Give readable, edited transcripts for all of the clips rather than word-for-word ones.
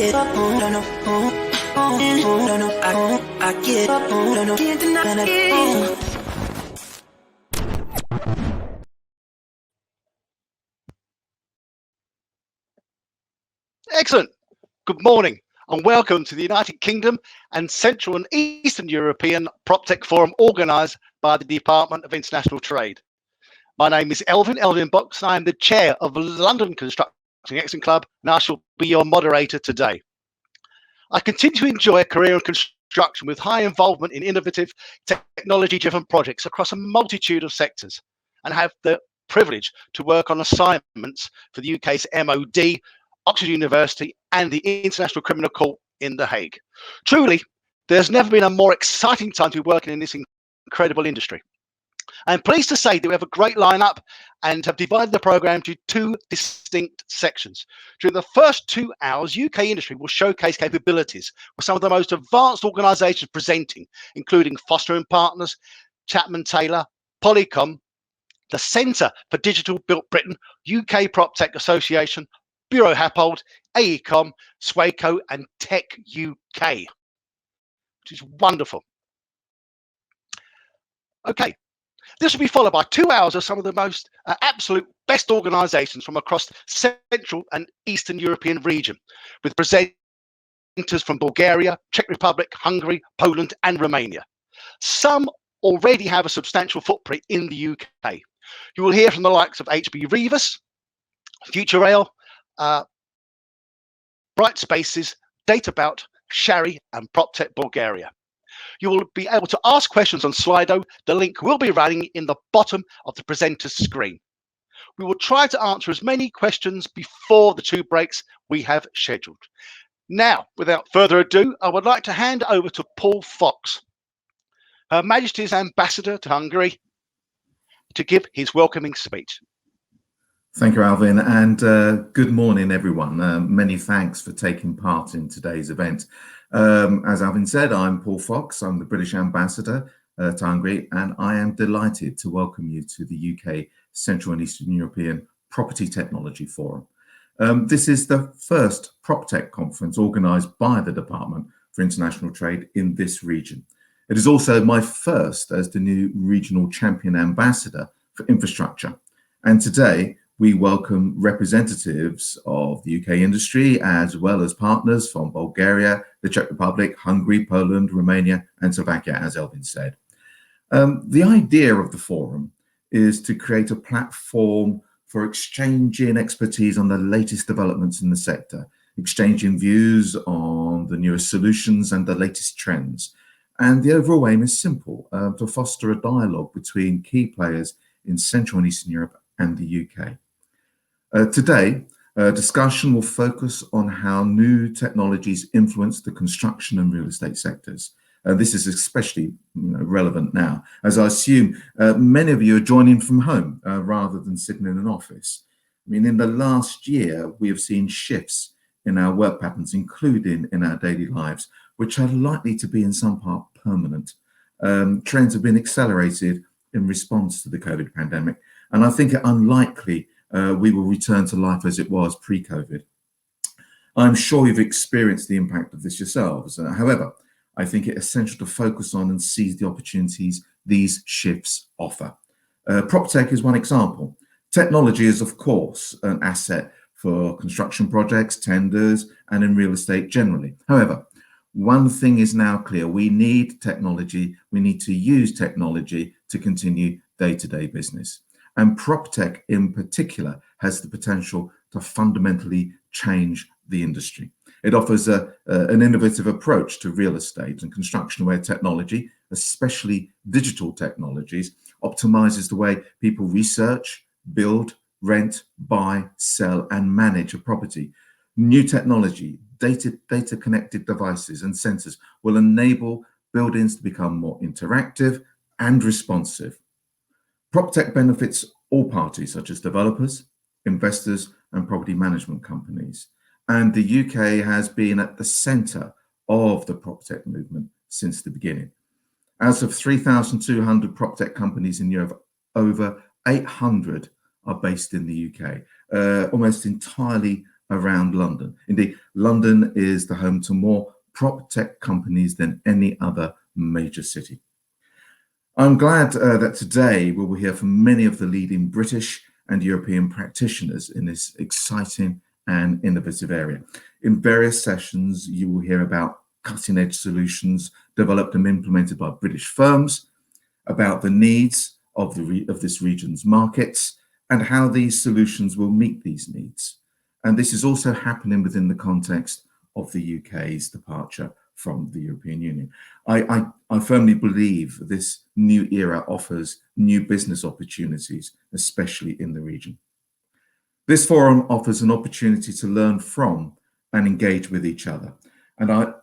get up, don't know, don't know, I get up, don't know, can't deny it. Excellent. Good morning and welcome to the United Kingdom and Central and Eastern European PropTech Forum organised by the Department of International Trade. My name is Elvin Box, and I am the chair of the London Construction Excellence Club, and I shall be your moderator today. I continue to enjoy a career in construction with high involvement in innovative technology-driven projects across a multitude of sectors, and have the privilege to work on assignments for the UK's MOD, Oxford University and the International Criminal Court in The Hague. Truly, there's never been a more exciting time to be working in this incredible industry. I'm pleased to say that we have a great lineup and have divided the programme into two distinct sections. During the first 2 hours, UK industry will showcase capabilities with some of the most advanced organisations presenting, including Foster & Partners, Chapman Taylor, Polcom, the Centre for Digital Built Britain, UK PropTech Association, Buro Happold, Aecom, Sweco and TechUK, which is wonderful. Okay, this will be followed by 2 hours of some of the most absolute best organisations from across the Central and Eastern European region, with presenters from Bulgaria, Czech Republic, Hungary, Poland and Romania. Some already have a substantial footprint in the UK. You will hear from the likes of HB Reavis, Futureal, Bright Spaces, Databout, Shari and PropTech Bulgaria. You will be able to ask questions on Slido. The link will be running in the bottom of the presenter's screen. We will try to answer as many questions before the 2 breaks we have scheduled. Now, without further ado, I would like to hand over to Paul Fox, Her Majesty's Ambassador to Hungary, to give his welcoming speech. Thank you, Alvin, and good morning, everyone. Many thanks for taking part in today's event. As Alvin said, I'm Paul Fox. I'm the British Ambassador to Hungary, and I am delighted to welcome you to the UK Central and Eastern European Property Technology Forum. This is the first PropTech conference organised by the Department for International Trade in this region. It is also my first as the new Regional Champion Ambassador for Infrastructure. And today, we welcome representatives of the UK industry as well as partners from Bulgaria, the Czech Republic, Hungary, Poland, Romania and Slovakia, as Elvin said. The idea of the forum is to create a platform for exchanging expertise on the latest developments in the sector, exchanging views on the newest solutions and the latest trends. And the overall aim is simple, to foster a dialogue between key players in Central and Eastern Europe and the UK. Today, discussion will focus on how new technologies influence the construction and real estate sectors. This is especially relevant now, as I assume many of you are joining from home rather than sitting in an office. I mean, in the last year, we have seen shifts in our work patterns, including in our daily lives, which are likely to be in some part permanent. Trends have been accelerated in response to the COVID pandemic, and I think it unlikely we will return to life as it was pre-COVID. I'm sure you've experienced the impact of this yourselves. However, I think it's essential to focus on and seize the opportunities these shifts offer. PropTech is one example. Technology is, of course, an asset for construction projects, tenders, and in real estate generally. However, one thing is now clear. We need technology. We need to use technology to continue day-to-day business. And PropTech in particular has the potential to fundamentally change the industry. It offers an innovative approach to real estate and construction where technology, especially digital technologies, optimizes the way people research, build, rent, buy, sell, and manage a property. New technology, data-connected devices and sensors will enable buildings to become more interactive and responsive. PropTech benefits all parties, such as developers, investors, and property management companies. And the UK has been at the centre of the PropTech movement since the beginning. Out of 3,200 PropTech companies in Europe, over 800 are based in the UK, almost entirely around London. Indeed, London is the home to more prop tech companies than any other major city. I'm glad that today we will hear from many of the leading British and European practitioners in this exciting and innovative area. In various sessions, you will hear about cutting-edge solutions developed and implemented by British firms, about the needs of this region's markets, and how these solutions will meet these needs. And this is also happening within the context of the UK's departure from the European Union. I firmly believe this new era offers new business opportunities, especially in the region. This forum offers an opportunity to learn from and engage with each other. And I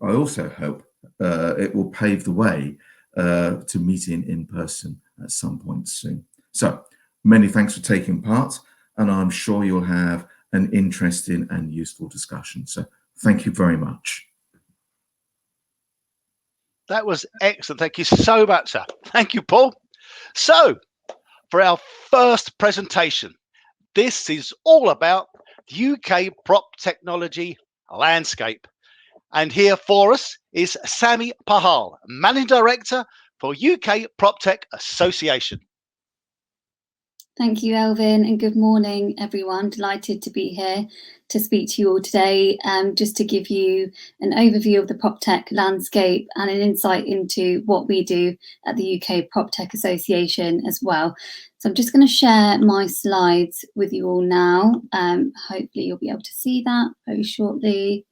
also hope it will pave the way to meeting in person at some point soon. So many thanks for taking part, and I'm sure you'll have an interesting and useful discussion. So thank you very much. That was excellent. Thank you so much, sir. Thank you, Paul. So for our first presentation, this is all about the UK prop technology landscape. And here for us is Sammy Pahal, Managing Director for UK PropTech Association. Thank you, Elvin, and good morning, everyone. Delighted to be here to speak to you all today, just to give you an overview of the PropTech landscape and an insight into what we do at the UK PropTech Association as well. So I'm just going to share my slides with you all now. Hopefully you'll be able to see that very shortly.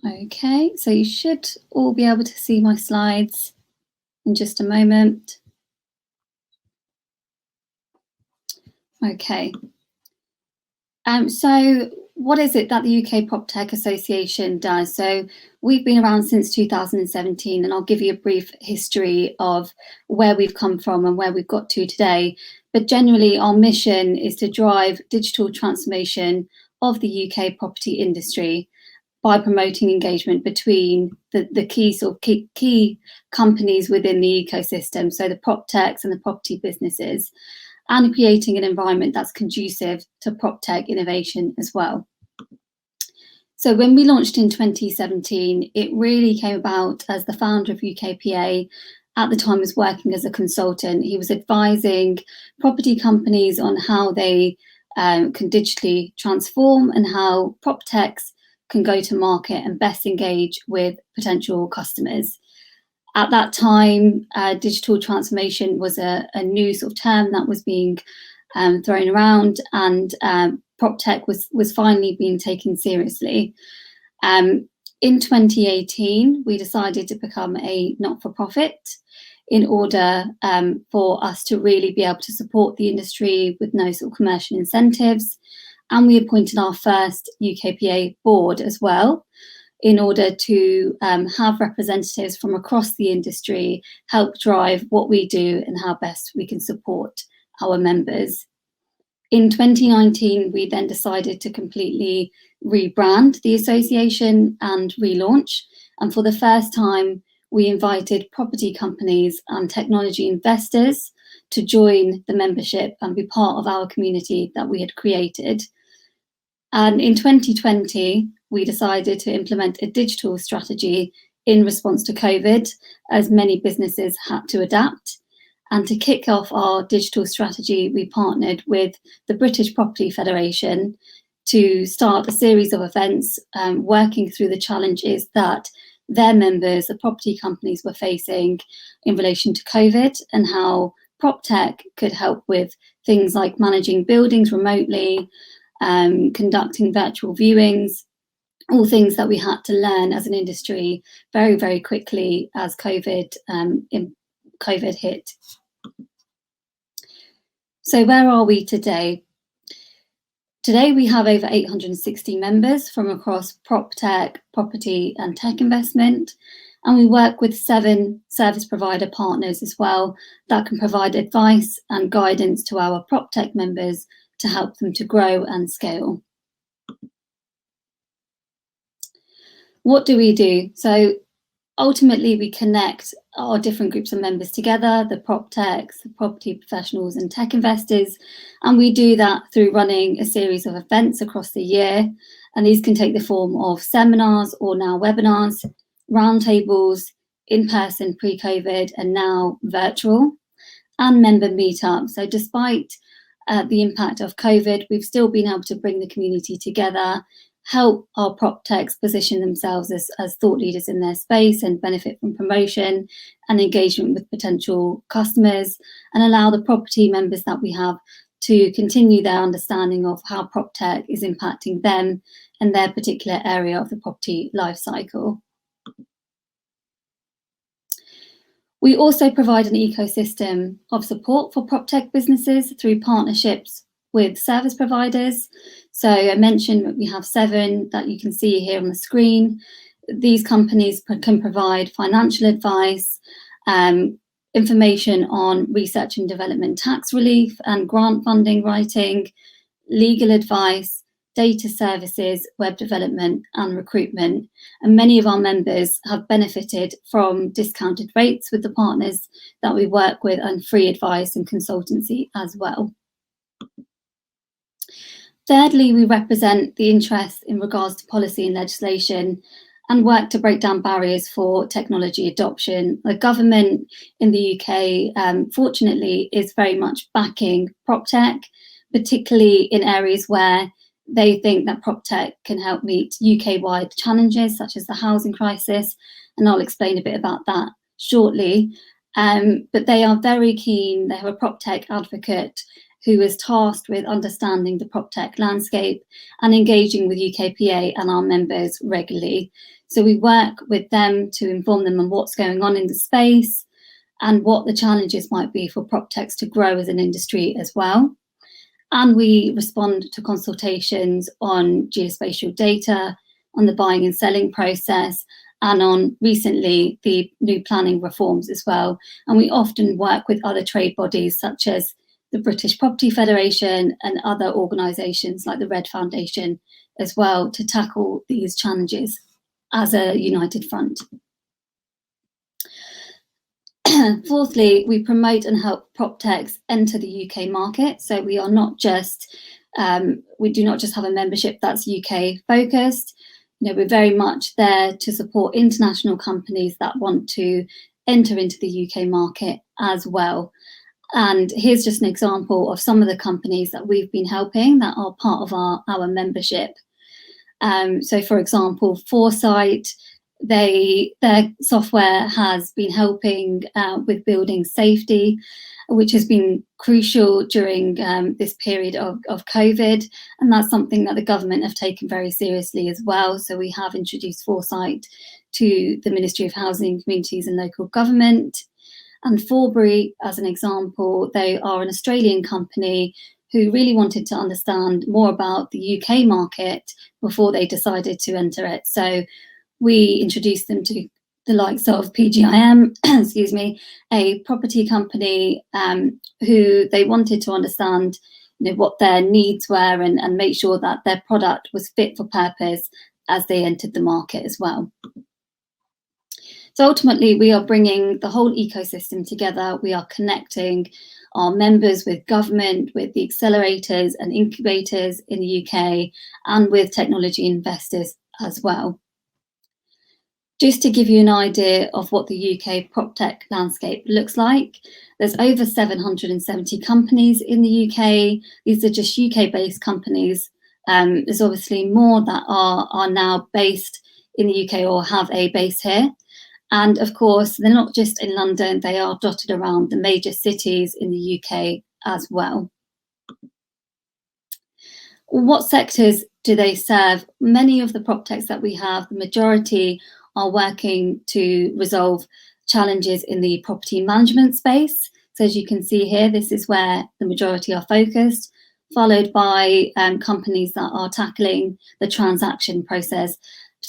Okay, so you should all be able to see my slides in just a moment. Okay, so what is it that the UK PropTech Association does? So we've been around since 2017, and I'll give you a brief history of where we've come from and where we've got to today. But generally, our mission is to drive digital transformation of the UK property industry by promoting engagement between the key companies within the ecosystem, so the PropTechs and the property businesses, and creating an environment that's conducive to PropTech innovation as well. So when we launched in 2017, it really came about as the founder of UKPA at the time was working as a consultant. He was advising property companies on how they can digitally transform and how PropTechs can go to market and best engage with potential customers. At that time, digital transformation was a new sort of term that was being thrown around, and PropTech was finally being taken seriously. In 2018, we decided to become a not-for-profit in order for us to really be able to support the industry with no sort of commercial incentives. And we appointed our first UKPA board as well, in order to have representatives from across the industry help drive what we do and how best we can support our members. In 2019, we then decided to completely rebrand the association and relaunch. And for the first time, we invited property companies and technology investors to join the membership and be part of our community that we had created. And in 2020, we decided to implement a digital strategy in response to COVID, as many businesses had to adapt. And to kick off our digital strategy, we partnered with the British Property Federation to start a series of events working through the challenges that their members, the property companies, were facing in relation to COVID, and how PropTech could help with things like managing buildings remotely, conducting virtual viewings, all things that we had to learn as an industry very, very quickly as COVID hit. So where are we today? Today we have over 860 members from across PropTech, property and tech investment, And we work with 7 service provider partners as well that can provide advice and guidance to our PropTech members to help them to grow and scale. What do we do? So ultimately, we connect our different groups of members together, the PropTechs, the property professionals and tech investors. And we do that through running a series of events across the year. And these can take the form of seminars or now webinars, roundtables, in-person pre-COVID and now virtual, and member meetups. So despite the impact of COVID, we've still been able to bring the community together, help our PropTechs position themselves as thought leaders in their space and benefit from promotion and engagement with potential customers, and allow the property members that we have to continue their understanding of how PropTech is impacting them and their particular area of the property life cycle. We also provide an ecosystem of support for PropTech businesses through partnerships with service providers. So I mentioned that we have 7 that you can see here on the screen. These companies can provide financial advice, information on research and development tax relief and grant funding writing, legal advice, data services, web development and recruitment. And many of our members have benefited from discounted rates with the partners that we work with and free advice and consultancy as well. Thirdly, we represent the interest in regards to policy and legislation and work to break down barriers for technology adoption. The government in the UK, fortunately, is very much backing PropTech, particularly in areas where they think that PropTech can help meet UK-wide challenges, such as the housing crisis, and I'll explain a bit about that shortly. But they are very keen. They have a PropTech advocate who is tasked with understanding the PropTech landscape and engaging with UKPA and our members regularly. So we work with them to inform them on what's going on in the space and what the challenges might be for PropTechs to grow as an industry as well. And we respond to consultations on geospatial data, on the buying and selling process, and on recently the new planning reforms as well. And we often work with other trade bodies such as the British Property Federation and other organisations like the Red Foundation as well to tackle these challenges as a united front. Fourthly, we promote and help PropTechs enter the UK market. So we are not just, we do not just have a membership that's UK focused. You know, we're very much there to support international companies that want to enter into the UK market as well. And here's just an example of some of the companies that we've been helping that are part of our membership. So for example, Foresight, their software has been helping with building safety, which has been crucial during this period of COVID. And that's something that the government have taken very seriously as well. So we have introduced Foresight to the Ministry of Housing, Communities and Local Government. And Forbury, as an example, they are an Australian company who really wanted to understand more about the UK market before they decided to enter it. So we introduced them to the likes of PGIM, excuse me, a property company who they wanted to understand, you know, what their needs were and make sure that their product was fit for purpose as they entered the market as well. So ultimately, we are bringing the whole ecosystem together. We are connecting our members with government, with the accelerators and incubators in the UK, and with technology investors as well. Just to give you an idea of what the UK PropTech landscape looks like, there's over 770 companies in the UK. These are just UK-based companies. There's obviously more that are now based in the UK or have a base here. And of course, they're not just in London, they are dotted around the major cities in the UK as well. What sectors do they serve? Many of the PropTechs that we have, the majority are working to resolve challenges in the property management space. So as you can see here, this is where the majority are focused, followed by companies that are tackling the transaction process,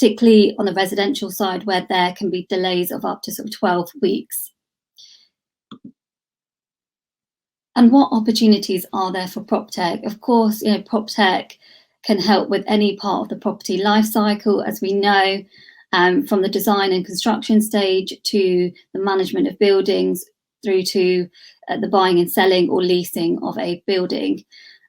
particularly on the residential side, where there can be delays of up to sort of 12 weeks. And what opportunities are there for PropTech? Of course, PropTech can help with any part of the property life cycle, as we know, from the design and construction stage to the management of buildings through to the buying and selling or leasing of a building.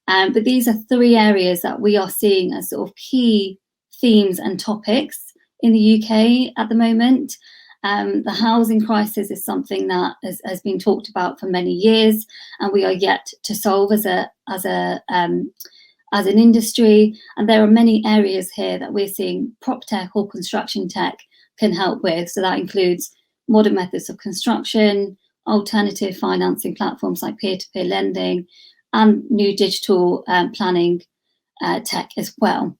But these are three areas that we are seeing as sort of key themes and topics in the UK at the moment. The housing crisis is something that has been talked about for many years, and we are yet to solve as an industry. And there are many areas here that we're seeing PropTech or construction tech can help with. So that includes modern methods of construction, alternative financing platforms like peer-to-peer lending, and new digital planning tech as well.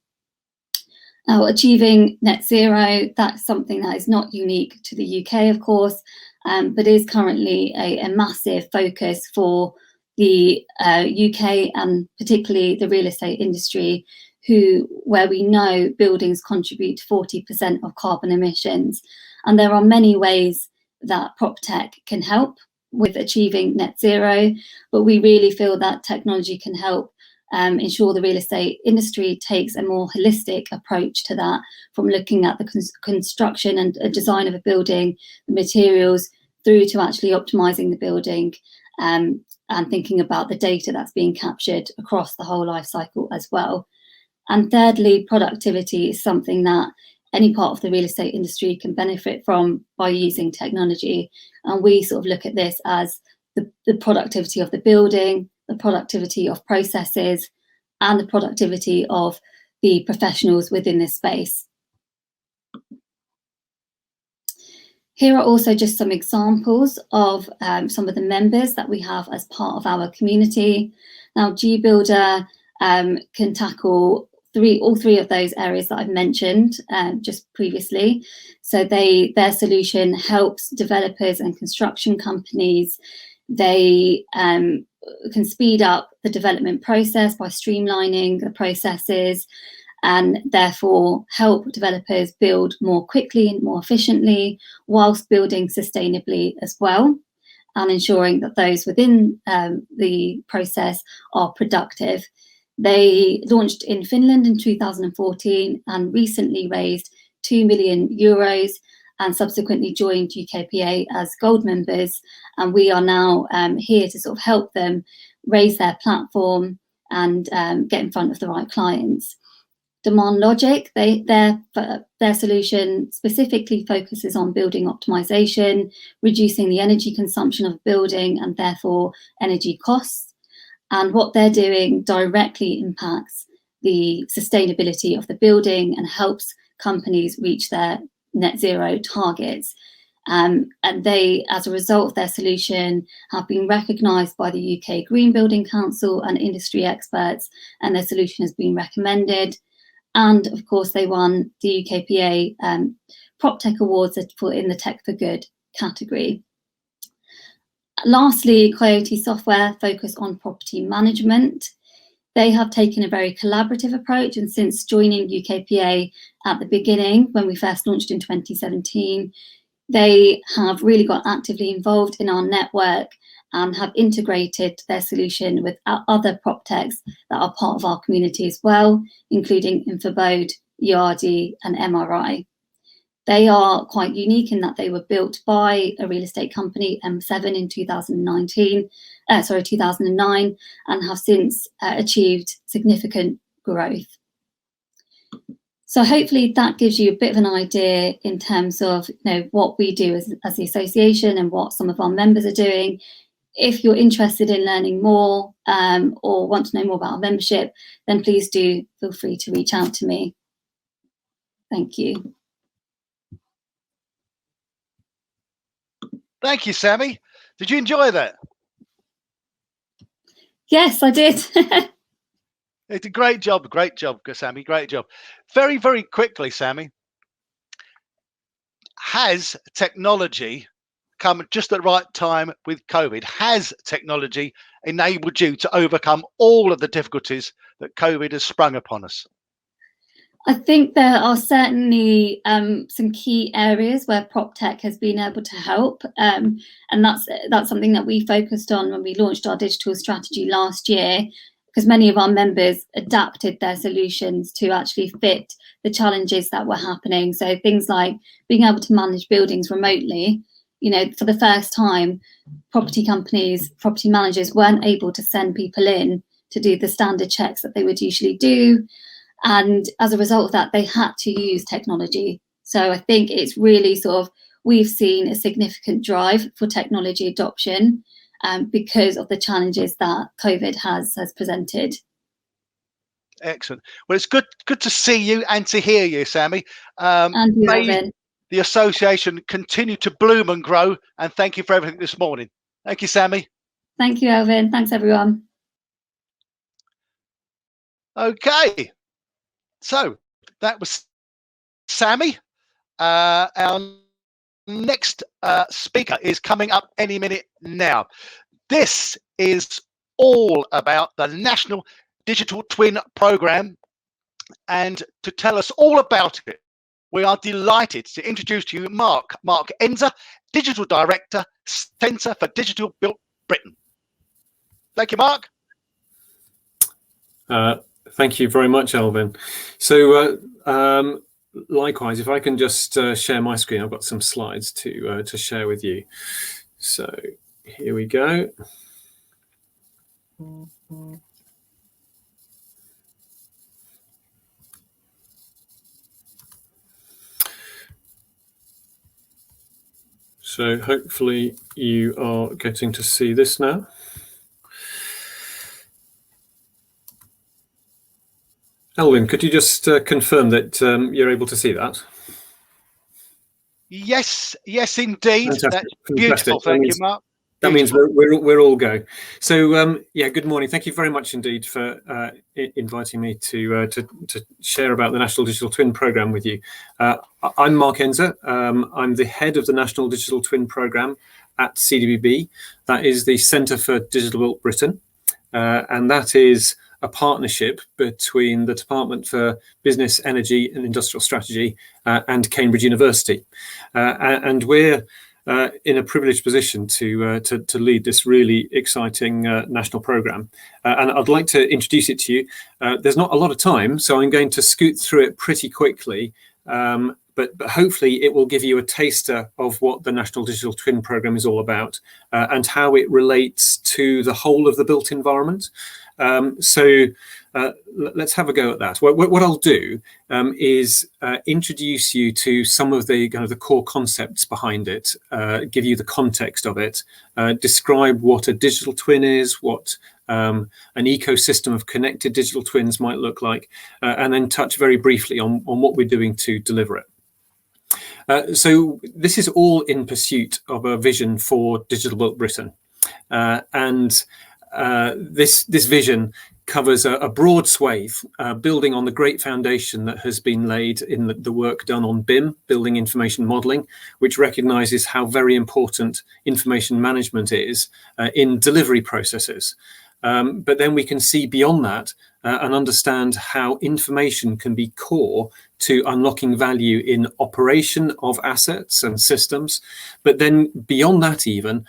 Now, achieving net zero, that's something that is not unique to the UK, of course, but is currently a massive focus for the UK and particularly the real estate industry, where we know buildings contribute 40% of carbon emissions. And there are many ways that PropTech can help with achieving net zero, but we really feel that technology can help ensure the real estate industry takes a more holistic approach to that, from looking at the construction and design of a building, the materials, through to actually optimizing the building and thinking about the data that's being captured across the whole life cycle as well. And thirdly, productivity is something that any part of the real estate industry can benefit from by using technology. And we sort of look at this as the productivity of the building, the productivity of processes, and the productivity of the professionals within this space. Here are also just some examples of some of the members that we have as part of our community. Now, GBuilder can tackle all three of those areas that I've mentioned just previously. So their solution helps developers and construction companies. They can speed up the development process by streamlining the processes, and therefore help developers build more quickly and more efficiently, whilst building sustainably as well, and ensuring that those within the process are productive. They launched in Finland in 2014 and recently raised 2 million euros and subsequently joined UKPA as gold members. And we are now here to sort of help them raise their platform and get in front of the right clients. Demand Logic, their solution specifically focuses on building optimization, reducing the energy consumption of a building and therefore energy costs. And what they're doing directly impacts the sustainability of the building and helps companies reach their net zero targets. And they, as a result of their solution, have been recognised by the UK Green Building Council and industry experts, and their solution has been recommended. And of course, they won the UKPA PropTech Awards in the Tech for Good category. Lastly, Coyote Software focus on property management. They have taken a very collaborative approach, and since joining UKPA at the beginning, when we first launched in 2017, they have really got actively involved in our network and have integrated their solution with other PropTechs that are part of our community as well, including Infobode, Yardi, and MRI. They are quite unique in that they were built by a real estate company, M7, in 2009, and have since achieved significant growth. So hopefully that gives you a bit of an idea in terms of what we do as the association and what some of our members are doing. If you're interested in learning more or want to know more about our membership, then please do feel free to reach out to me. Thank you. Thank you, Sammy. Did you enjoy that? Yes, I did. It's a great job, Sammy, great job. Very, very quickly, Sammy, has technology come just at the right time with COVID? Has technology enabled you to overcome all of the difficulties that COVID has sprung upon us? I think there are certainly some key areas where PropTech has been able to help, and that's something that we focused on when we launched our digital strategy last year, because many of our members adapted their solutions to actually fit the challenges that were happening. So things like being able to manage buildings remotely. You know, for the first time, property companies, property managers weren't able to send people in to do the standard checks that they would usually do. And as a result of that, they had to use technology. So I think it's really we've seen a significant drive for technology adoption because of the challenges that COVID has presented. Excellent. Well, it's good to see you and to hear you, Sammy. And you, may Elvin. the association continue to bloom and grow. And thank you for everything this morning. Thank you, Sammy. Thank you, Elvin. Thanks, everyone. Okay. So that was Sammy. Our next speaker is coming up any minute now. This is all about the National Digital Twin Programme, and to tell us all about it, we are delighted to introduce to you Mark Enzer, Digital Director, Centre for Digital Built Britain. Thank you, Mark. Thank you very much, Elvin. So likewise, if I can just share my screen, I've got some slides to share with you. So here we go. So hopefully you are getting to see this now. Elvin, could you just confirm that you're able to see that? Yes, indeed. Fantastic. That's beautiful. Thank you, Mark. That means we're all go. So yeah, good morning. Thank you very much indeed for inviting me to share about the National Digital Twin Programme with you. I'm Mark Enzer. I'm the head of the National Digital Twin Programme at CDBB. That is the Centre for Digital Built Britain, and that is a partnership between the Department for Business, Energy and Industrial Strategy and Cambridge University, and we're in a privileged position to lead this really exciting national programme. And I'd like to introduce it to you. There's not a lot of time, so I'm going to scoot through it pretty quickly, but hopefully it will give you a taster of what the National Digital Twin Programme is all about and how it relates to the whole of the built environment. So let's have a go at that. What I'll do is introduce you to some of the kind of the core concepts behind it, give you the context of it, describe what a digital twin is, what an ecosystem of connected digital twins might look like, and then touch very briefly on what we're doing to deliver it. So this is all in pursuit of a vision for Digital Built Britain, and this vision covers a broad swathe, building on the great foundation that has been laid in the work done on BIM, Building Information Modelling, which recognises how very important information management is in delivery processes. But then we can see beyond that and understand how information can be core to unlocking value in operation of assets and systems, but then beyond that even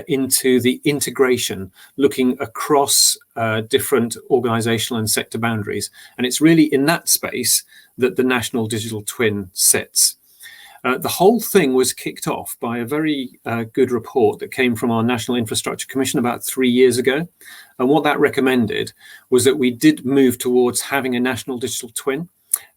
into the integration, looking across different organisational and sector boundaries. And it's really in that space that the National Digital Twin sits. The whole thing was kicked off by a very good report that came from our National Infrastructure Commission about 3 years ago. And what that recommended was that we did move towards having a national digital twin.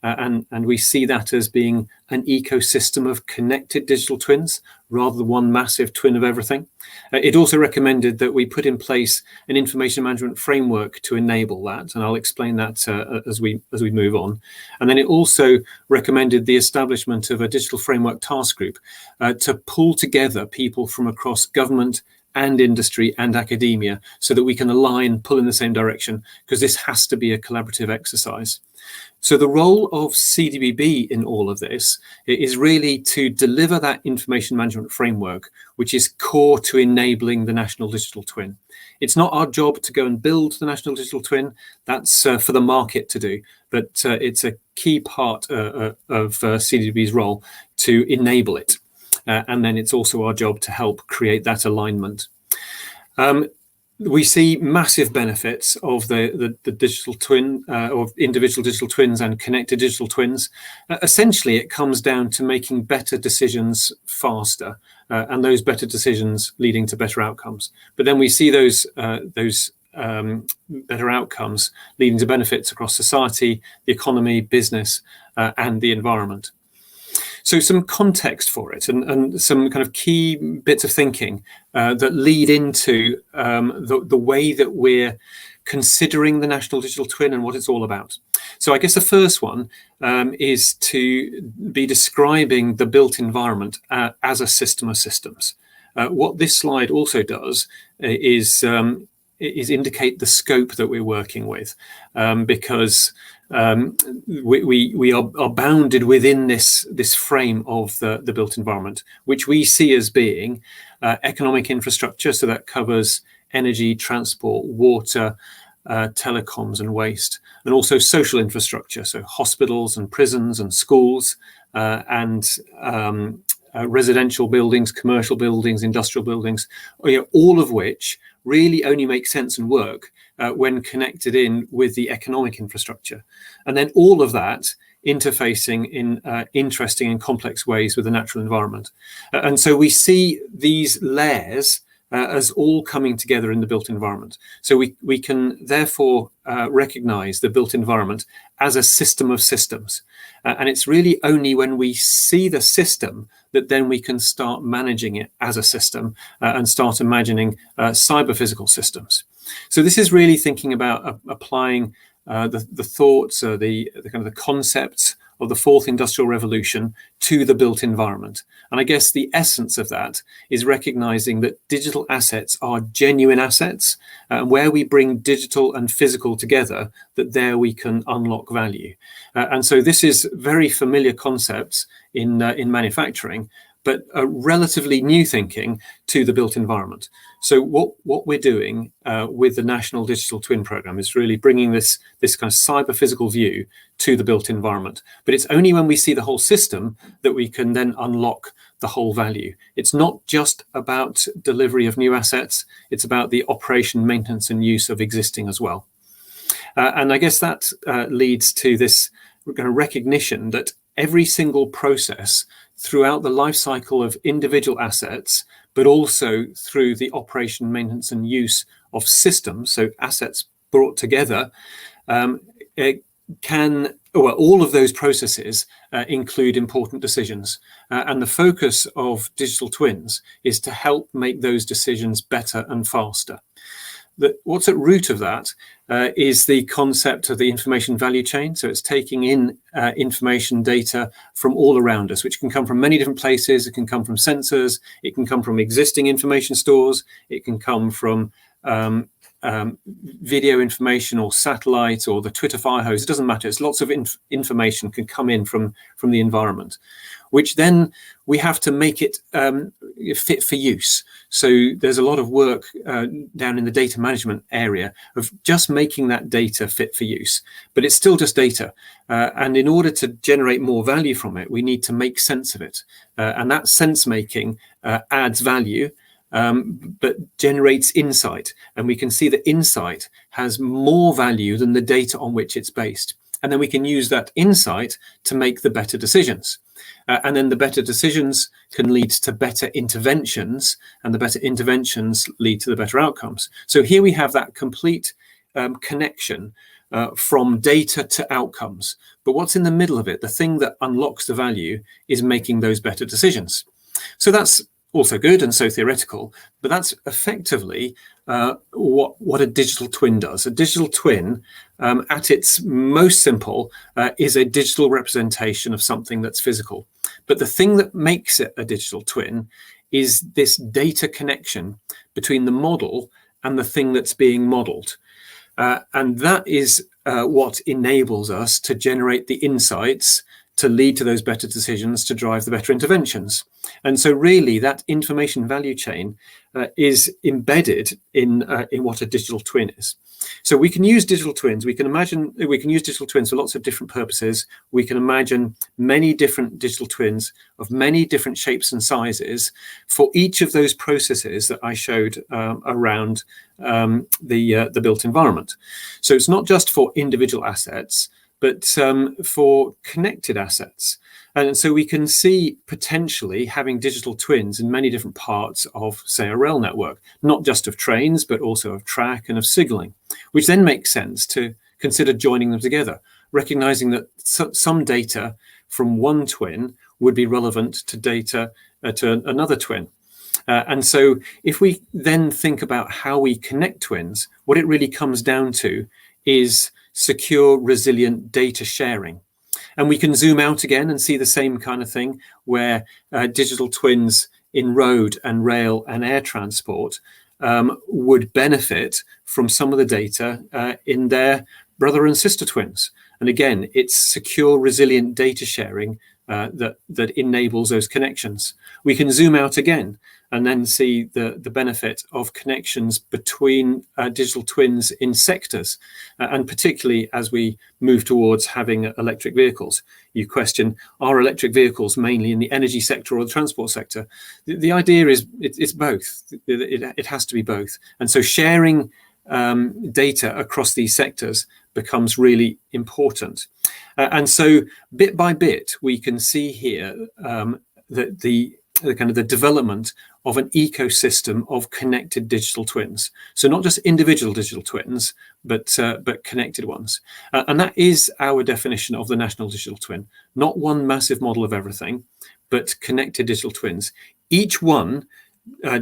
And we see that as being an ecosystem of connected digital twins rather than one massive twin of everything. It also recommended that we put in place an information management framework to enable that, and I'll explain that as we move on. And then it also recommended the establishment of a digital framework task group to pull together people from across government and industry and academia, so that we can align, pull in the same direction, because this has to be a collaborative exercise. So the role of CDBB in all of this is really to deliver that information management framework, which is core to enabling the National Digital Twin. It's not our job to go and build the National Digital Twin. That's for the market to do. But it's a key part of CDBB's role to enable it. And then it's also our job to help create that alignment. We see massive benefits of the digital twin, of individual digital twins and connected digital twins. Essentially, it comes down to making better decisions faster, and those better decisions leading to better outcomes. But then we see those better outcomes leading to benefits across society, the economy, business, and the environment. So some context for it, and some kind of key bits of thinking that lead into the way that we're considering the National Digital Twin and what it's all about. So I guess the first one is to be describing the built environment as a system of systems. What this slide also does is indicate the scope that we're working with, because we are bounded within this frame of the built environment, which we see as being economic infrastructure. So that covers energy, transport, water, telecoms and waste, and also social infrastructure. So hospitals and prisons and schools, and residential buildings, commercial buildings, industrial buildings, all of which really only make sense and work when connected in with the economic infrastructure. And then all of that interfacing in interesting and complex ways with the natural environment. And so we see these layers as all coming together in the built environment. So we can therefore recognize the built environment as a system of systems. And it's really only when we see the system that then we can start managing it as a system and start imagining cyber-physical systems. So this is really thinking about applying the thoughts, the kind of the concepts of the fourth industrial revolution to the built environment. And I guess the essence of that is recognizing that digital assets are genuine assets, and where we bring digital and physical together, that there we can unlock value. And so this is very familiar concepts in manufacturing, but a relatively new thinking to the built environment. So what we're doing with the National Digital Twin Programme is really bringing this kind of cyber-physical view to the built environment. But it's only when we see the whole system that we can then unlock the whole value. It's not just about delivery of new assets, it's about the operation, maintenance and use of existing as well. And I guess that leads to this kind of recognition that every single process throughout the life cycle of individual assets, but also through the operation, maintenance and use of systems, so assets brought together, all of those processes include important decisions. And the focus of digital twins is to help make those decisions better and faster. What's at root of that is the concept of the information value chain. So it's taking in information data from all around us, which can come from many different places. It can come from sensors. It can come from existing information stores. It can come from video information or satellite or the Twitter fire hose. It doesn't matter. It's lots of information can come in from the environment, which then we have to make it fit for use. So there's a lot of work down in the data management area of just making that data fit for use, but it's still just data. And in order to generate more value from it, we need to make sense of it. And that sense making adds value, but generates insight. And we can see that insight has more value than the data on which it's based. And then we can use that insight to make the better decisions. And then the better decisions can lead to better interventions, and the better interventions lead to the better outcomes. So here we have that complete connection from data to outcomes. But what's in the middle of it, the thing that unlocks the value, is making those better decisions. So that's also good and so theoretical, but that's effectively what a digital twin does. A digital twin, at its most simple, is a digital representation of something that's physical. But the thing that makes it a digital twin is this data connection between the model and the thing that's being modeled. And that is what enables us to generate the insights to lead to those better decisions, to drive the better interventions. And so really that information value chain is embedded in what a digital twin is. So we can use digital twins. We can use digital twins for lots of different purposes. We can imagine many different digital twins of many different shapes and sizes for each of those processes that I showed around the built environment. So it's not just for individual assets, but for connected assets. And so we can see potentially having digital twins in many different parts of, say, a rail network, not just of trains, but also of track and of signalling, which then makes sense to consider joining them together, recognizing that some data from one twin would be relevant to data to another twin. And so if we then think about how we connect twins, what it really comes down to is secure, resilient data sharing. And we can zoom out again and see the same kind of thing where digital twins in road and rail and air transport would benefit from some of the data in their brother and sister twins. And again, it's secure, resilient data sharing that enables those connections. We can zoom out again and then see the benefit of connections between digital twins in sectors, and particularly as we move towards having electric vehicles. You question, are electric vehicles mainly in the energy sector or the transport sector? The idea is it's both. It has to be both. And so sharing data across these sectors becomes really important. And so bit by bit, we can see here that the kind of the development of an ecosystem of connected digital twins. So not just individual digital twins, but connected ones. And that is our definition of the national digital twin. Not one massive model of everything, but connected digital twins. Each one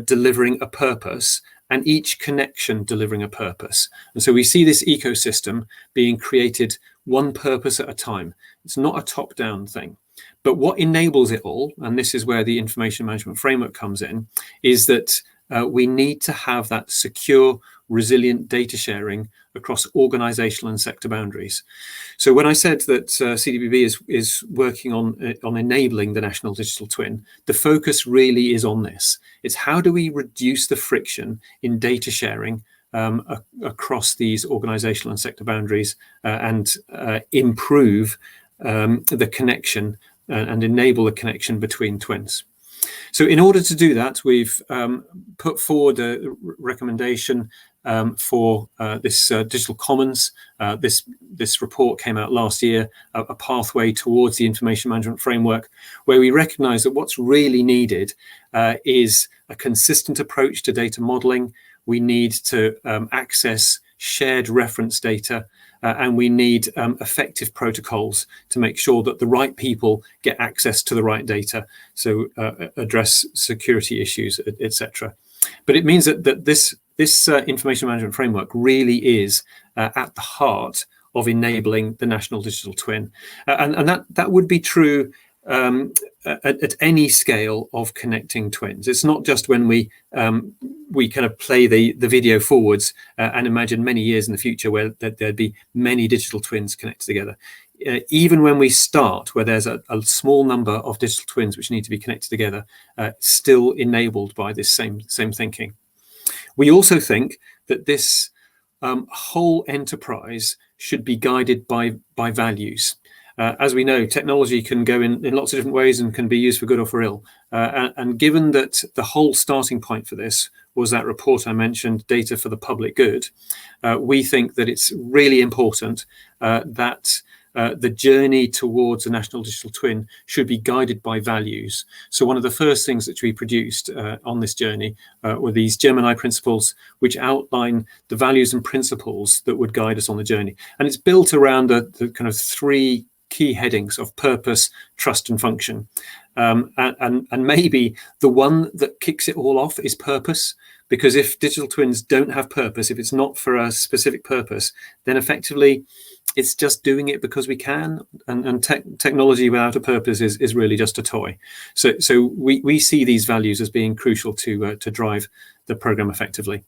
delivering a purpose and each connection delivering a purpose. And so we see this ecosystem being created one purpose at a time. It's not a top-down thing. But what enables it all, and this is where the information management framework comes in, is that we need to have that secure, resilient data sharing across organizational and sector boundaries. So when I said that CDBB is working on enabling the national digital twin, the focus really is on this. It's how do we reduce the friction in data sharing across these organizational and sector boundaries and improve the connection and enable the connection between twins. So in order to do that, we've put forward a recommendation for this digital commons. This report came out last year, a pathway towards the information management framework, where we recognize that what's really needed is a consistent approach to data modeling. We need to access shared reference data, and we need effective protocols to make sure that the right people get access to the right data, so address security issues, etc. But it means that this information management framework really is at the heart of enabling the national digital twin, and that would be true at any scale of connecting twins. It's not just when we kind of play the video forwards and imagine many years in the future where there'd be many digital twins connected together. Even when we start, where there's a small number of digital twins which need to be connected together, still enabled by this same thinking. We also think that this whole enterprise should be guided by values. As we know, technology can go in lots of different ways and can be used for good or for ill. And given that the whole starting point for this was that report I mentioned, Data for the Public Good, we think that it's really important that the journey towards a national digital twin should be guided by values. So one of the first things that we produced on this journey were these Gemini principles, which outline the values and principles that would guide us on the journey. And it's built around the kind of three key headings of purpose, trust, and function. And maybe the one that kicks it all off is purpose, because if digital twins don't have purpose, if it's not for a specific purpose, then effectively it's just doing it because we can, and technology without a purpose is really just a toy. So we see these values as being crucial to drive the programme effectively.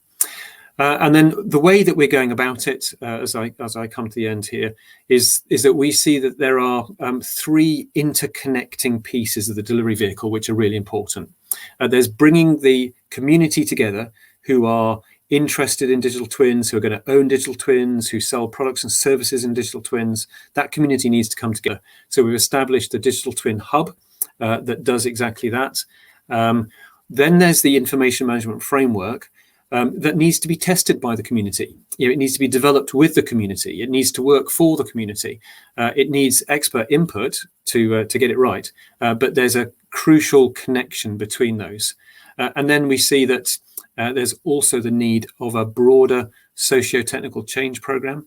And then the way that we're going about it, as I come to the end here, is that we see that there are 3 interconnecting pieces of the delivery vehicle which are really important. There's bringing the community together who are interested in digital twins, who are going to own digital twins, who sell products and services in digital twins. That community needs to come together. So we've established a digital twin hub that does exactly that. Then there's the information management framework that needs to be tested by the community. It needs to be developed with the community. It needs to work for the community. It needs expert input to get it right. But there's a crucial connection between those. And then we see that there's also the need of a broader socio-technical change program,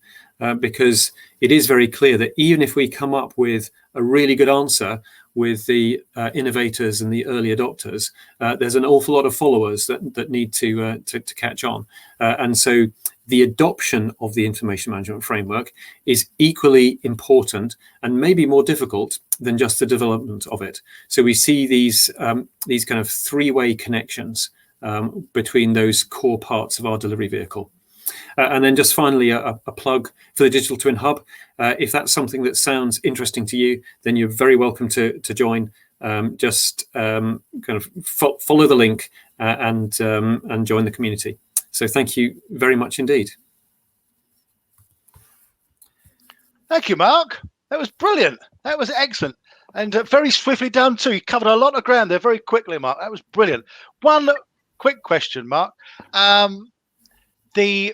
because it is very clear that even if we come up with a really good answer with the innovators and the early adopters, there's an awful lot of followers that need to catch on. And so the adoption of the information management framework is equally important and maybe more difficult than just the development of it. So we see these kind of 3-way connections between those core parts of our delivery vehicle. And then just finally, a plug for the Digital Twin Hub. If that's something that sounds interesting to you, then you're very welcome to join. Just kind of follow the link and join the community. So thank you very much indeed. Thank you, Mark. That was brilliant. That was excellent. And very swiftly done too. You covered a lot of ground there very quickly, Mark. That was brilliant. One quick question, Mark. Is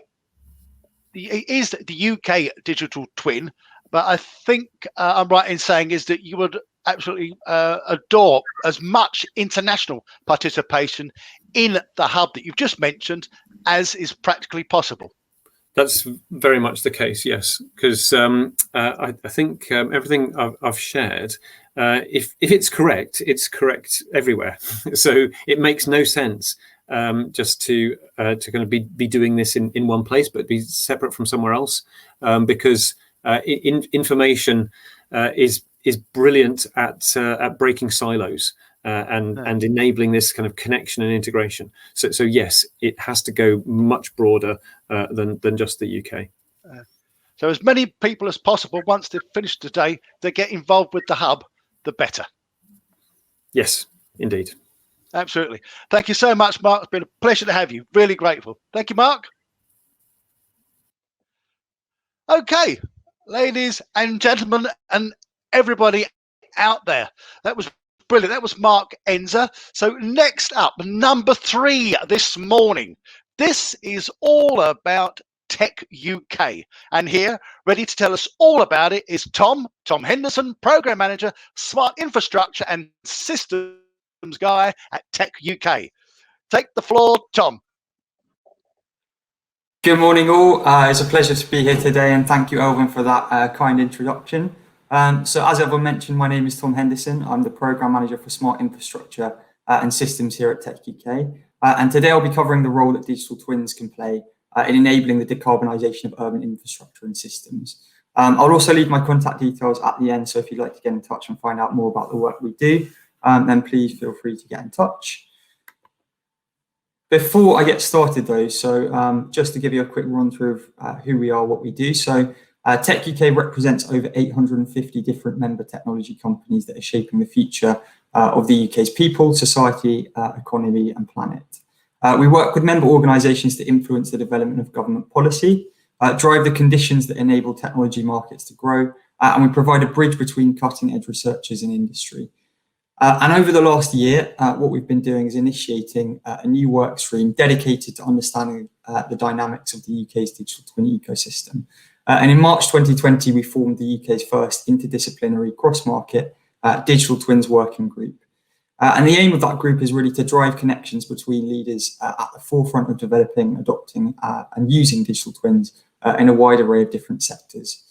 the UK digital twin, but I think I'm right in saying is that you would absolutely adore as much international participation in the hub that you've just mentioned as is practically possible. That's very much the case, yes, because I think everything I've shared, if it's correct everywhere. So it makes no sense just to kind of be doing this in one place, but be separate from somewhere else, because information is brilliant at breaking silos and enabling this kind of connection and integration. So yes, it has to go much broader than just the UK. So as many people as possible, once they've finished today, they get involved with the hub, the better. Yes, indeed. Absolutely. Thank you so much, Mark. It's been a pleasure to have you. Really grateful. Thank you, Mark. Okay, ladies and gentlemen, and everybody out there, that was brilliant. That was Mark Enzer. So next up, number 3 this morning. This is all about TechUK. And here, ready to tell us all about it, is Tom Henderson, Program Manager, Smart Infrastructure and Systems Guy at TechUK. Take the floor, Tom. Good morning, all. It's a pleasure to be here today, and thank you, Elvin, for that kind introduction. So as Elvin mentioned, my name is Tom Henderson. I'm the Program Manager for Smart Infrastructure and Systems here at TechUK. And today I'll be covering the role that digital twins can play in enabling the decarbonisation of urban infrastructure and systems. I'll also leave my contact details at the end, so if you'd like to get in touch and find out more about the work we do, then please feel free to get in touch. Before I get started though, so just to give you a quick run through of who we are, what we do. So TechUK represents over 850 different member technology companies that are shaping the future of the UK's people, society, economy and planet. We work with member organisations to influence the development of government policy, drive the conditions that enable technology markets to grow, and we provide a bridge between cutting edge researchers and industry. And over the last year, what we've been doing is initiating a new work stream dedicated to understanding the dynamics of the UK's digital twin ecosystem. And in March 2020, we formed the UK's first interdisciplinary cross-market digital twins working group. And the aim of that group is really to drive connections between leaders at the forefront of developing, adopting and using digital twins in a wide array of different sectors.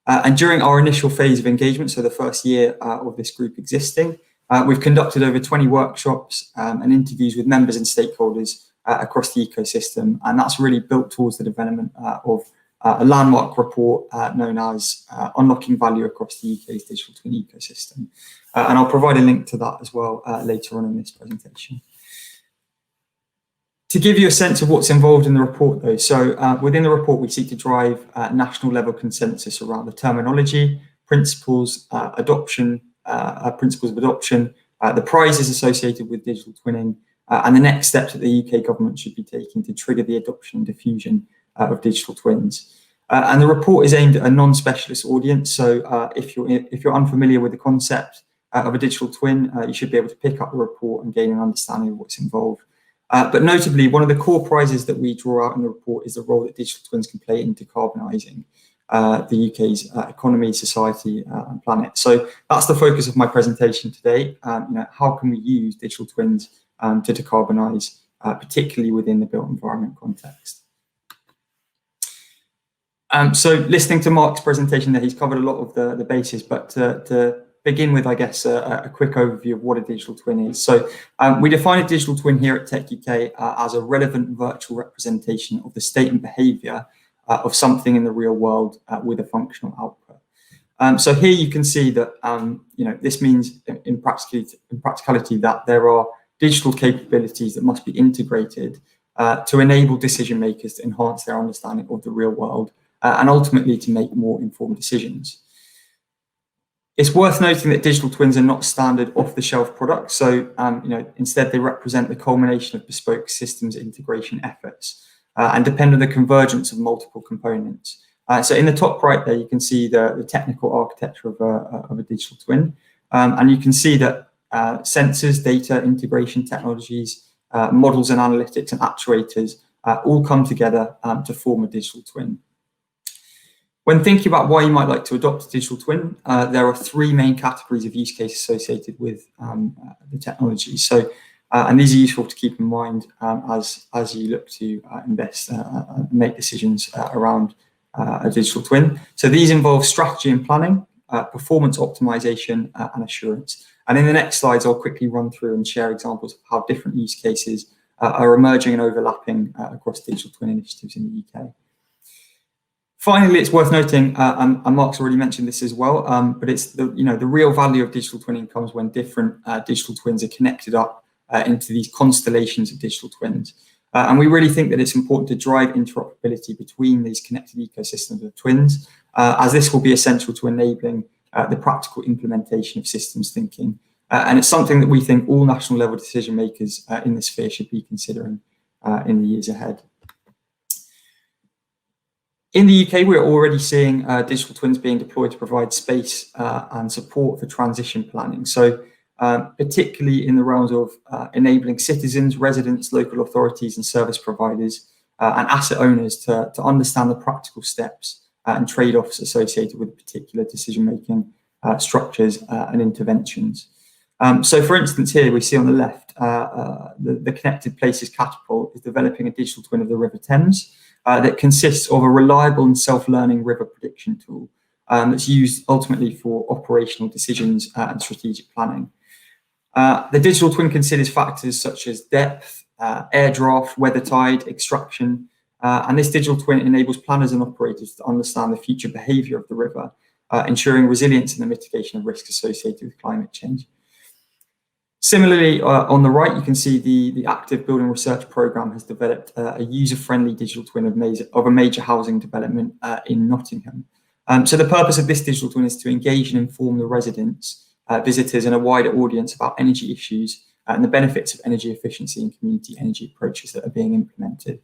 And during our initial phase of engagement, so the first year of this group existing, we've conducted over 20 workshops and interviews with members and stakeholders across the ecosystem, and that's really built towards the development of a landmark report known as Unlocking Value Across the UK's Digital Twin Ecosystem. And I'll provide a link to that as well later on in this presentation. To give you a sense of what's involved in the report, though, so within the report, we seek to drive national level consensus around the terminology, principles, principles of adoption, the prizes associated with digital twinning, and the next steps that the UK government should be taking to trigger the adoption and diffusion of digital twins. And the report is aimed at a non-specialist audience. So if you're unfamiliar with the concept of a digital twin, you should be able to pick up the report and gain an understanding of what's involved. But notably, one of the core prizes that we draw out in the report is the role that digital twins can play in decarbonising the UK's economy, society, and planet. So that's the focus of my presentation today. How can we use digital twins to decarbonise, particularly within the built environment context? So listening to Mark's presentation there, he's covered a lot of the bases, but to begin with, I guess, a quick overview of what a digital twin is. So we define a digital twin here at TechUK as a relevant virtual representation of the state and behaviour of something in the real world with a functional output. So here you can see that this means in practicality that there are digital capabilities that must be integrated to enable decision makers to enhance their understanding of the real world and ultimately to make more informed decisions. It's worth noting that digital twins are not standard off-the-shelf products. So, instead they represent the culmination of bespoke systems integration efforts and depend on the convergence of multiple components. So in the top right there, you can see the technical architecture of a digital twin. And you can see that sensors, data, integration technologies, models and analytics and actuators all come together to form a digital twin. When thinking about why you might like to adopt a digital twin, there are three main categories of use cases associated with the technology. So, and these are useful to keep in mind as you look to invest and make decisions around a digital twin. So these involve strategy and planning, performance optimization, and assurance. And in the next slides, I'll quickly run through and share examples of how different use cases are emerging and overlapping across digital twin initiatives in the UK. Finally, it's worth noting, and Mark's already mentioned this as well, but it's the real value of digital twinning comes when different digital twins are connected up into these constellations of digital twins. And we really think that it's important to drive interoperability between these connected ecosystems of twins, as this will be essential to enabling the practical implementation of systems thinking. And it's something that we think all national level decision makers in this sphere should be considering in the years ahead. In the UK, we're already seeing digital twins being deployed to provide space and support for transition planning. So particularly in the realms of enabling citizens, residents, local authorities and service providers and asset owners to understand the practical steps and trade-offs associated with particular decision-making structures and interventions. So for instance, here we see on the left, the Connected Places Catapult is developing a digital twin of the River Thames that consists of a reliable and self-learning river prediction tool that's used ultimately for operational decisions and strategic planning. The digital twin considers factors such as depth, air draft, weather tide, extraction, and this digital twin enables planners and operators to understand the future behaviour of the river, ensuring resilience and the mitigation of risks associated with climate change. Similarly, on the right, you can see the Active Building Research Programme has developed a user-friendly digital twin of a major housing development in Nottingham. So the purpose of this digital twin is to engage and inform the residents, visitors and a wider audience about energy issues and the benefits of energy efficiency and community energy approaches that are being implemented.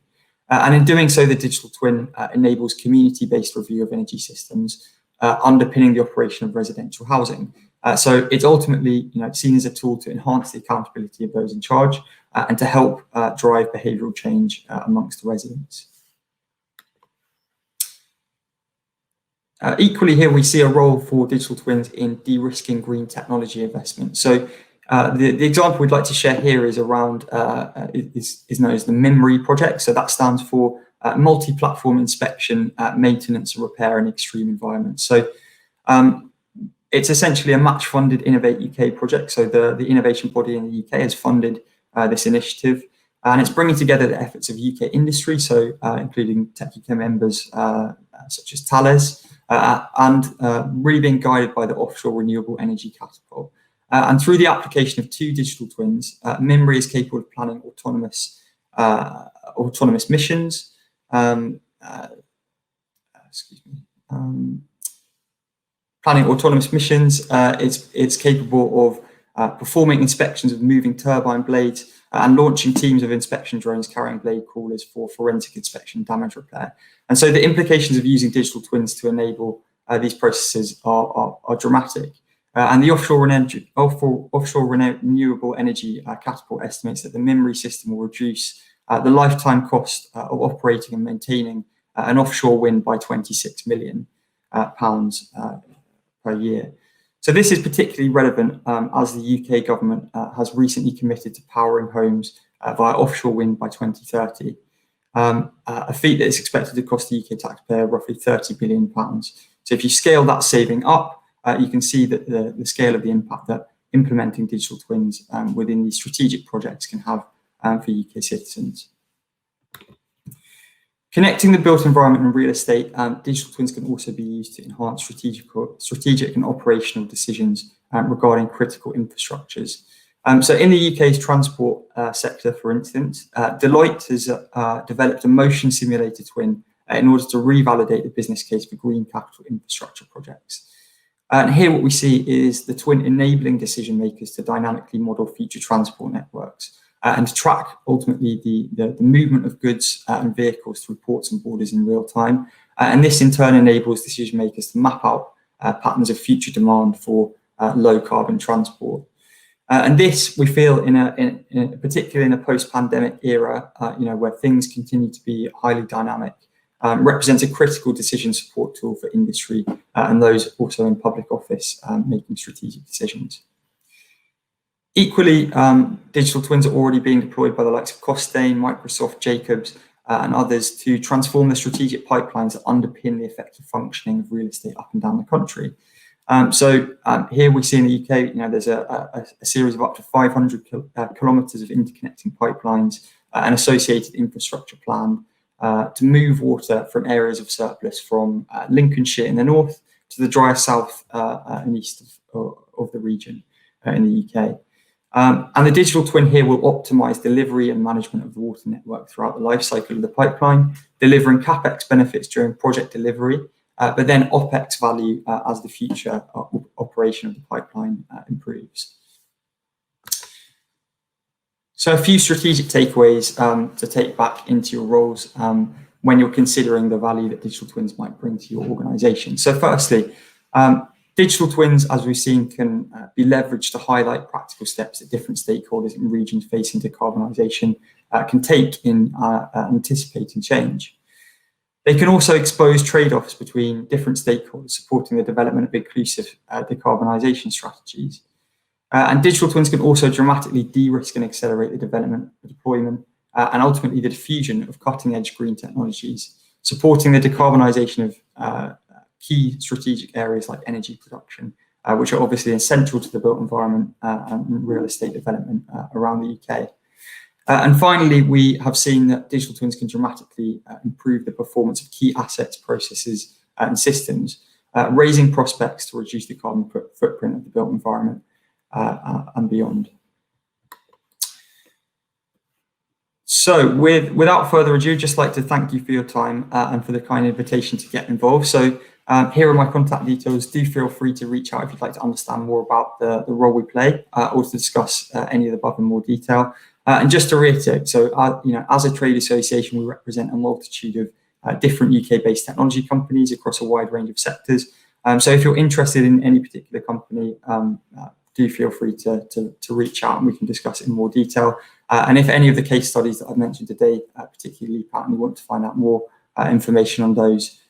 And in doing so, the digital twin enables community-based review of energy systems underpinning the operation of residential housing. So it's ultimately seen as a tool to enhance the accountability of those in charge and to help drive behavioural change amongst the residents. Equally here, we see a role for digital twins in de-risking green technology investment. So the example we'd like to share here is around, is known as the MEMRI project. So that stands for multi-platform inspection, maintenance and repair in extreme environments. So it's essentially a match-funded Innovate UK project. So the innovation body in the UK has funded this initiative, and it's bringing together the efforts of UK industry, so including TechUK members such as Thales, and really being guided by the Offshore Renewable Energy Catapult. And through the application of two digital twins, MEMRI is capable of planning autonomous autonomous missions. Planning autonomous missions. It's capable of performing inspections of moving turbine blades and launching teams of inspection drones carrying blade crawlers for forensic inspection and damage repair. And so the implications of using digital twins to enable these processes are dramatic. And the offshore renewable energy catapult estimates that the memory system will reduce the lifetime cost of operating and maintaining an offshore wind by £26 million per year. So this is particularly relevant as the UK government has recently committed to powering homes via offshore wind by 2030, a feat that is expected to cost the UK taxpayer roughly £30 billion. So if you scale that saving up, you can see that the scale of the impact that implementing digital twins within these strategic projects can have for UK citizens. Connecting the built environment and real estate, digital twins can also be used to enhance strategic and operational decisions regarding critical infrastructures. So in the UK's transport sector, for instance, Deloitte has developed a motion simulator twin in order to revalidate the business case for green capital infrastructure projects. And here what we see is the twin enabling decision makers to dynamically model future transport networks and to track ultimately the movement of goods and vehicles through ports and borders in real time. And this in turn enables decision makers to map out patterns of future demand for low carbon transport. And this we feel particularly in a post-pandemic era, where things continue to be highly dynamic, represents a critical decision support tool for industry and those also in public office making strategic decisions. Equally, digital twins are already being deployed by the likes of Costain, Microsoft, Jacobs, and others to transform the strategic pipelines that underpin the effective functioning of real estate up and down the country. So here we see in the UK, there's a series of up to 500 kilometres of interconnecting pipelines and associated infrastructure planned to move water from areas of surplus from Lincolnshire in the north to the drier south and east of the region in the UK. And the digital twin here will optimise delivery and management of the water network throughout the life cycle of the pipeline, delivering CapEx benefits during project delivery, but then OpEx value as the future operation of the pipeline improves. So a few strategic takeaways to take back into your roles when you're considering the value that digital twins might bring to your organisation. So firstly, digital twins, as we've seen, can be leveraged to highlight practical steps that different stakeholders in regions facing decarbonisation can take in anticipating change. They can also expose trade-offs between different stakeholders supporting the development of inclusive decarbonisation strategies. And digital twins can also dramatically de-risk and accelerate the development, the deployment, and ultimately the diffusion of cutting-edge green technologies, supporting the decarbonisation of key strategic areas like energy production, which are obviously essential to the built environment and real estate development around the UK. And finally, we have seen that digital twins can dramatically improve the performance of key assets, processes, and systems, raising prospects to reduce the carbon footprint of the built environment and beyond. So without further ado, just like to thank you for your time and for the kind invitation to get involved. So here are my contact details. Do feel free to reach out if you'd like to understand more about the role we play or to discuss any of the above in more detail. And just to reiterate, so as a trade association, we represent a multitude of different UK-based technology companies across a wide range of sectors. So if you're interested in any particular company, do feel free to reach out and we can discuss it in more detail. And if any of the case studies that I've mentioned today particularly leap out and you want to find out more information on those,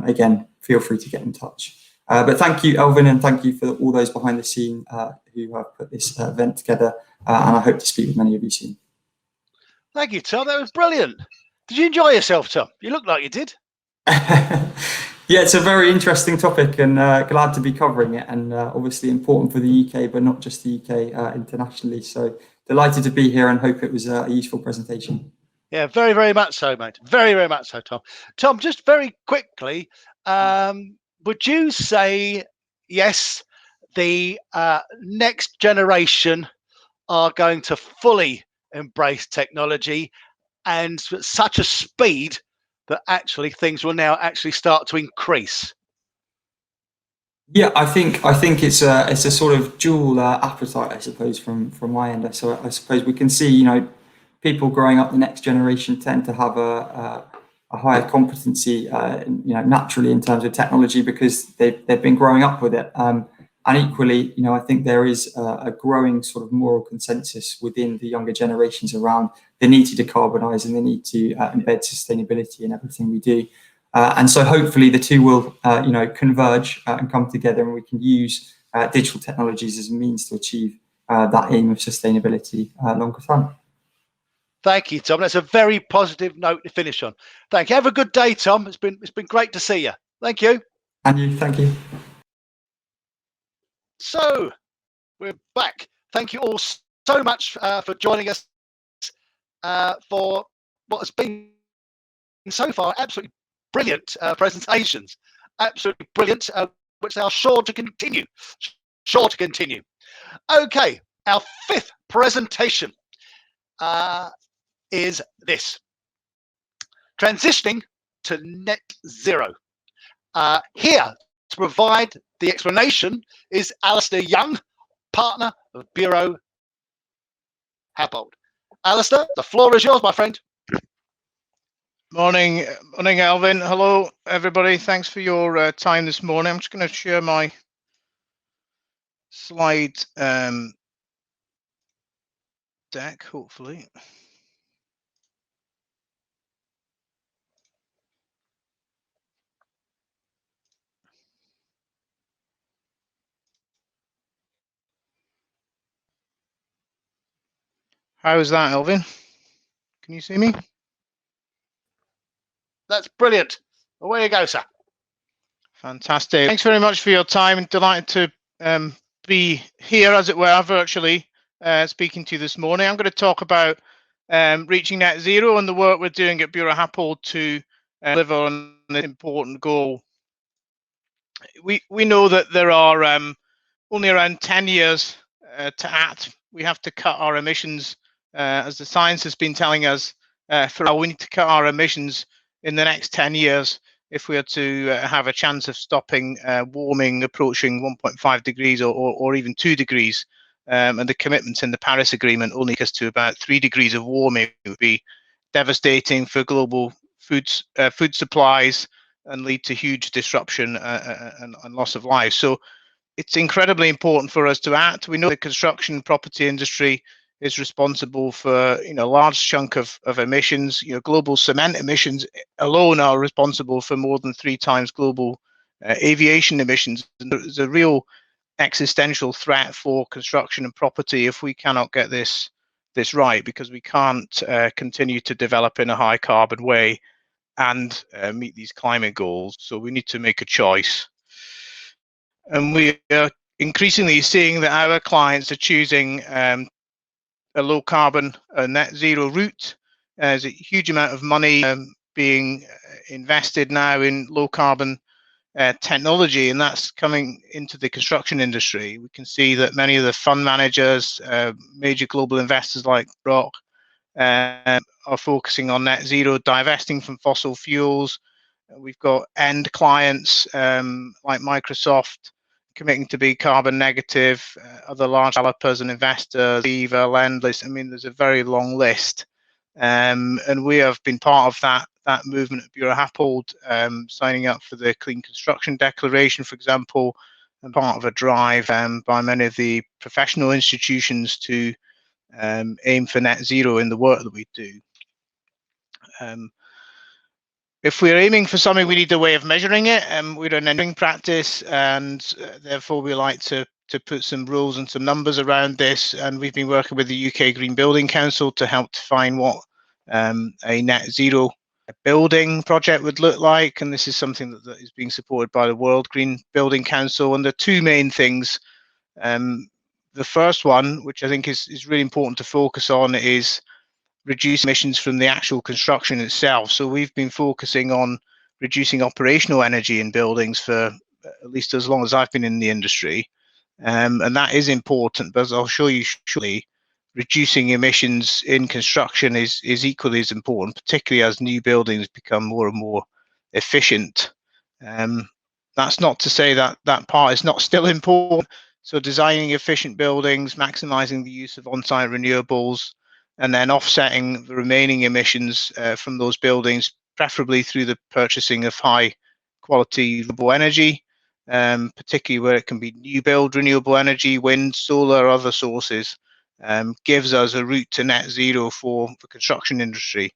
again, feel free to get in touch. But thank you, Elvin, and thank you for all those behind the scene who have put this event together. And I hope to speak with many of you soon. Thank you, Tom. That was brilliant. Did you enjoy yourself, Tom? You look like you did. Yeah, it's a very interesting topic and glad to be covering it, and obviously important for the UK, but not just the UK, internationally. So delighted to be here and hope it was a useful presentation. Yeah, very, very much so, mate. Very, very much so, Tom. Tom, just very quickly, would you say, yes, the next generation are going to fully embrace technology and at such a speed that actually things will now actually start to increase? Yeah, I think it's a sort of dual appetite, I suppose, from my end. So I suppose we can see, people growing up the next generation tend to have a higher competency, naturally in terms of technology because they've been growing up with it. And equally, I think there is a growing sort of moral consensus within the younger generations around the need to decarbonize and the need to embed sustainability in everything we do. And so hopefully the two will, converge and come together, and we can use digital technologies as a means to achieve that aim of sustainability longer term. Thank you, Tom. That's a very positive note to finish on. Thank you. Have a good day, Tom. It's been great to see you. Thank you. And you, thank you. So we're back. Thank you all so much for joining us for what has been so far absolutely brilliant presentations. Absolutely brilliant, which they are sure to continue. Sure to continue. Okay, our fifth presentation is this: transitioning to net zero. Here to provide the explanation is Alasdair Young, partner of Buro Happold. Alasdair, the floor is yours, my friend. Morning, Elvin. Hello, everybody. Thanks for your time this morning. I'm just going to share my slide deck, hopefully. How is that, Elvin? Can you see me? That's brilliant. Away you go, sir. Fantastic. Thanks very much for your time. I'm delighted to be here, as it were, virtually speaking to you this morning. I'm going to talk about reaching net zero and the work we're doing at Buro Happold to deliver on this important goal. We know that there are only around 10 years to act. We have to cut our emissions, as the science has been telling us. We need to cut our emissions in the next 10 years if we are to have a chance of stopping warming approaching 1.5 degrees or even 2 degrees. And the commitments in the Paris Agreement only take us to about 3 degrees of warming. It would be devastating for global food supplies and lead to huge disruption and loss of lives. So it's incredibly important for us to act. We know the construction property industry is responsible for a large chunk of emissions. Global cement emissions alone are responsible for more than 3 times global aviation emissions. And there's a real existential threat for construction and property if we cannot get this right, because we can't continue to develop in a high carbon way and meet these climate goals. So we need to make a choice. And we are increasingly seeing that our clients are choosing a low carbon net zero route. There's a huge amount of money being invested now in low carbon technology, and that's coming into the construction industry. We can see that many of the fund managers, major global investors like Rock, are focusing on net zero, divesting from fossil fuels. We've got end clients like Microsoft committing to be carbon negative, other large developers and investors, Viva, Lendlease. I mean, there's a very long list. And we have been part of that movement at Buro Happold, signing up for the Clean Construction Declaration, for example, and part of a drive by many of the professional institutions to aim for net zero in the work that we do. If we're aiming for something, we need a way of measuring it. We're an engineering practice, and therefore we like to put some rules and some numbers around this. And we've been working with the UK Green Building Council to help define what a net zero building project would look like. And this is something that is being supported by the World Green Building Council. And the two main things, the first one, which I think is really important to focus on, is reduce emissions from the actual construction itself. So we've been focusing on reducing operational energy in buildings for at least as long as I've been in the industry. And that is important, but as I'll show you shortly, reducing emissions in construction is equally as important, particularly as new buildings become more and more efficient. That's not to say that that part is not still important. So designing efficient buildings, maximizing the use of on-site renewables, and then offsetting the remaining emissions from those buildings, preferably through the purchasing of high quality renewable energy, particularly where it can be new build renewable energy, wind, solar, other sources, gives us a route to net zero for the construction industry.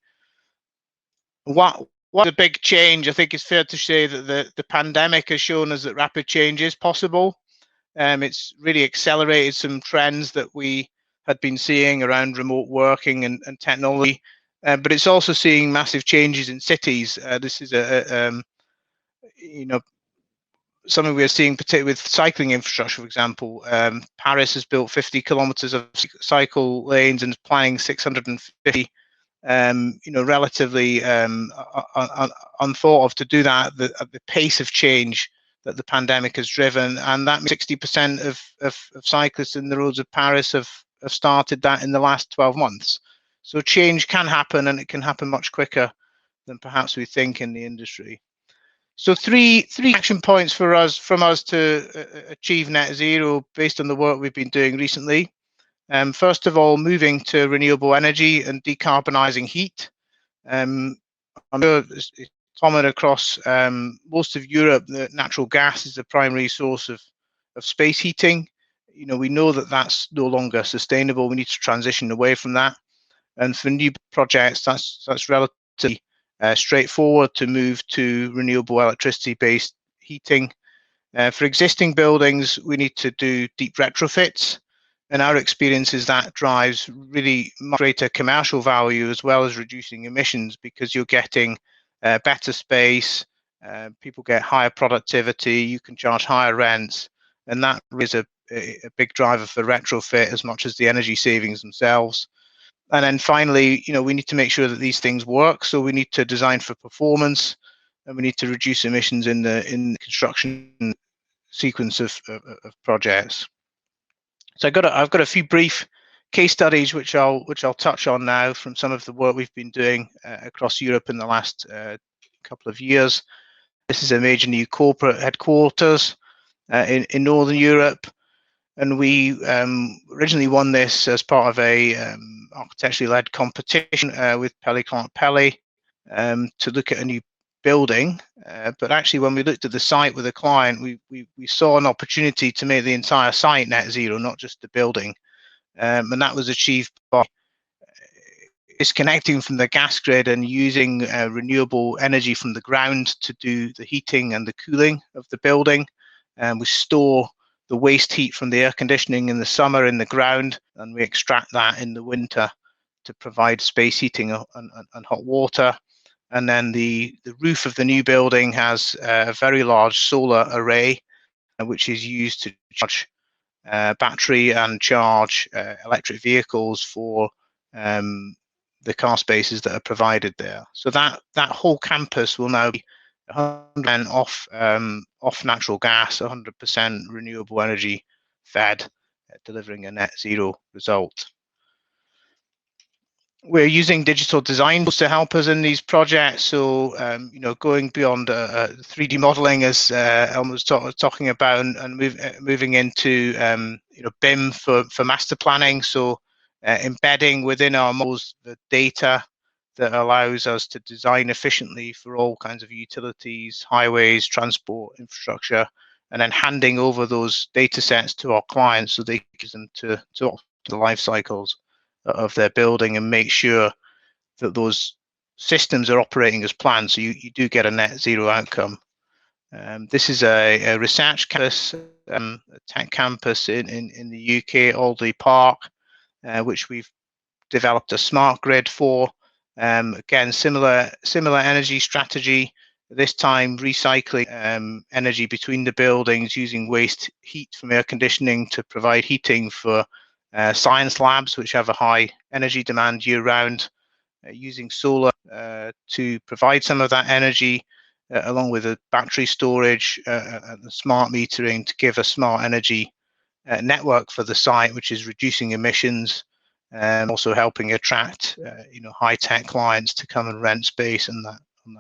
What a big change. I think it's fair to say that the pandemic has shown us that rapid change is possible. It's really accelerated some trends that we had been seeing around remote working and technology, but it's also seeing massive changes in cities. This is something we're seeing, particularly with cycling infrastructure, for example. Paris has built 50 kilometers of cycle lanes and is planning 650. Relatively unthought of to do that at the pace of change that the pandemic has driven, and that 60% of cyclists in the roads of Paris have started that in the last 12 months. So change can happen, and it can happen much quicker than perhaps we think in the industry. So three action points from us to achieve net zero based on the work we've been doing recently. First of all, moving to renewable energy and decarbonising heat. I'm sure it's common across most of Europe that natural gas is the primary source of space heating. We know that that's no longer sustainable. We need to transition away from that. And for new projects, that's relatively straightforward to move to renewable electricity-based heating. For existing buildings, we need to do deep retrofits. And our experience is that drives really much greater commercial value as well as reducing emissions, because you're getting better space, people get higher productivity, you can charge higher rents, and that is a big driver for retrofit as much as the energy savings themselves. And then finally, we need to make sure that these things work. So we need to design for performance, and we need to reduce emissions in the construction sequence of projects. So I've got a few brief case studies which I'll touch on now from some of the work we've been doing across Europe in the last couple of years. This is a major new corporate headquarters in Northern Europe, and we originally won this as part of a architecturally led competition with Pelli to look at a new building, but actually when we looked at the site with the client, we saw an opportunity to make the entire site net zero, not just the building, and that was achieved by disconnecting from the gas grid and using renewable energy from the ground to do the heating and the cooling of the building. And we store the waste heat from the air conditioning in the summer in the ground, and we extract that in the winter to provide space heating and hot water. And then the roof of the new building has a very large solar array, which is used to charge battery and charge electric vehicles for the car spaces that are provided there. So that whole campus will now be 100% off natural gas, 100% renewable energy fed, delivering a net zero result. We're using digital design to help us in these projects. So, going beyond 3D modeling, as Elm was talking about, and moving into BIM for master planning. So, embedding within our models the data that allows us to design efficiently for all kinds of utilities, highways, transport, infrastructure, and then handing over those data sets to our clients so they can use them to the life cycles of their building and make sure that those systems are operating as planned, so you do get a net zero outcome. This is a research campus, a tech campus in the UK, Aldred Park, which we've developed a smart grid for. Again, similar energy strategy, this time recycling energy between the buildings using waste heat from air conditioning to provide heating for science labs, which have a high energy demand year-round, using solar to provide some of that energy, along with a battery storage and the smart metering to give a smart energy network for the site, which is reducing emissions also helping attract high-tech clients to come and rent space on that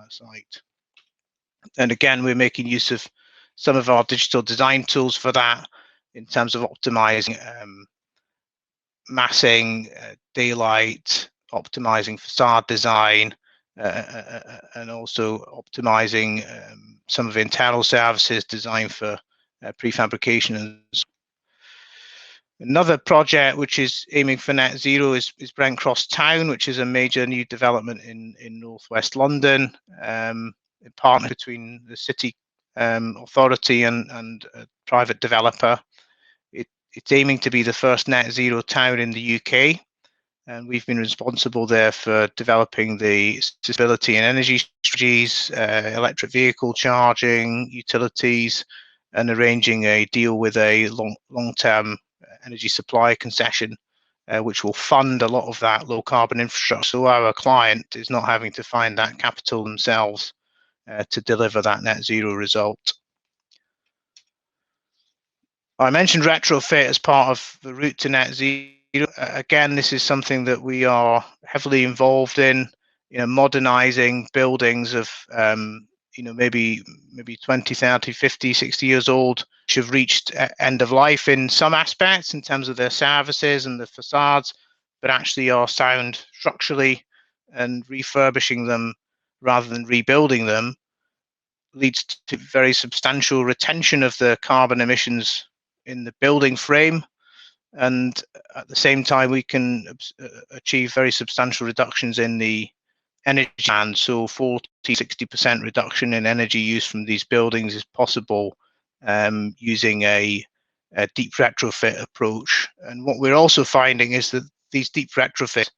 site. And again, we're making use of some of our digital design tools for that, in terms of optimizing massing, daylight, optimizing facade design, and also optimizing some of the internal services designed for prefabrication. Another project which is aiming for net zero is Brent Cross Town, which is a major new development in northwest London, in partnership between the city authority and a private developer. It's aiming to be the first net zero town in the UK, and we've been responsible there for developing the sustainability and energy strategies, electric vehicle charging, utilities, and arranging a deal with a long-term energy supply concession, which will fund a lot of that low carbon infrastructure. So our client is not having to find that capital themselves to deliver that net zero result. I mentioned retrofit as part of the route to net zero. Again, this is something that we are heavily involved in, modernizing buildings of, maybe 20, 30, 50, 60 years old, which have reached end of life in some aspects in terms of their services and the facades, but actually are sound structurally, and refurbishing them rather than rebuilding them leads to very substantial retention of the carbon emissions in the building frame, and at the same time we can achieve very substantial reductions in the energy demand. So 40-60% reduction in energy use from these buildings is possible using a deep retrofit approach. And what we're also finding is that these deep retrofits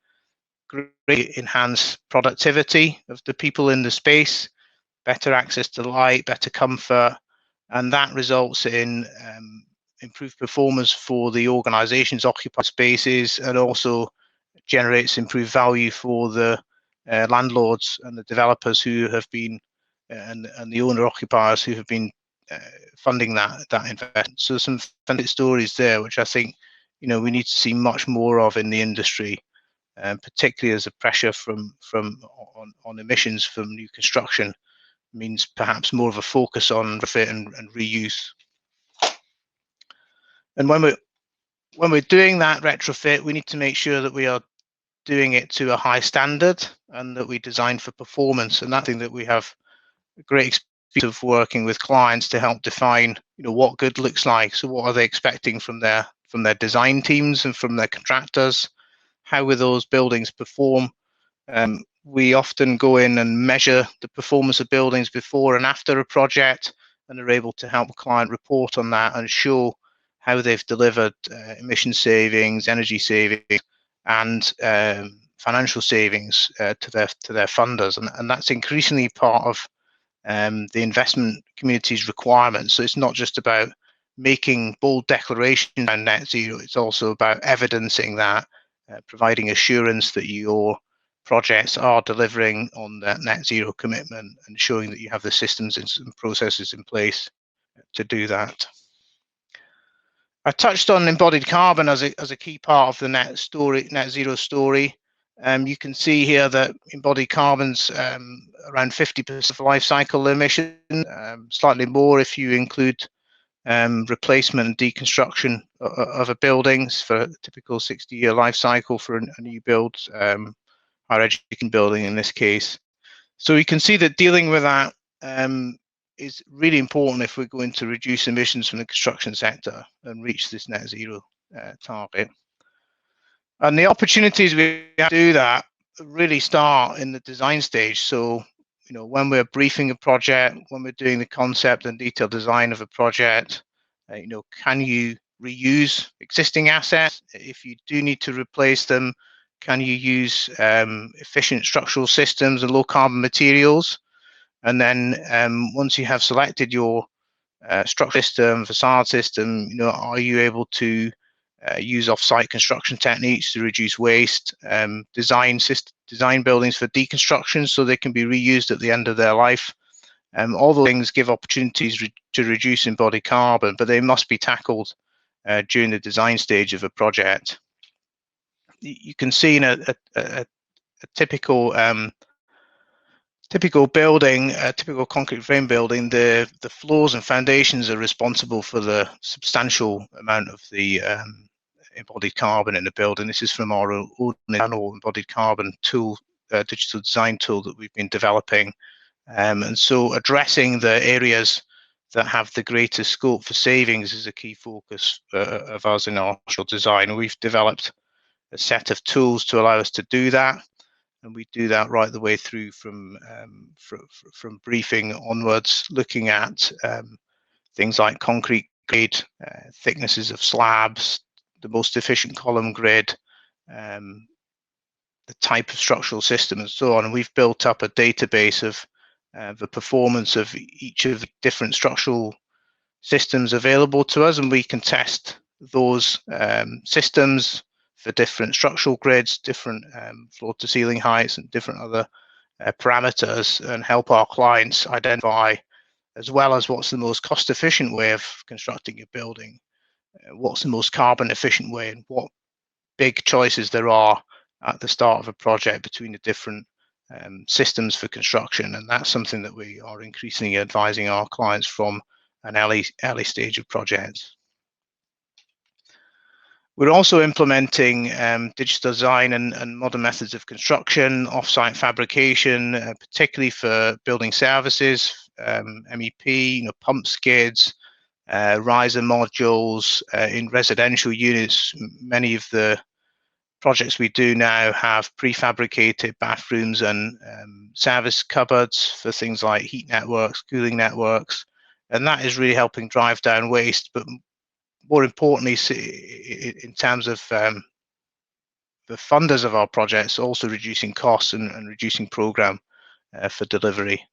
greatly enhance productivity of the people in the space, better access to light, better comfort, and that results in improved performance for the organization's occupied spaces, and also generates improved value for the landlords and the developers who have been, and the owner occupiers who have been funding that investment. So some fantastic stories there, which I think we need to see much more of in the industry, particularly as the pressure on emissions from new construction means perhaps more of a focus on refit and reuse. And when we're doing that retrofit, we need to make sure that we are doing it to a high standard and that we design for performance. And that's thing that we have a great experience of working with clients to help define, what good looks like. So what are they expecting from their design teams and from their contractors? How will those buildings perform? We often go in and measure the performance of buildings before and after a project, and are able to help a client report on that and show how they've delivered emission savings, energy savings, and financial savings to their funders, and that's increasingly part of the investment community's requirements. So it's not just about making bold declarations on net zero; it's also about evidencing that, providing assurance that your projects are delivering on that net zero commitment, and showing that you have the systems and processes in place to do that. I touched on embodied carbon as a key part of the net zero story. You can see here that embodied carbon's around 50% of life cycle emission, slightly more if you include replacement and deconstruction of a building for a typical 60-year life cycle for a new build, higher education building in this case. So you can see that dealing with that is really important if we're going to reduce emissions from the construction sector and reach this net zero target. And the opportunities we have to do that really start in the design stage. So, when we're briefing a project, when we're doing the concept and detailed design of a project, can you reuse existing assets? If you do need to replace them, can you use efficient structural systems and low carbon materials? And then once you have selected your structure system, facade system, are you able to use off-site construction techniques to reduce waste, design buildings for deconstruction so they can be reused at the end of their life? All those things give opportunities to reduce embodied carbon, but they must be tackled during the design stage of a project. you can see in a typical typical building, a typical concrete frame building, the floors and foundations are responsible for the substantial amount of the embodied carbon in the building. This is from our own internal embodied carbon tool, digital design tool that we've been developing. And so addressing the areas that have the greatest scope for savings is a key focus of us in our structural design. We've developed a set of tools to allow us to do that, and we do that right the way through from briefing onwards, looking at things like concrete grade, thicknesses of slabs, the most efficient column grid, the type of structural system, and so on. And we've built up a database of the performance of each of the different structural systems available to us, and we can test those systems for different structural grids, different floor to ceiling heights, and different other parameters, and help our clients identify, as well as what's the most cost efficient way of constructing a building, what's the most carbon efficient way, and what big choices there are at the start of a project between the different systems for construction. And that's something that we are increasingly advising our clients from an early stage of projects. We're also implementing digital design and modern methods of construction, off-site fabrication, particularly for building services, MEP, pump skids, riser modules in residential units. Many of the projects we do now have prefabricated bathrooms and service cupboards for things like heat networks, cooling networks, and that is really helping drive down waste, but more importantly, in terms of the funders of our projects, also reducing costs and reducing program for delivery.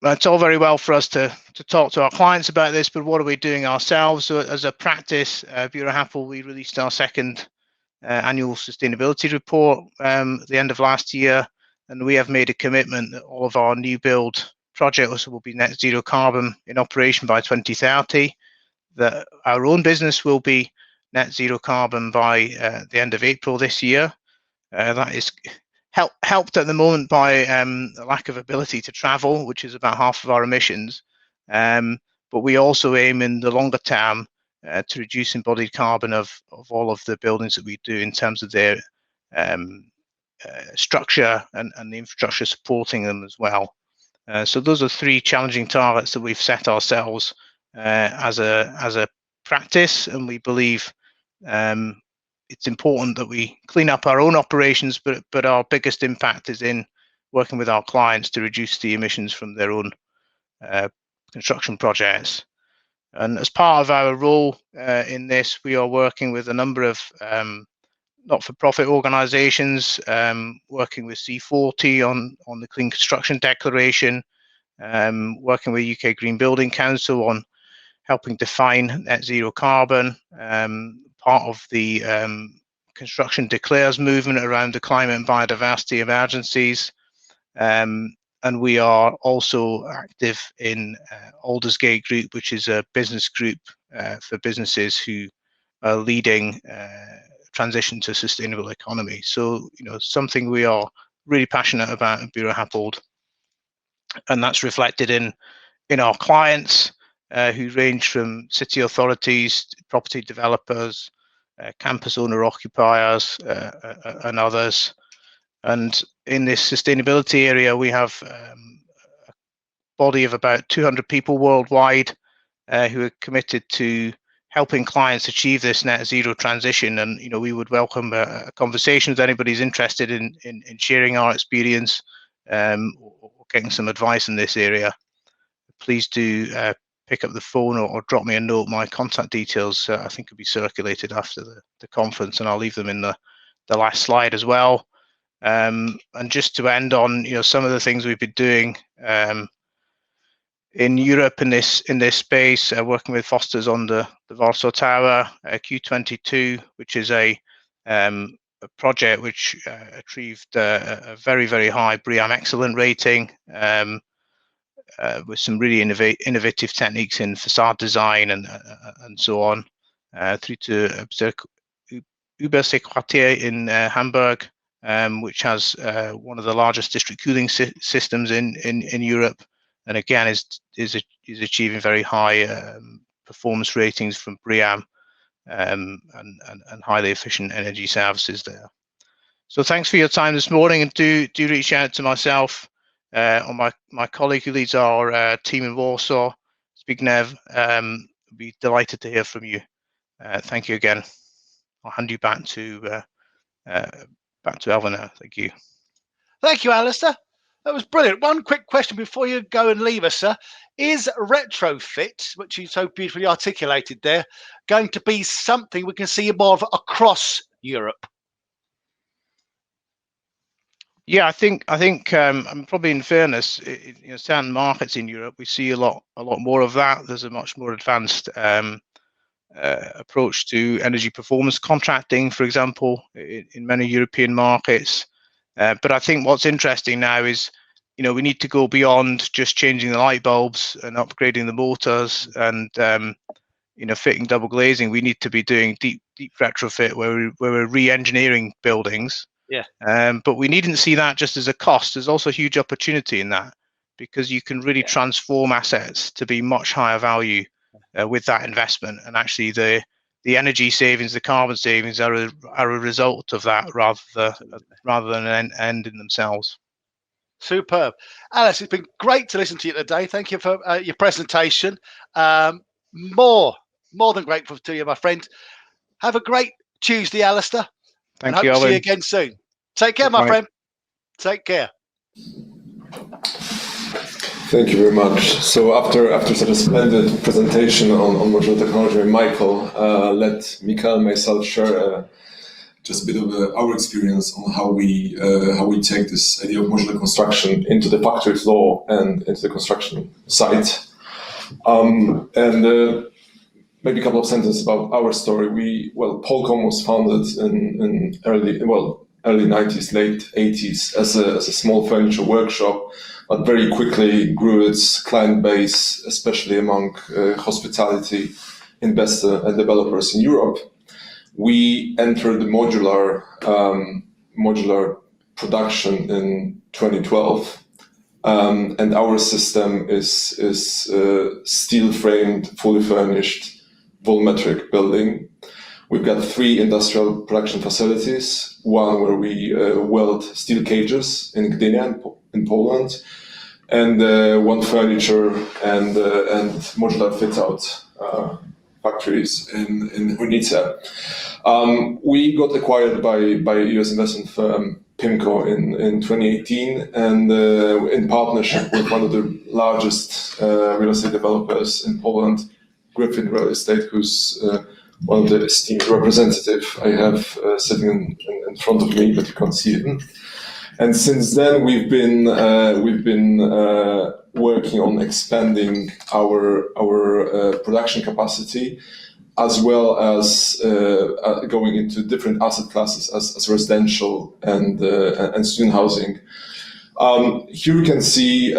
It's all very well for us to talk to our clients about this, but what are we doing ourselves? So as a practice, Buro Happold, we released our second annual sustainability report at the end of last year, and we have made a commitment that all of our new build projects will be net zero carbon in operation by 2030, that our own business will be net zero carbon by the end of April this year. That is helped at the moment by a lack of ability to travel, which is about half of our emissions. But we also aim in the longer term to reduce embodied carbon of all of the buildings that we do in terms of their structure and the infrastructure supporting them as well. So those are three challenging targets that we've set ourselves as a practice, and we believe it's important that we clean up our own operations, but our biggest impact is in working with our clients to reduce the emissions from their own construction projects. And as part of our role in this, we are working with a number of not-for-profit organisations, working with C40 on the Clean Construction Declaration, working with UK Green Building Council on helping define net zero carbon, part of the Construction Declares movement around the climate and biodiversity emergencies. And we are also active in Aldersgate Group, which is a business group for businesses who are leading transition to sustainable economy. So, something we are really passionate about at Buro Happold, and that's reflected in our clients, who range from city authorities, property developers, campus owner-occupiers, and others. And in this sustainability area, we have a body of about 200 people worldwide who are committed to helping clients achieve this net zero transition. And we would welcome a conversation with anybody who's interested in sharing our experience or getting some advice in this area. Please do pick up the phone or drop me a note. My contact details I think will be circulated after the conference, and I'll leave them in the last slide as well. And just to end on, some of the things we've been doing in Europe in this space, working with Foster's on the Warsaw Tower Q22, which is a project which achieved a very, very high BREEAM Excellent rating, with some really innovative techniques in facade design and so on, through to Überseequartier in Hamburg, which has one of the largest district cooling systems in Europe, and again is achieving very high performance ratings from BREEAM and highly efficient energy services there. So thanks for your time this morning, and do reach out to myself or my colleague who leads our team in Warsaw, Zbigniew. Be delighted to hear from you. Thank you again. I'll hand you back to Elvin now. Thank you. Thank you, Alasdair. That was brilliant. One quick question before you go and leave us, sir. Is retrofit, which you so beautifully articulated there, going to be something we can see more of across Europe? Yeah, I think probably in fairness, certain markets in Europe, we see a lot more of that. There's a much more advanced approach to energy performance contracting, for example, in many European markets. But I think what's interesting now is, we need to go beyond just changing the light bulbs and upgrading the motors and fitting double glazing. We need to be doing deep retrofit where we're re-engineering buildings. Yeah. But we needn't see that just as a cost. There's also a huge opportunity in that, because you can really transform assets to be much higher value with that investment, and actually the energy savings, the carbon savings are a result of that rather than an end in themselves. Superb. Alice, it's been great to listen to you today. Thank you for your presentation. More than grateful to you, my friend. Have a great Tuesday, Alasdair. Thank you, Hope to see you Elvin. again soon. Take care, my friend. Take care. Thank you very much. So after such a splendid presentation on modular technology by Mikael, let Mikael and myself share just a bit of our experience on how we take this idea of modular construction into the factory floor and into the construction site. Maybe a couple of sentences about our story. Polcom was founded in early 90s, late 80s as a small furniture workshop, but very quickly grew its client base, especially among hospitality investor and developers in Europe. We entered the modular production in 2012. And our system is steel framed, fully furnished, volumetric building. We've got 3 industrial production facilities, one where we weld steel cages in Gdynia in Poland, and one furniture and modular fit-out factories in Honice. We got acquired by US investment firm PIMCO in 2018, and in partnership with one of the largest real estate developers in Poland, Griffin Real Estate, who's one of the esteemed representative I have sitting in front of me, but you can't see him. And since then, we've been working on expanding our production capacity, as well as going into different asset classes as residential and student housing. Here you can see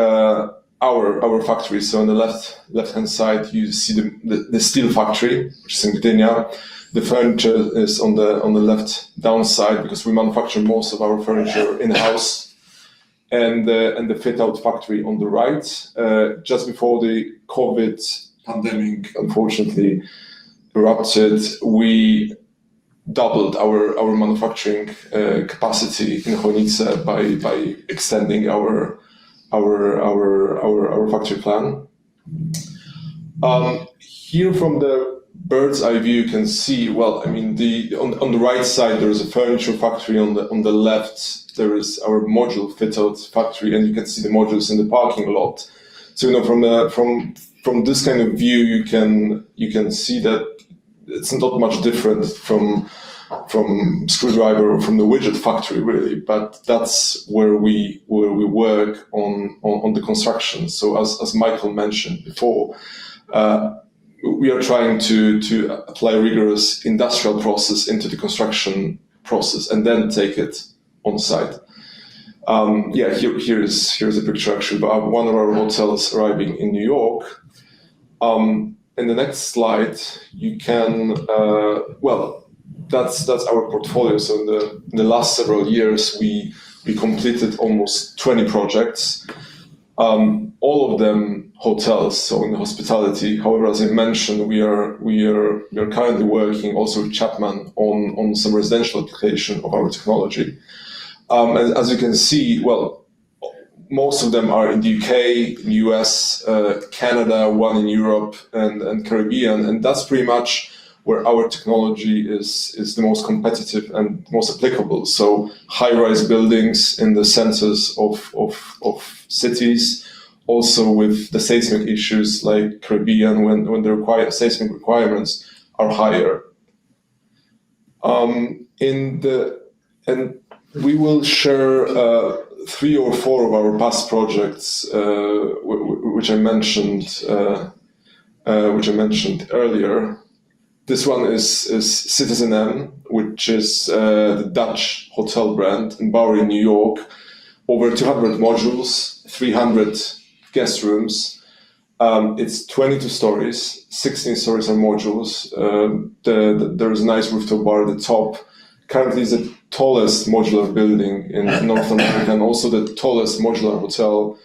our factory. So on the left-hand side, you see the steel factory, which is in Gdynia. The furniture is on the left down side, because we manufacture most of our furniture in-house. And the fit-out factory on the right. Just before the COVID pandemic, unfortunately, erupted, we doubled our manufacturing capacity in Honice by extending our factory plan. Here from the bird's eye view, you can see, on the right side there is a furniture factory. On the left there is our module fit-out factory, and you can see the modules in the parking lot. So from this kind of view, you can see that it's not much different from screwdriver or from the widget factory, really, but that's where we work on the construction. So as Michael mentioned before, we are trying to apply rigorous industrial process into the construction process and then take it on site. Here's a picture actually of one of our hotels arriving in New York. In the next slide, you can, that's our portfolio. So in the last several years, we completed almost 20 projects, all of them hotels, so in hospitality. However, as I mentioned, we are currently working also with Chapman on some residential application of our technology. And as you can see, well, most of them are in the UK, US, Canada, one in Europe, and Caribbean, and that's pretty much where our technology is the most competitive and most applicable. So high-rise buildings in the centers of cities, also with the seismic issues like Caribbean, when the seismic requirements are higher. And we will share 3 or 4 of our past projects, which I mentioned earlier. This one is Citizen M, which is the Dutch hotel brand in Bowery, New York. Over 200 modules, 300 guest rooms. It's 22 stories, 16 stories are modules. There is a nice rooftop bar at the top. Currently, it's the tallest modular building in North America, and also the tallest modular hotel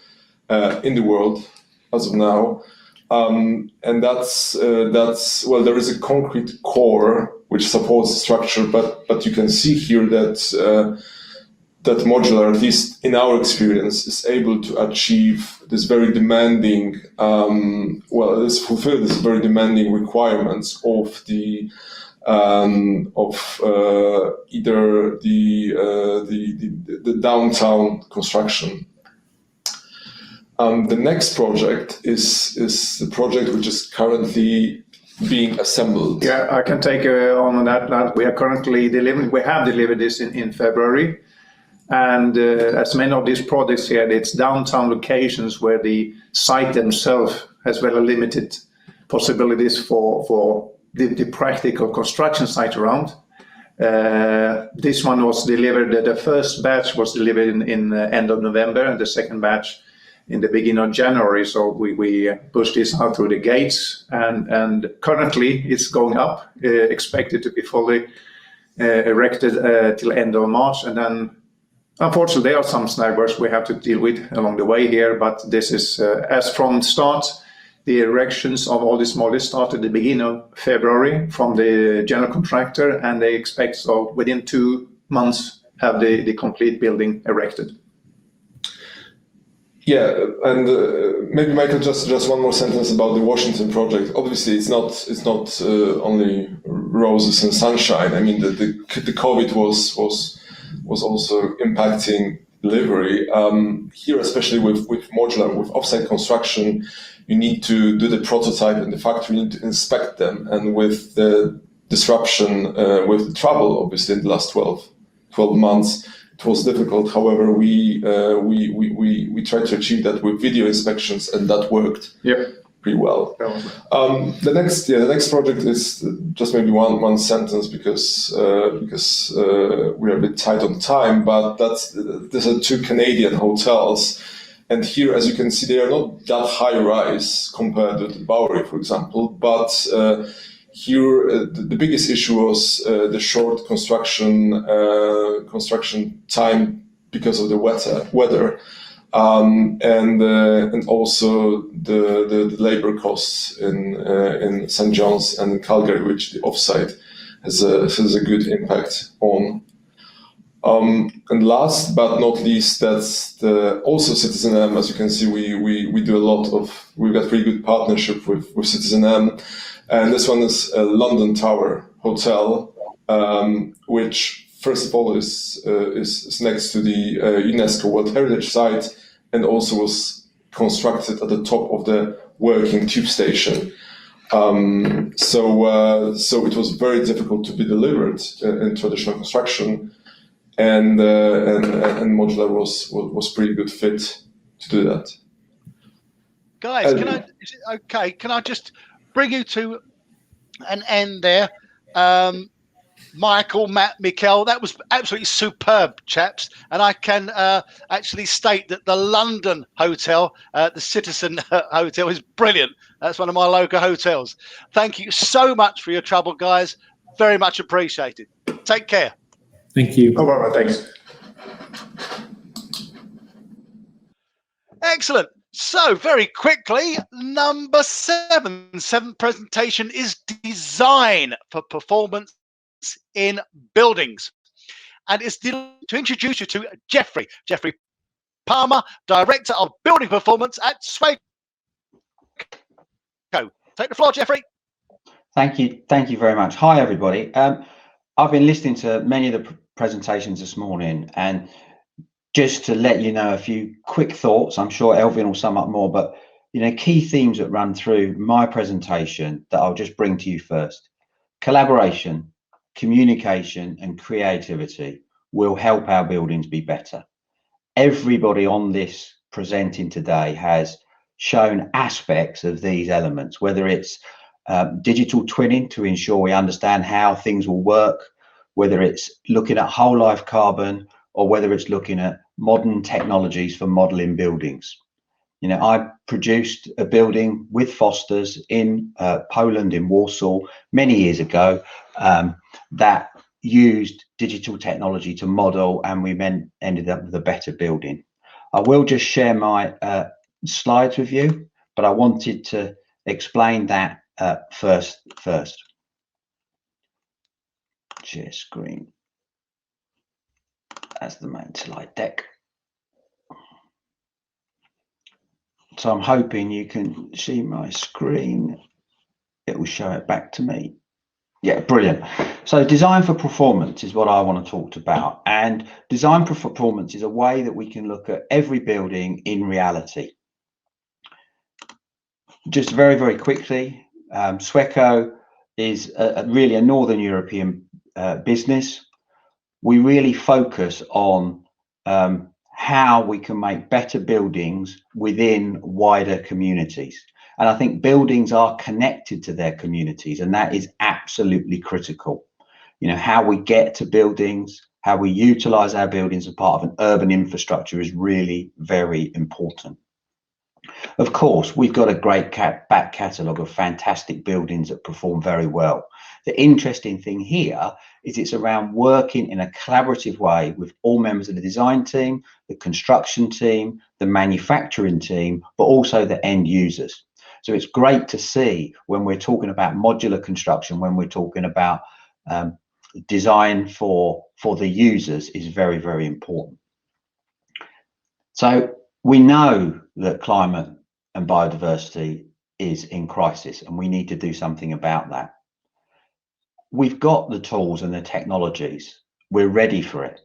in the world as of now. And that's well, there is a concrete core which supports the structure, but you can see here that that modular, at least in our experience, is able to achieve this very demanding, fulfill this very demanding requirements of the either the downtown construction. The next project is the project which is currently being assembled. Yeah, I can take on that. We are currently delivering. We have delivered this in February, and as many of these projects here, it's downtown locations where the site themselves has very limited possibilities for the practical construction site around. This one was delivered. The first batch was delivered in end of November, and the second batch in the beginning of January. So we pushed this out through the gates, and currently it's going up, expected to be fully erected till end of March. And then unfortunately there are some snags we have to deal with along the way here, but this is as from start, the erections of all these modules started at the beginning of February from the general contractor, and they expect so within 2 months have the complete building erected. Yeah, and maybe Michael, just one more sentence about the Washington project. Obviously, it's not only roses and sunshine. I mean, the COVID was also impacting delivery. Here, especially with modular, with offsite construction, you need to do the prototype in the factory, you need to inspect them, and with the disruption, with the travel, obviously in the last 12 months. It was difficult. However, we tried to achieve that with video inspections, and that worked pretty well. The next project is just maybe one sentence because we're a bit tight on time. But these are 2 Canadian hotels, and here, as you can see, they are not that high rise compared to the Bowery, for example. But here, the biggest issue was the short construction time because of the weather, and also the labor costs in St. John's and in Calgary, which the offsite has a good impact on. And last but not least, that's also Citizen M. As you can see, we do a lot of. We've got pretty good partnership with Citizen M. And this one is a London Tower Hotel, which first of all is next to the UNESCO World Heritage Site, and also was constructed at the top of the working tube station. So it was very difficult to be delivered in traditional construction, and modular was pretty good fit to do that. Guys, can I just bring you to an end there? Michael, Matt, Mikael, that was absolutely superb, chaps. And I can actually state that the London hotel, the Citizen Hotel, is brilliant. That's one of my local hotels. Thank you so much for your trouble, guys. Very much appreciated. Take care. Thank you. No problem, thanks. Excellent. So very quickly, number 7. Seventh presentation is design for performance in buildings. And it's to introduce you to Jeffrey Palmer, Director of Building Performance at Sweco. Take the floor, Jeffrey. Thank you very much. Hi, everybody. I've been listening to many of the presentations this morning, and just to let you know a few quick thoughts, I'm sure Elvin will sum up more, but key themes that run through my presentation that I'll just bring to you first. Collaboration, communication, and creativity will help our buildings be better. Everybody on this presenting today has shown aspects of these elements, whether it's digital twinning to ensure we understand how things will work, whether it's looking at whole life carbon, or whether it's looking at modern technologies for modeling buildings. I produced a building with Foster's in Poland, in Warsaw, many years ago, that used digital technology to model, and we ended up with a better building. I will just share my slides with you, but I wanted to explain that first. Share screen. That's the main slide deck. So I'm hoping you can see my screen. It will show it back to me. Yeah, brilliant. So design for performance is what I want to talk about. And design for performance is a way that we can look at every building in reality. Just very, very quickly, Sweco is really a Northern European business. We really focus on how we can make better buildings within wider communities. And I think buildings are connected to their communities, and that is absolutely critical. How we get to buildings, how we utilize our buildings as part of an urban infrastructure is really very important. Of course, we've got a great back catalogue of fantastic buildings that perform very well. The interesting thing here is it's around working in a collaborative way with all members of the design team, the construction team, the manufacturing team, but also the end users. So it's great to see when we're talking about modular construction, when we're talking about design for the users is very, very important. So we know that climate and biodiversity is in crisis, and we need to do something about that. We've got the tools and the technologies. We're ready for it.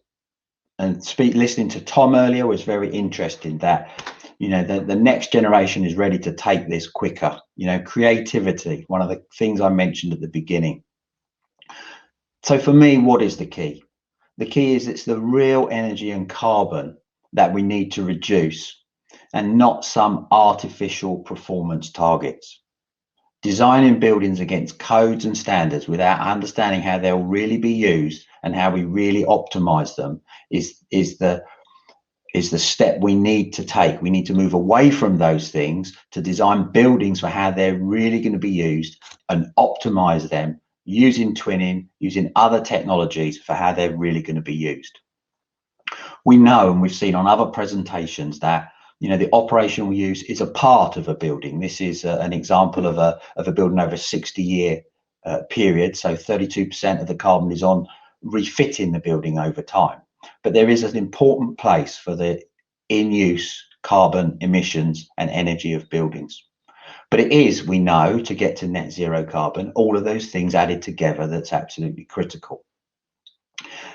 And listening to Tom earlier was very interesting that, the next generation is ready to take this quicker. Creativity, one of the things I mentioned at the beginning. So for me, what is the key? The key is it's the real energy and carbon that we need to reduce, and not some artificial performance targets. Designing buildings against codes and standards without understanding how they'll really be used and how we really optimize them is the step we need to take. We need to move away from those things to design buildings for how they're really going to be used and optimize them using twinning, using other technologies for how they're really going to be used. We know, and we've seen on other presentations, that the operational use is a part of a building. This is an example of a building over a 60-year period. So 32% of the carbon is on refitting the building over time. But there is an important place for the in-use carbon emissions and energy of buildings. But it is, we know, to get to net zero carbon, all of those things added together, that's absolutely critical.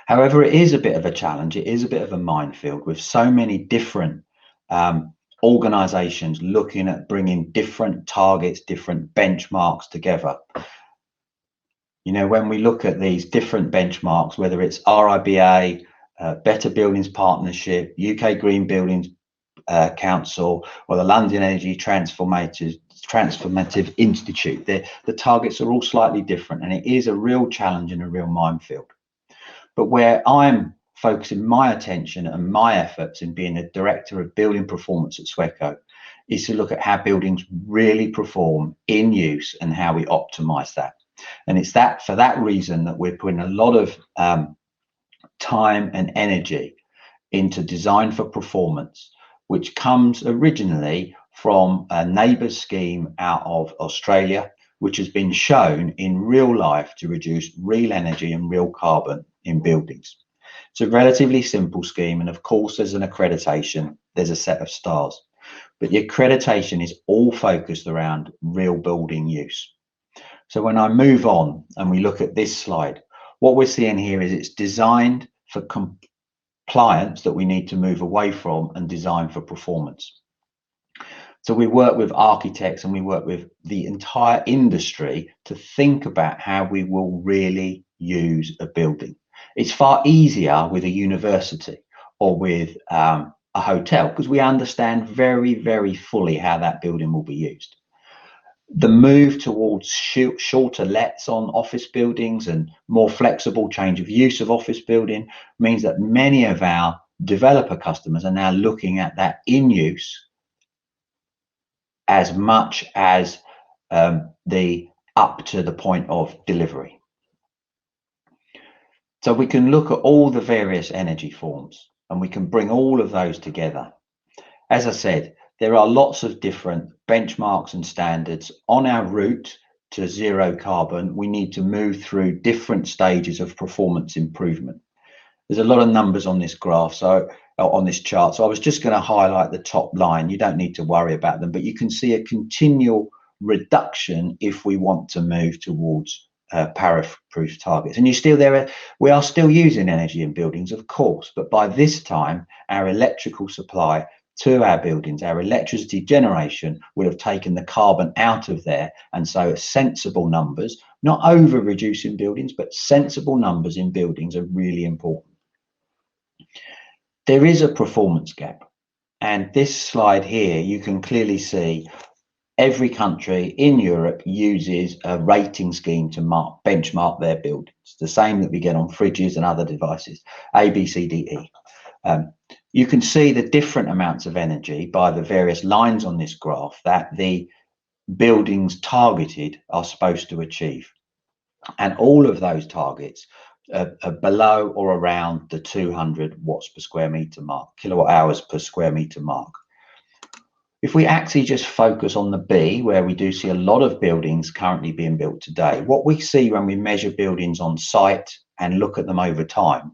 However, it is a bit of a challenge. It is a bit of a minefield with so many different organizations looking at bringing different targets, different benchmarks together. When we look at these different benchmarks, whether it's RIBA, Better Buildings Partnership, UK Green Buildings Council, or the London Energy Transformative Institute, the targets are all slightly different, and it is a real challenge and a real minefield. But where I'm focusing my attention and my efforts in being a director of building performance at Sweco is to look at how buildings really perform in use and how we optimize that. And it's that for that reason that we're putting a lot of time and energy into design for performance, which comes originally from a neighbour's scheme out of Australia, which has been shown in real life to reduce real energy and real carbon in buildings. It's a relatively simple scheme, and of course there's an accreditation, there's a set of stars, but the accreditation is all focused around real building use. So when I move on and we look at this slide, what we're seeing here is it's designed for compliance that we need to move away from and design for performance. So we work with architects and we work with the entire industry to think about how we will really use a building. It's far easier with a university or with a hotel because we understand very, very fully how that building will be used. The move towards shorter lets on office buildings and more flexible change of use of office building means that many of our developer customers are now looking at that in use as much as the up to the point of delivery. So we can look at all the various energy forms and we can bring all of those together. As I said, there are lots of different benchmarks and standards on our route to zero carbon. We need to move through different stages of performance improvement. There's a lot of numbers on this graph, so on this chart. So I was just going to highlight the top line. You don't need to worry about them, but you can see a continual reduction if we want to move towards Paris-proof targets. And you still there, we are still using energy in buildings, of course, but by this time, our electrical supply to our buildings, our electricity generation would have taken the carbon out of there. And so sensible numbers, not over reducing buildings, but sensible numbers in buildings are really important. There is a performance gap. And this slide here, you can clearly see every country in Europe uses a rating scheme to benchmark their buildings, the same that we get on fridges and other devices, A, B, C, D, E. You can see the different amounts of energy by the various lines on this graph that the buildings targeted are supposed to achieve. And all of those targets are below or around the 200 watts per square meter mark, kilowatt hours per square meter mark. If we actually just focus on the B, where we do see a lot of buildings currently being built today, what we see when we measure buildings on site and look at them over time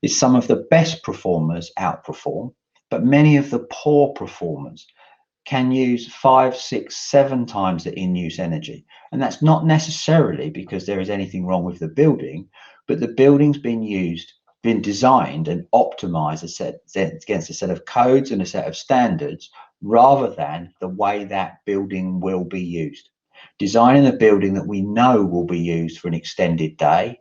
is some of the best performers outperform, but many of the poor performers can use 5, 6, 7 times the in-use energy. And that's not necessarily because there is anything wrong with the building, but the building's been designed and optimized against a set of codes and a set of standards rather than the way that building will be used. Designing a building that we know will be used for an extended day,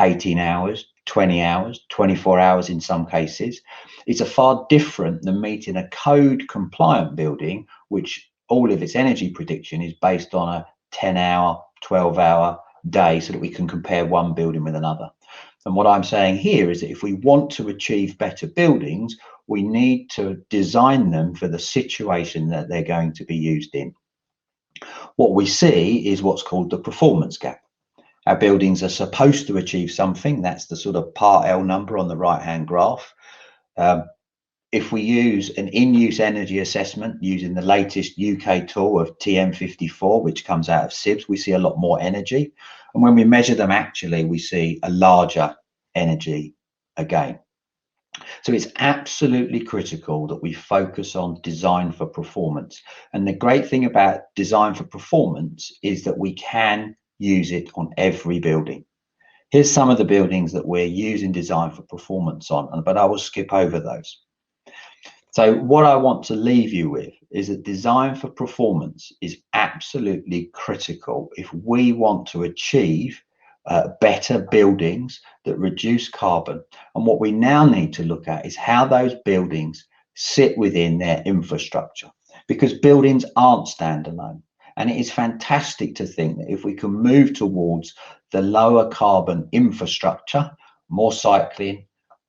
18 hours, 20 hours, 24 hours in some cases, is a far different than meeting a code compliant building, which all of its energy prediction is based on a 10-hour, 12-hour day so that we can compare one building with another. And what I'm saying here is that if we want to achieve better buildings, we need to design them for the situation that they're going to be used in. What we see is what's called the performance gap. Our buildings are supposed to achieve something. That's the sort of part L number on the right-hand graph. If we use an in-use energy assessment using the latest UK tool of TM54, which comes out of SIBS, we see a lot more energy. And when we measure them, actually, we see a larger energy again. So it's absolutely critical that we focus on design for performance. And the great thing about design for performance is that we can use it on every building. Here's some of the buildings that we're using design for performance on, but I will skip over those. So what I want to leave you with is that design for performance is absolutely critical if we want to achieve better buildings that reduce carbon. And what we now need to look at is how those buildings sit within their infrastructure, because buildings aren't standalone. And it is fantastic to think that if we can move towards the lower carbon infrastructure, more cycling,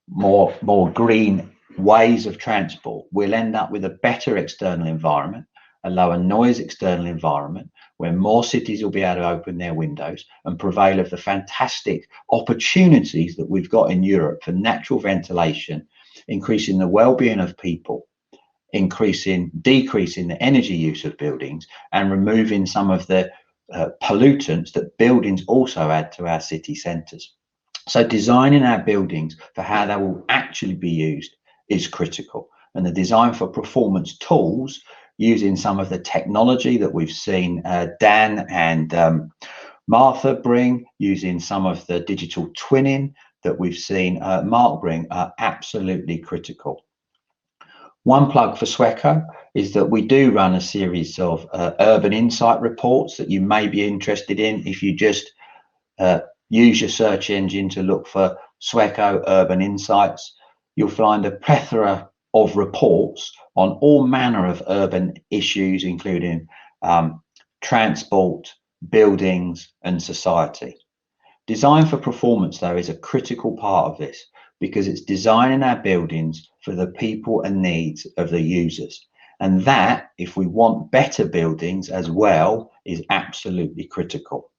more green ways of transport, we'll end up with a better external environment, a lower noise external environment, where more cities will be able to open their windows and prevail of the fantastic opportunities that we've got in Europe for natural ventilation, increasing the well-being of people, decreasing the energy use of buildings, and removing some of the pollutants that buildings also add to our city centres. So designing our buildings for how they will actually be used is critical. And the design for performance tools, using some of the technology that we've seen Dan and Martha bring, using some of the digital twinning that we've seen Mark bring, are absolutely critical. One plug for Sweco is that we do run a series of urban insight reports that you may be interested in. If you just use your search engine to look for Sweco Urban Insights, you'll find a plethora of reports on all manner of urban issues, including transport, buildings and society. Design for performance, though, is a critical part of this, because it's designing our buildings for the people and needs of the users. And that, if we want better buildings as well, is absolutely critical.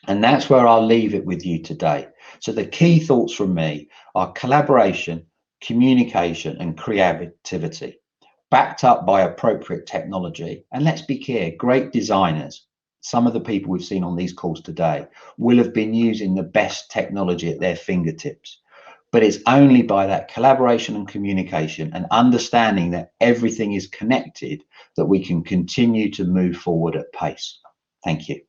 And that's where I'll leave it with you today. So the key thoughts from me are collaboration, communication and creativity, backed up by appropriate technology. And let's be clear, great designers, some of the people we've seen on these calls today, will have been using the best technology at their fingertips. But it's only by that collaboration and communication and understanding that everything is connected that we can continue to move forward at pace. Thank you.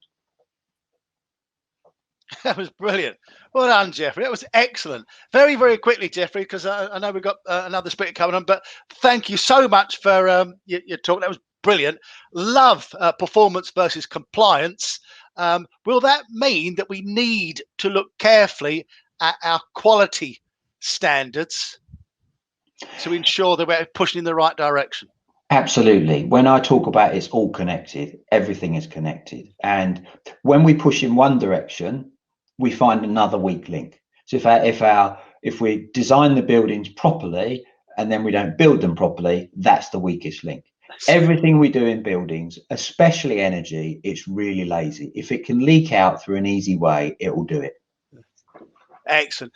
That was brilliant. Well done, Jeffrey. That was excellent. Very, very quickly, Jeffrey, because I know we've got another speaker coming on, but thank you so much for your talk. That was brilliant. Love performance versus compliance. Will that mean that we need to look carefully at our quality standards to ensure that we're pushing in the right direction? Absolutely. When I talk about it's all connected, everything is connected. And when we push in one direction, we find another weak link. So if we design the buildings properly and then we don't build them properly, that's the weakest link. Everything we do in buildings, especially energy, it's really lazy. If it can leak out through an easy way, it will do it. Excellent.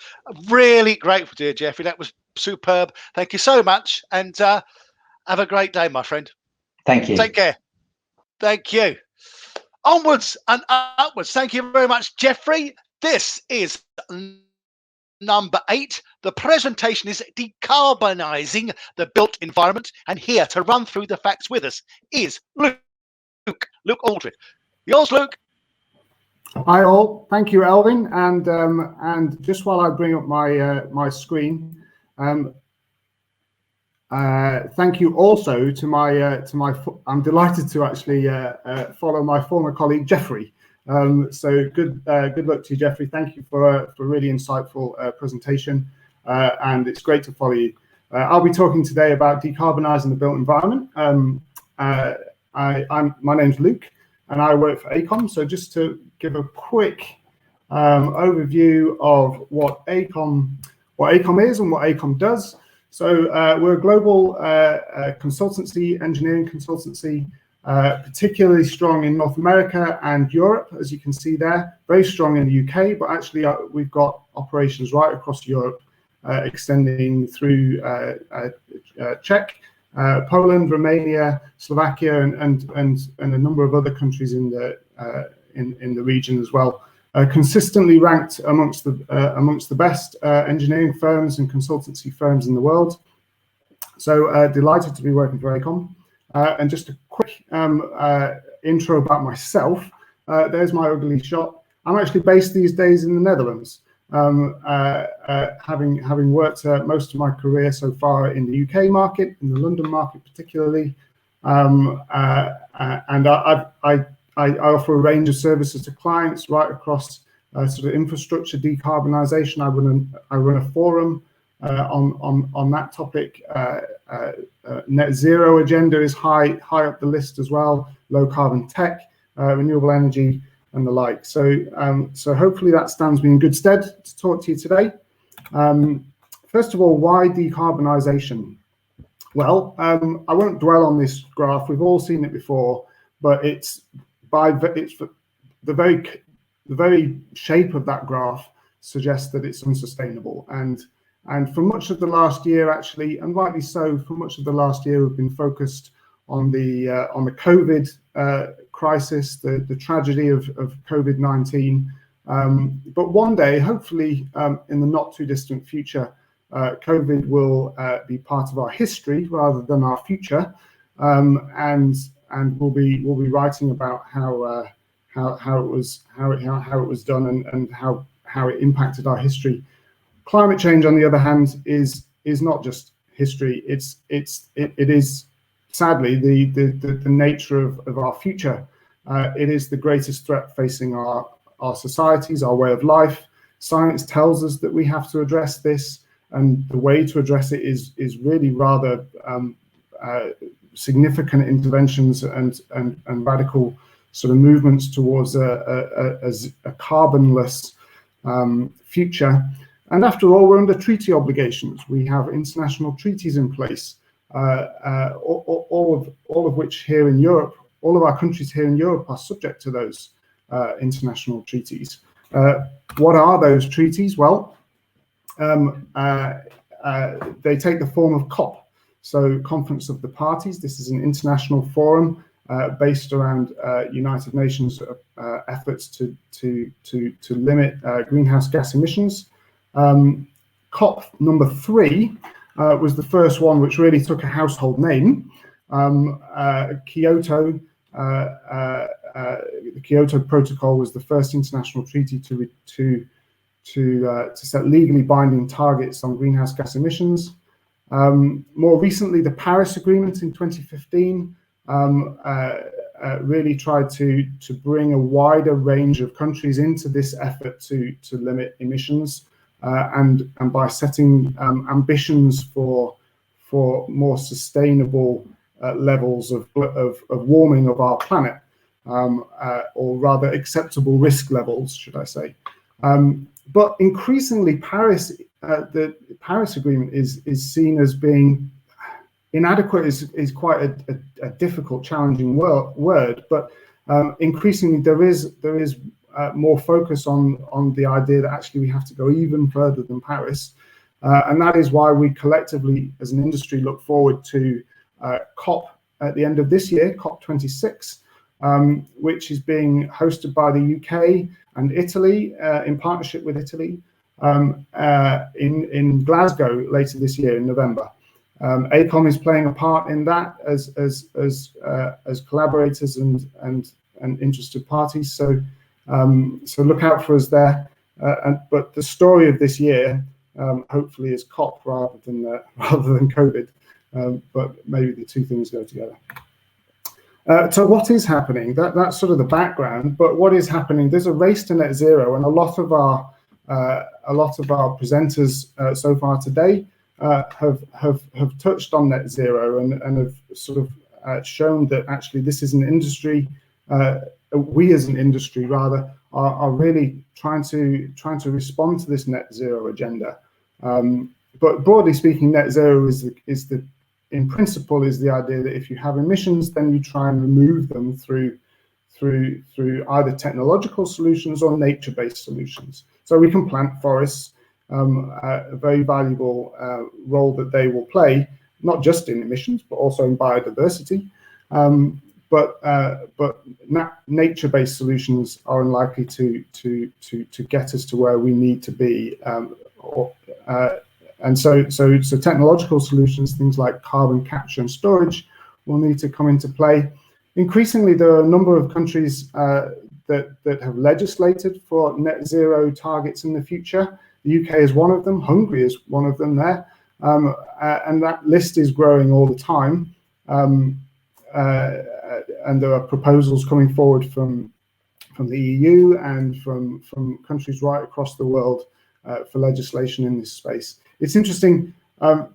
Really grateful, dear Jeffrey. That was superb. Thank you so much. And have a great day, my friend. Thank you. Take care. Thank you. Onwards and upwards. Thank you very much, Jeffrey. This is number 8. The presentation is decarbonising the built environment. And here to run through the facts with us is Luke Aldred. Yours, Luke. Hi all, thank you, Elvin. And just while I bring up my screen, thank you also to my I'm delighted to actually follow my former colleague Jeffrey. So good luck to you, Jeffrey. Thank you for a really insightful presentation, and it's great to follow you. I'll be talking today about decarbonising the built environment. My name's Luke, and I work for Aecom. So just to give a quick overview of what Aecom is and what Aecom does. So we're a global consultancy, engineering consultancy, particularly strong in North America and Europe, as you can see there. Very strong in the UK, but actually we've got operations right across Europe, extending through Czech, Poland, Romania, Slovakia, and a number of other countries in the region as well. Consistently ranked amongst the best engineering firms and consultancy firms in the world. So delighted to be working for Aecom. And just a quick intro about myself. There's my ugly shot. I'm actually based these days in the Netherlands, having worked most of my career so far in the UK market, in the London market particularly, and I offer a range of services to clients right across sort of infrastructure decarbonisation. I run a forum on that topic. Net zero agenda is high up the list as well. Low carbon tech, renewable energy, and the like. So hopefully that stands me in good stead to talk to you today. First of all, why decarbonisation? Well, I won't dwell on this graph. We've all seen it before, but it's the very shape of that graph suggests that it's unsustainable. And for much of the last year, actually, and rightly so, for much of the last year, we've been focused on the COVID crisis, the tragedy of COVID-19. But one day, hopefully, in the not too distant future, COVID will be part of our history rather than our future, and we'll be writing about how it was done and how it impacted our history. Climate change, on the other hand, is not just history. It is sadly the nature of our future. It is the greatest threat facing our societies, our way of life. Science tells us that we have to address this, and the way to address it is really rather significant interventions and radical sort of movements towards a carbonless future. And after all, we're under treaty obligations. We have international treaties in place, all of which here in Europe, all of our countries here in Europe are subject to those international treaties. What are those treaties? Well, they take the form of COP, so Conference of the Parties. This is an international forum based around United Nations efforts to limit greenhouse gas emissions. COP number 3 was the first one which really took a household name. Kyoto, the Kyoto Protocol was the first international treaty to set legally binding targets on greenhouse gas emissions. More recently, the Paris Agreement in 2015 really tried to bring a wider range of countries into this effort to limit emissions, and by setting ambitions for more sustainable levels of warming of our planet, or rather acceptable risk levels, should I say. But increasingly, the Paris Agreement is seen as being inadequate. Is quite a difficult, challenging word, but increasingly there is more focus on the idea that actually we have to go even further than Paris, and that is why we collectively, as an industry, look forward to COP at the end of this year, COP26, which is being hosted by the UK and Italy in partnership with Italy in Glasgow later this year in November. Aecom is playing a part in that as collaborators and interested parties. So look out for us there. But the story of this year, hopefully, is COP rather than COVID. But maybe the two things go together. So what is happening? That's sort of the background. But what is happening? There's a race to net zero, and a lot of our presenters so far today have touched on net zero and have sort of shown that actually this is an industry. We as an industry rather are really trying to respond to this net zero agenda. But broadly speaking, net zero is in principle is the idea that if you have emissions, then you try and remove them through either technological solutions or nature-based solutions. So we can plant forests, a very valuable role that they will play, not just in emissions, but also in biodiversity. But nature-based solutions are unlikely to get us to where we need to be. And so technological solutions, things like carbon capture and storage, will need to come into play. Increasingly, there are a number of countries that have legislated for net zero targets in the future. The UK is one of them. Hungary is one of them there. And that list is growing all the time. And there are proposals coming forward from the EU and from countries right across the world for legislation in this space. It's interesting,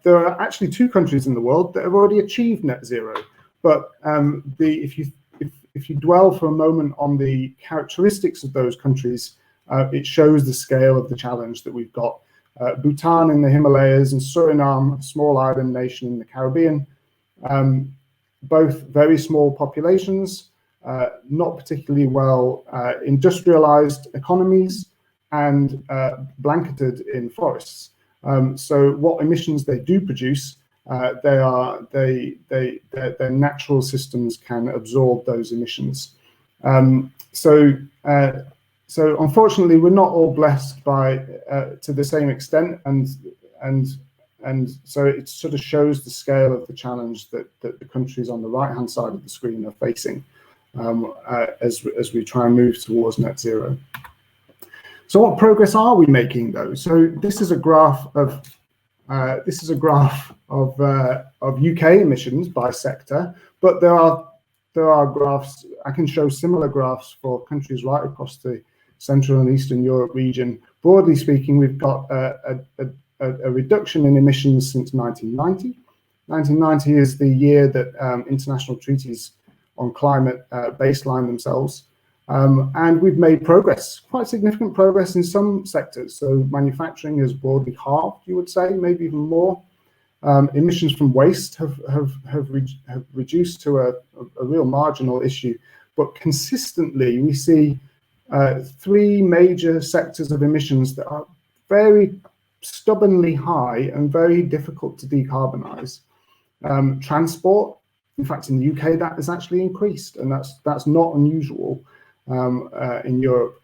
there are actually 2 countries in the world that have already achieved net zero. But if you dwell for a moment on the characteristics of those countries, it shows the scale of the challenge that we've got. Bhutan in the Himalayas and Suriname, a small island nation in the Caribbean, both very small populations, not particularly well industrialized economies, and blanketed in forests. So what emissions they do produce, their natural systems can absorb those emissions. So unfortunately, we're not all blessed by to the same extent, and so it sort of shows the scale of the challenge that the countries on the right-hand side of the screen are facing as we try and move towards net zero. So what progress are we making, though? So this is a graph of UK emissions by sector, but there are graphs. I can show similar graphs for countries right across the Central and Eastern Europe region. Broadly speaking, we've got a reduction in emissions since 1990. 1990 is the year that international treaties on climate baseline themselves. And we've made progress, quite significant progress in some sectors. So manufacturing has broadly halved, you would say, maybe even more. Emissions from waste have reduced to a real marginal issue. But consistently, we see three major sectors of emissions that are very stubbornly high and very difficult to decarbonize. Transport, in fact, in the UK, that has actually increased, and that's not unusual in Europe.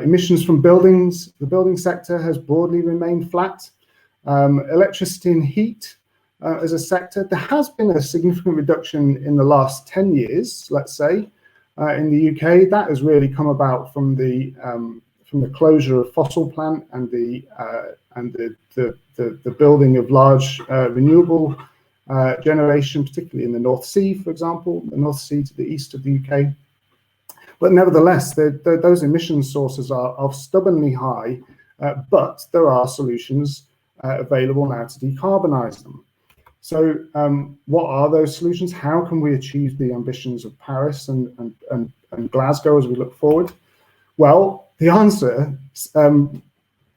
Emissions from buildings, the building sector has broadly remained flat. Electricity and heat as a sector, there has been a significant reduction in the last 10 years, let's say, in the UK. That has really come about from the closure of fossil plant and the building of large renewable generation, particularly in the North Sea, for example, the North Sea to the east of the UK. But nevertheless, those emission sources are stubbornly high, but there are solutions available now to decarbonize them. So what are those solutions? How can we achieve the ambitions of Paris and Glasgow as we look forward? Well, the answer,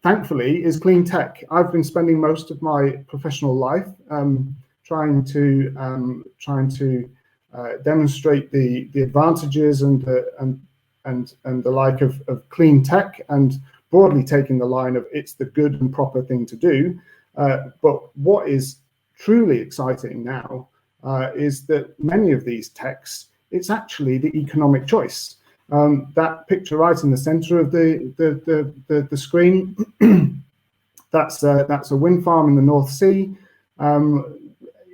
thankfully, is clean tech. I've been spending most of my professional life trying to demonstrate the advantages and the like of clean tech, and broadly taking the line of it's the good and proper thing to do. But what is truly exciting now is that many of these techs, it's actually the economic choice. That picture right in the center of the screen, that's a wind farm in the North Sea.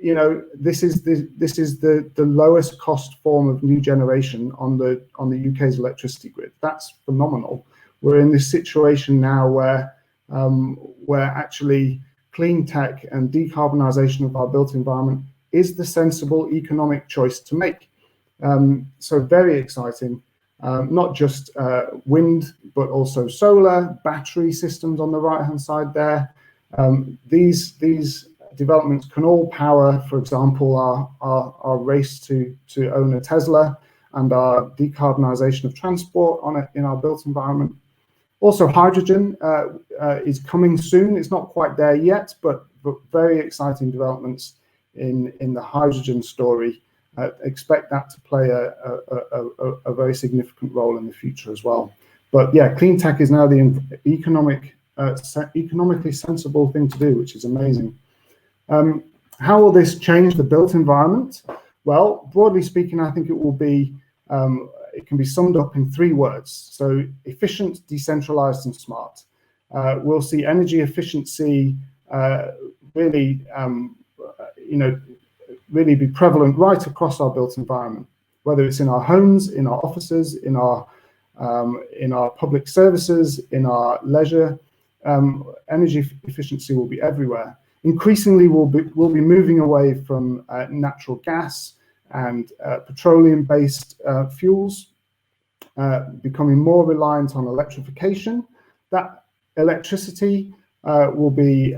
You know, this is the lowest cost form of new generation on the UK's electricity grid. That's phenomenal. We're in this situation now where actually clean tech and decarbonisation of our built environment is the sensible economic choice to make. So very exciting. Not just wind, but also solar, battery systems on the right-hand side there. These developments can all power, for example, our race to own a Tesla and our decarbonisation of transport in our built environment. Also, hydrogen is coming soon. It's not quite there yet, but very exciting developments in the hydrogen story. Expect that to play a very significant role in the future as well. But yeah, clean tech is now the economically sensible thing to do, which is amazing. How will this change the built environment? Well, broadly speaking, I think it will be, it can be summed up in three words. So efficient, decentralized, and smart. We'll see energy efficiency really, really be prevalent right across our built environment, whether it's in our homes, in our offices, in our public services, in our leisure. Energy efficiency will be everywhere. Increasingly, we'll be moving away from natural gas and petroleum-based fuels, becoming more reliant on electrification. That electricity will be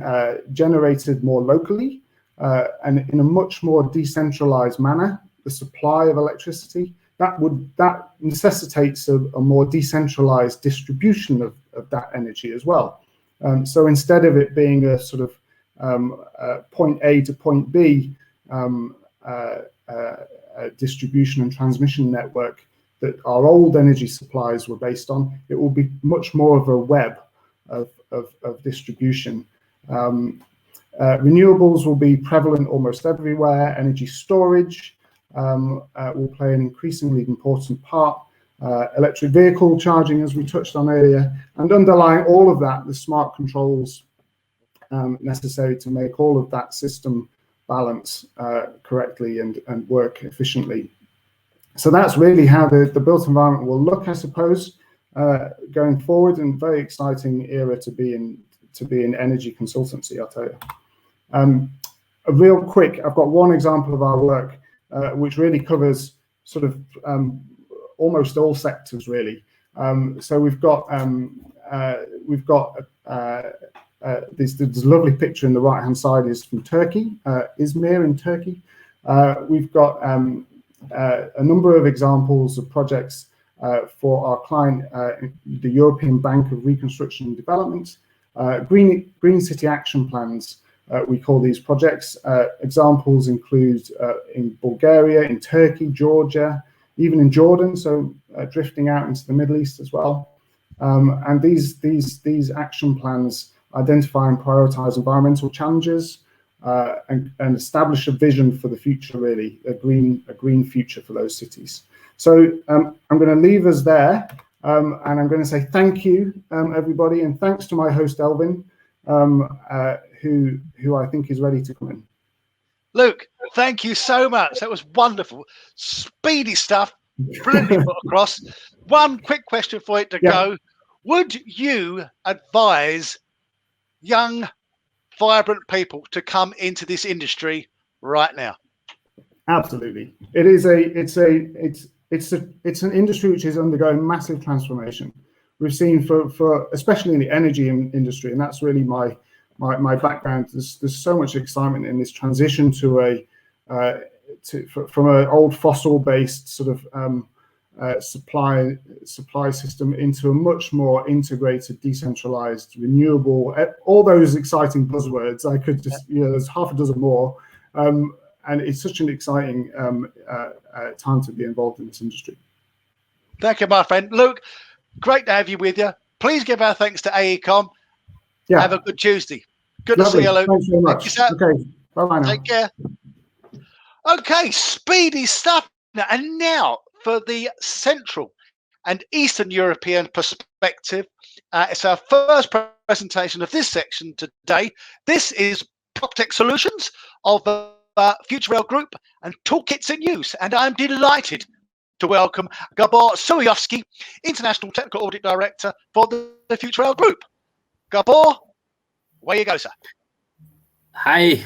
generated more locally and in a much more decentralized manner. The supply of electricity, that necessitates a more decentralized distribution of that energy as well. So instead of it being a sort of point A to point B distribution and transmission network, that our old energy supplies were based on. It will be much more of a web of distribution. Renewables will be prevalent almost everywhere. Energy storage will play an increasingly important part. Electric vehicle charging, as we touched on earlier, and underlying all of that, the smart controls necessary to make all of that system balance correctly and work efficiently. So that's really how the built environment will look, I suppose, going forward, and very exciting era to be in energy consultancy, I'll tell you. A real quick, I've got one example of our work which really covers sort of almost all sectors, really. So we've got this lovely picture in the right-hand side is from Turkey, Izmir in Turkey. We've got a number of examples of projects for our client, the European Bank of Reconstruction and Development, Green City Action Plans. We call these projects. Examples include in Bulgaria, in Turkey, Georgia, even in Jordan, so drifting out into the Middle East as well. And these action plans identify and prioritize environmental challenges and establish a vision for the future, really, a green future for those cities. So I'm going to leave us there, and I'm going to say thank you, everybody, and thanks to my host, Elvin, who I think is ready to come in. Luke, thank you so much. That was wonderful. Speedy stuff, brilliantly put across. One quick question for it to go. Would you advise young, vibrant people to come into this industry right now? Absolutely. It's an industry which is undergoing massive transformation. We've seen for especially in the energy industry, and that's really my background. There's so much excitement in this transition to from an old fossil-based sort of supply system into a much more integrated, decentralized, renewable. All those exciting buzzwords. I could just there's half a dozen more, and it's such an exciting time to be involved in this industry. Thank you, my friend. Luke, great to have you with you. Please give our thanks to Aecom. Yeah. Have a good Tuesday. Good Lovely. to see you, Luke. Thanks very much. Thank you, sir. Okay. Bye-bye now. Take care. Okay, speedy stuff. And now for the Central and Eastern European perspective. It's our first presentation of this section today. This is PropTech Solutions of the Futureal Group and Toolkits in Use. And I'm delighted to welcome Gábor Szulyovszky, International Technical Audit Director for the Futureal Group. Gábor, away you go, sir. Hi,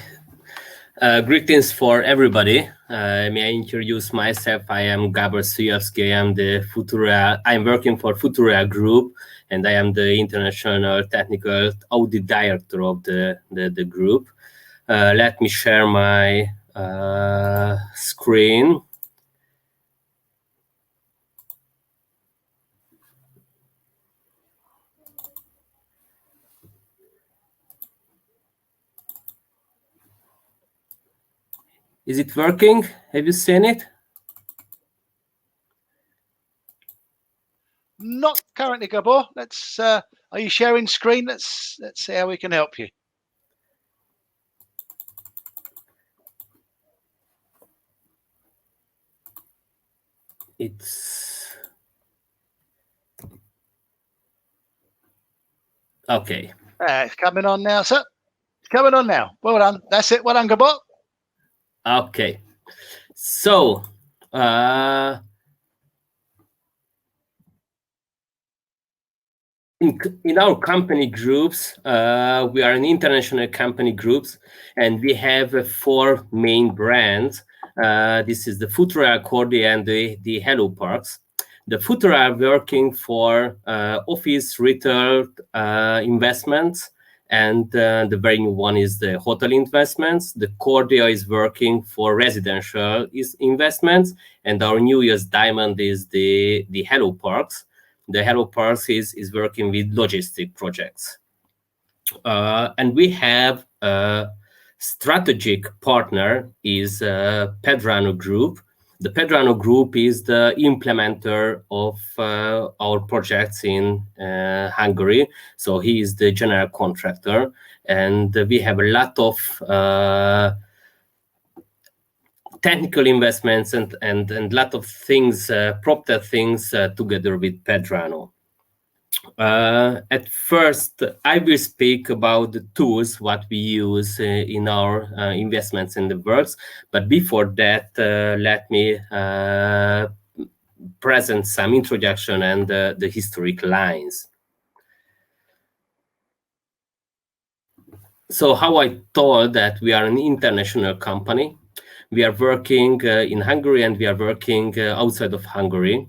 greetings for everybody. May I introduce myself? I am Gábor Szulyovszky. I'm working for Futureal Group, and I am the International Technical Audit Director of the group. Let me share my screen. Is it working? Have you seen it? Not currently, Gábor. Let's. Are you sharing screen? Let's see how we can help you. It's okay. It's coming on now, sir. It's coming on now. Well done. That's it. Well done, Gábor. Okay. So in our company groups, we are an international company groups, and we have 4 main brands. This is the Futureal, Cordy, and the Hello Parks. The Futureal working for office, retail investments, and the very new one is the hotel investments. The Cordia is working for residential investments, and our newest diamond is the Hello Parks. The Hello Parks is working with logistic projects. And we have a strategic partner is Pedrano Group. The Pedrano Group is the implementer of our projects in Hungary. So he is the general contractor, and we have a lot of technical investments and lot of things, PropTech things together with Pedrano. At first, I will speak about the tools what we use in our investments in the works. But before that, let me present some introduction and the historic lines. So how I told that we are an international company. We are working in Hungary and we are working outside of Hungary.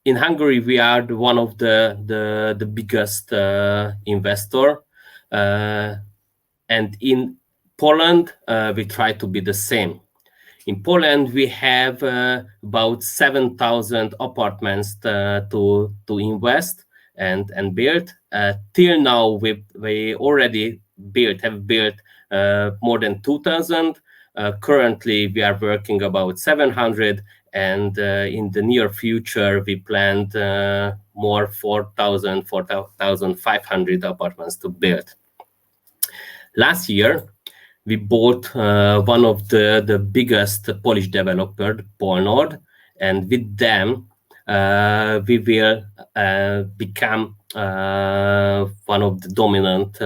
In Hungary, we are one of the biggest investor, and in Poland, we try to be the same. In Poland, we have about 7,000 apartments to invest and build. Till now, we already have built more than 2,000. Currently, we are working about 700. And in the near future, we planned more 4,500 apartments to build. Last year, we bought one of the biggest Polish developer, Polnord, and with them, we will become one of the dominant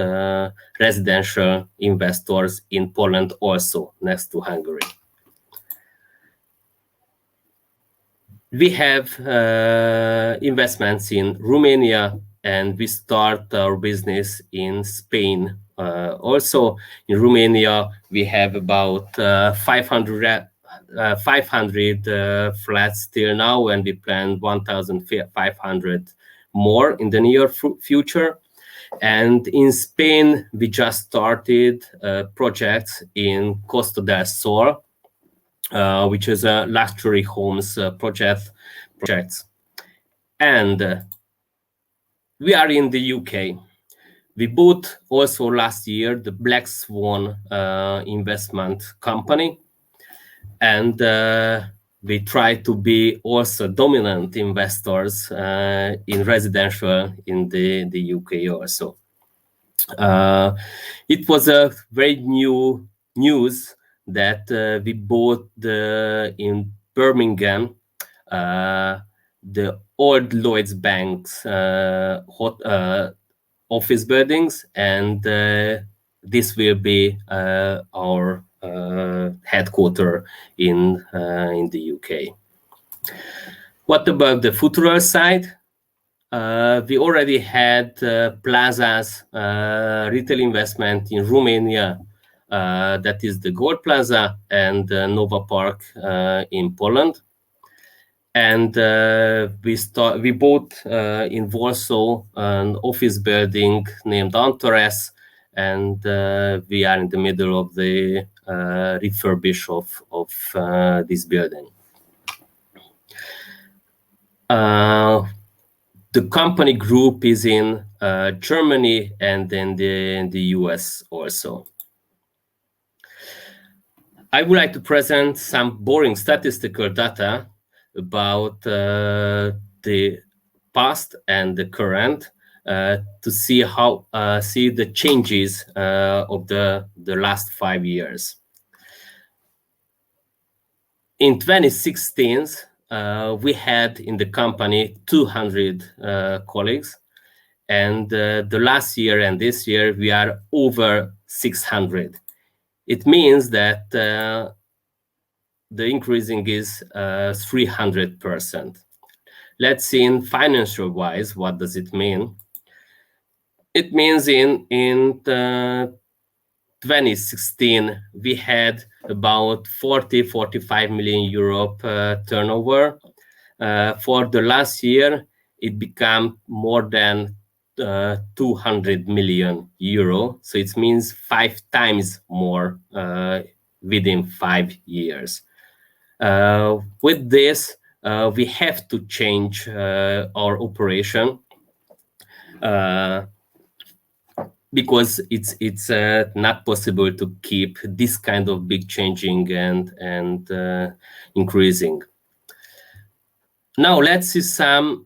residential investors in Poland also, next to Hungary. We have investments in Romania, and we start our business in Spain. Also, in Romania, we have about 500 flats till now, and we plan 1,500 more in the near future. And in Spain, we just started projects in Costa del Sol, which is a luxury homes projects. And we are in the UK. We bought also last year the Black Swan investment company, and we try to be also dominant investors in residential in the UK also. It was a very new news that we bought in Birmingham the old Lloyds Bank's office buildings, and this will be our headquarters in the UK. What about the Futureal side? We already had Plaza's retail investment in Romania, that is the Gold Plaza, and Nova Park in Poland. And we bought in Warsaw an office building named Antares, and we are in the middle of the refurbish of this building. The company group is in Germany and in the US also. I would like to present some boring statistical data about the past and the current to see how the changes of the last 5 years. In 2016, we had in the company 200 colleagues, and the last year and this year we are over 600. It means that the increasing is 300%. Let's see in financial wise, what does it mean? It means in 2016, we had about 40-45 million euro turnover. For the last year, it became more than 200 million euro. So it means 5 times more within 5 years. With this, we have to change our operation. because it's not possible to keep this kind of big changing and increasing. Now let's see some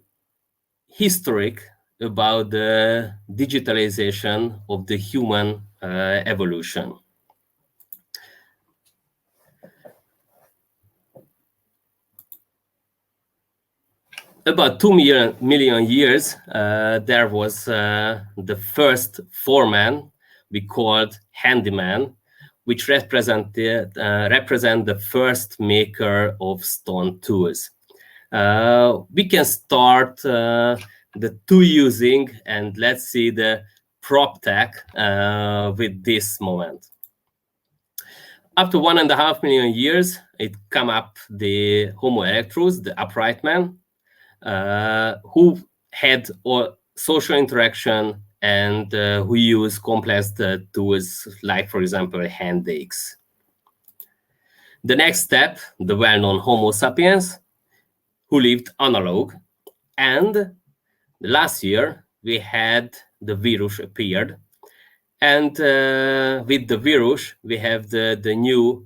historic about the digitalization of the human evolution. About 2 million years, there was the first foreman we called handyman, which represent the first maker of stone tools. We can start the tool using, and let's see the PropTech with this moment. After 1.5 million years, it come up the Homo erectus, the upright man, who had social interaction and who use complex tools like, for example, hand axe. The next step, the well-known Homo sapiens, who lived analog. And last year, we had the virus appeared. And with the virus, we have the new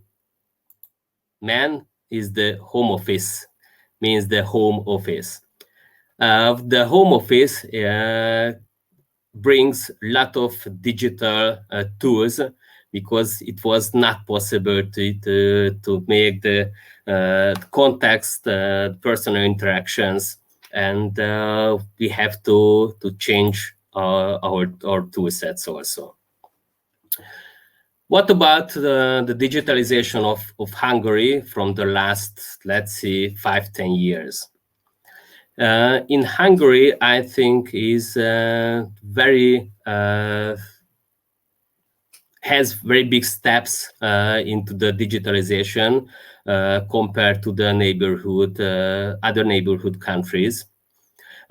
man is the home office, means the home office. The home office brings a lot of digital tools, because it was not possible to make the context, personal interactions, and we have to change our tool sets also. What about the digitalization of Hungary from the last, let's see, 5-10 years? In Hungary, I think is has very big steps into the digitalization compared to the other neighborhood countries.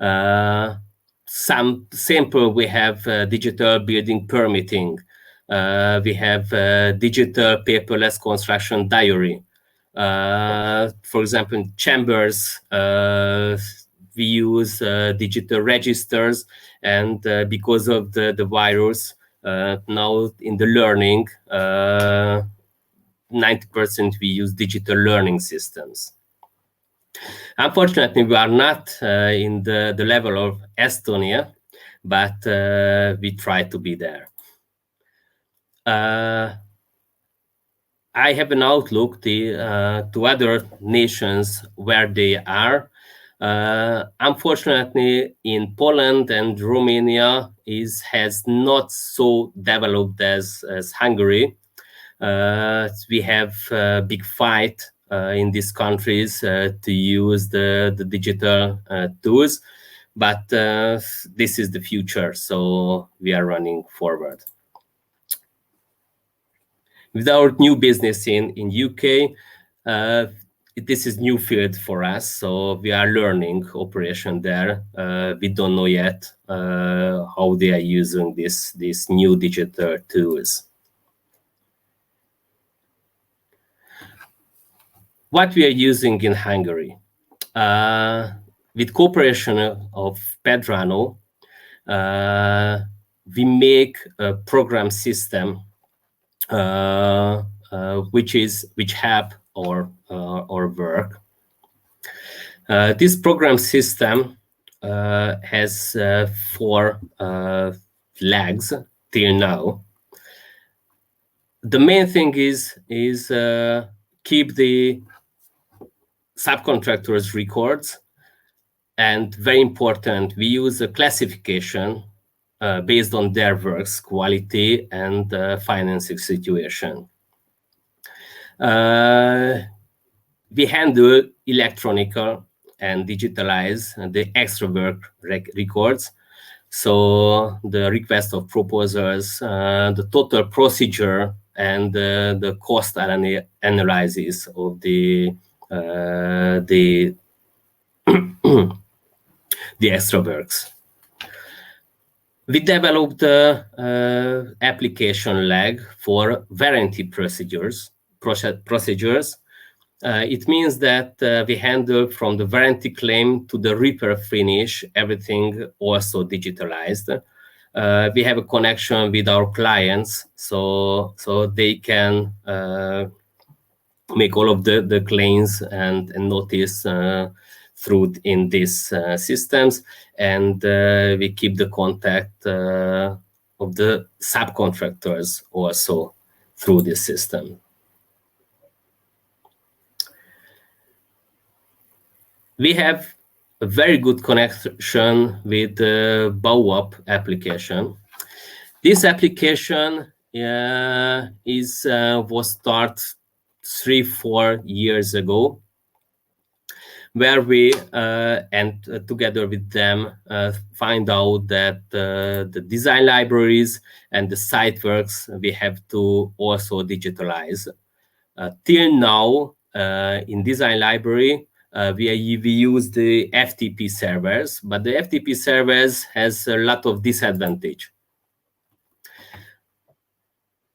Some sample, we have digital building permitting. We have digital paperless construction diary. For example, in chambers, we use digital registers, and because of the virus, now in the learning, 90% we use digital learning systems. Unfortunately, we are not in the level of Estonia, but we try to be there. I have an outlook to other nations where they are. Unfortunately, in Poland and Romania has not so developed as Hungary. We have a big fight in these countries to use the digital tools, but this is the future, so we are running forward. With our new business in UK, this is new field for us, so we are learning operation there. We don't know yet how they are using these new digital tools. What we are using in Hungary, with cooperation of Pedrano, we make a program system which help our work. This program system has 4 legs till now. The main thing is keep the subcontractors' records, and very important, we use a classification based on their works quality and financing situation. We handle electronic and digitalize the extra work records. So the request of proposals, the total procedure, and the cost analysis of the extra works. We developed the application leg for warranty procedures. It means that we handle from the warranty claim to the repair finish, everything also digitalized. we have a connection with our clients, so they can make all of the claims and notice through in these systems, and we keep the contact of the subcontractors also through this system. We have a very good connection with the BOWUP application. This application was started 3-4 years ago, where we and together with them find out that the design libraries and the site works we have to also digitalize. Till now, in design library, we use the FTP servers, but the FTP servers has a lot of disadvantage.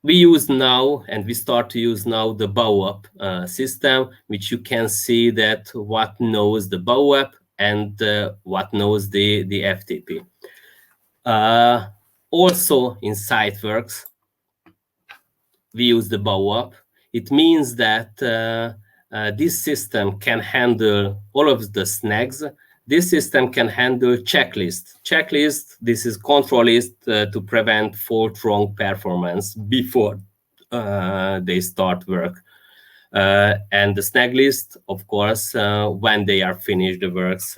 We use now, and we start to use now, the BOWUP system, which you can see that what knows the BOWUP and what knows the FTP. Also in SiteWorks, we use the BOWUP. It means that this system can handle all of the snags. This system can handle checklist. Checklist, this is control list to prevent fault wrong performance before they start work. And the snag list, of course, when they are finished the works,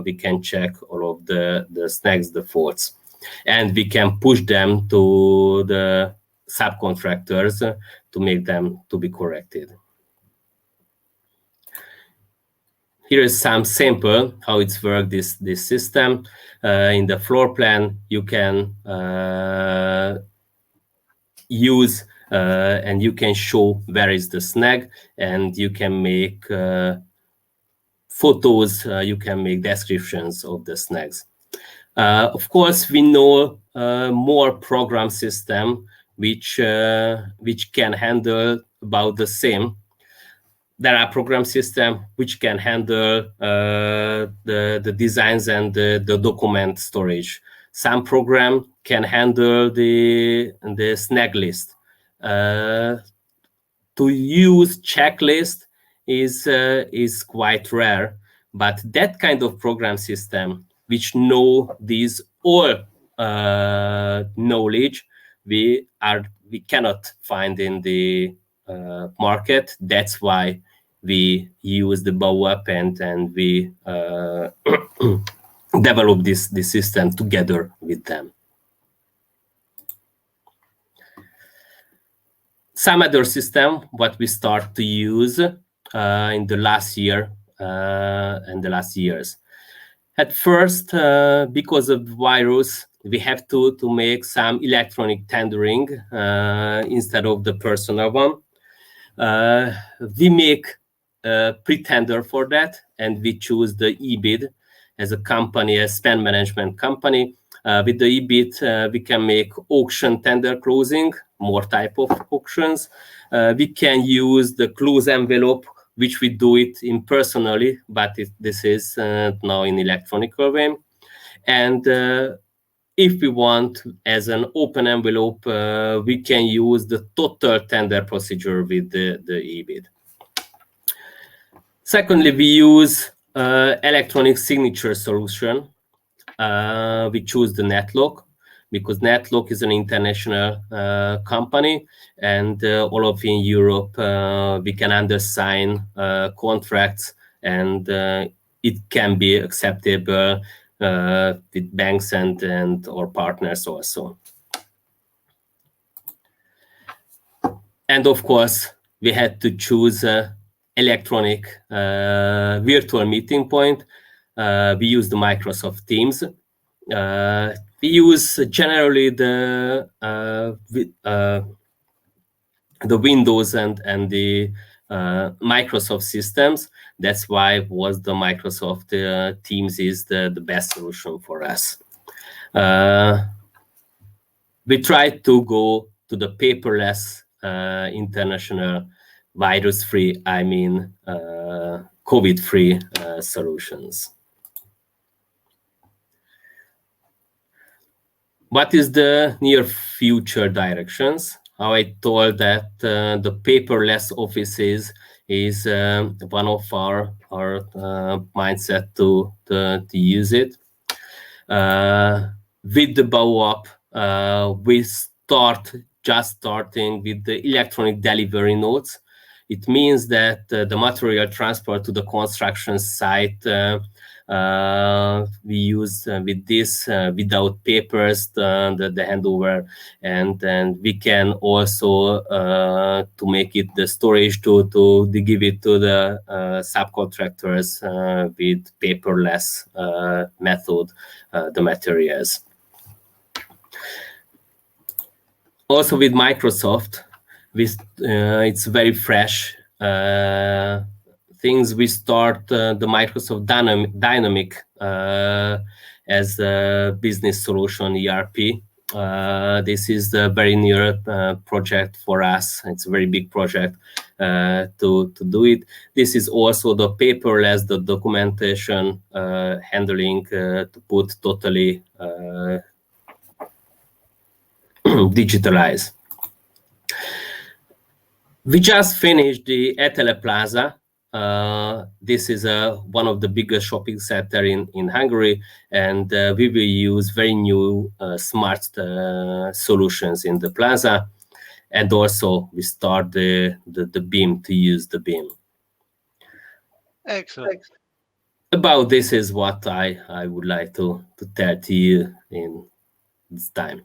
we can check all of the snags, the faults. And we can push them to the subcontractors to make them to be corrected. Here is some sample how it's worked, this system. In the floor plan, you can use and you can show where is the snag, and you can make photos, you can make descriptions of the snags. Of course, we know more program system which can handle about the same. There are program systems which can handle the designs and the document storage. Some program can handle the snag list. To use checklist is quite rare, but that kind of program system which know these all knowledge we cannot find in the market. That's why we use the BOWUP and we develop this system together with them. Some other system what we start to use in the last year and the last years. At first, because of the virus, we have to make some electronic tendering instead of the personal one. We make a pretender for that, and we choose the eBid as a company, a spend management company. With the eBid, we can make auction tender closing, more type of auctions. We can use the close envelope, which we do it in personally, but this is now in electronic way. And if we want as an open envelope, we can use the total tender procedure with the eBid. Secondly, we use electronic signature solution. We choose the Netlock because Netlock is an international company, and all of in Europe we can undersign contracts, and it can be acceptable with banks and or partners also. And of course, we had to choose electronic virtual meeting point. We use the Microsoft Teams. We use generally the Windows and the Microsoft systems. That's why was the Microsoft Teams is the best solution for us. We tried to go to the paperless international virus-free, I mean COVID-free solutions. What is the near future directions? How I told that the paperless offices is one of our mindset to use it. With the Buro, we just starting with the electronic delivery notes. It means that the material transport to the construction site we use with this without papers the handover, and then we can also to make it the storage to give it to the subcontractors with paperless method the materials. Also with Microsoft, it's very fresh things. We start the Microsoft Dynamic as a business solution ERP. This is the very near project for us. It's a very big project to do it. This is also the paperless, the documentation handling to put totally digitalize. We just finished the Etele Plaza. This is one of the biggest shopping center in Hungary, and we will use very new smart solutions in the plaza, and also we start the BIM to use the BIM. Excellent. About this is what I would like to tell to you in this time.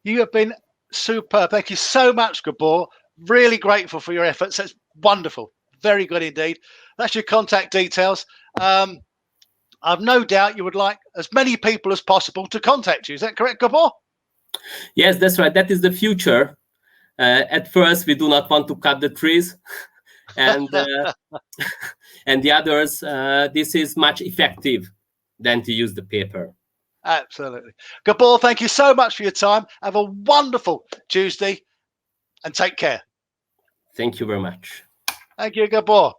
You have been superb. Thank you so much, Gábor. Really grateful for your efforts. That's wonderful. Very good indeed. That's your contact details. I've no doubt you would like as many people as possible to contact you. Is that correct, Gábor? Yes, that's right. That is the future. At first, we do not want to cut the trees, and and the others. This is much effective than to use the paper. Absolutely. Gábor, thank you so much for your time. Have a wonderful Tuesday and take care. Thank you very much. Thank you, Gábor.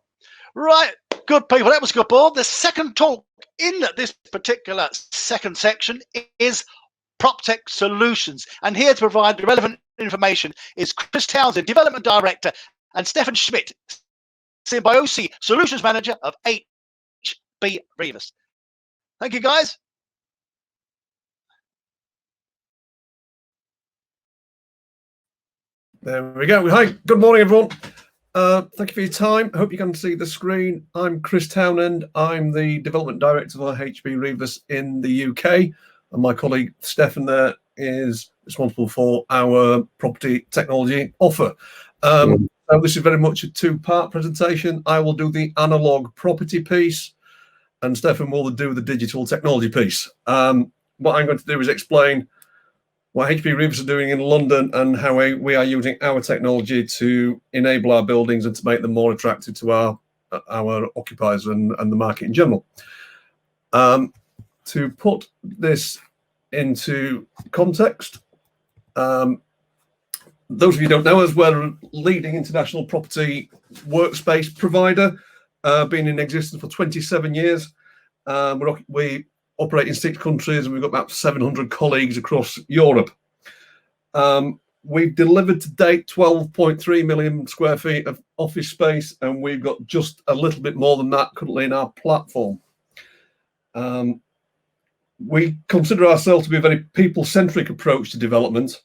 Right, good people. That was Gábor. The second talk in this particular second section is PropTech Solutions. And here to provide the relevant information is Chris Townend, Development Director, and Stefan Schmidt, Symbiosis Solutions Manager of HB Reivers. Thank you, guys. There we go. Hi, good morning, everyone. Thank you for your time. I hope you can see the screen. I'm Chris Townend. I'm the Development Director for HB Reivers in the UK. And my colleague Stefan there is responsible for our property technology offer. So this is very much a two-part presentation. I will do the analog property piece, and Stefan will do the digital technology piece. What I'm going to do is explain what HB Reivers are doing in London and how we are using our technology to enable our buildings and to make them more attractive to our occupiers and the market in general. To put this into context, those of you who don't know us, we're a leading international property workspace provider, been in existence for 27 years. We operate in 6 countries, and we've got about 700 colleagues across Europe. We've delivered to date 12.3 million square feet of office space, and we've got just a little bit more than that currently in our platform. We consider ourselves to be a very people-centric approach to development,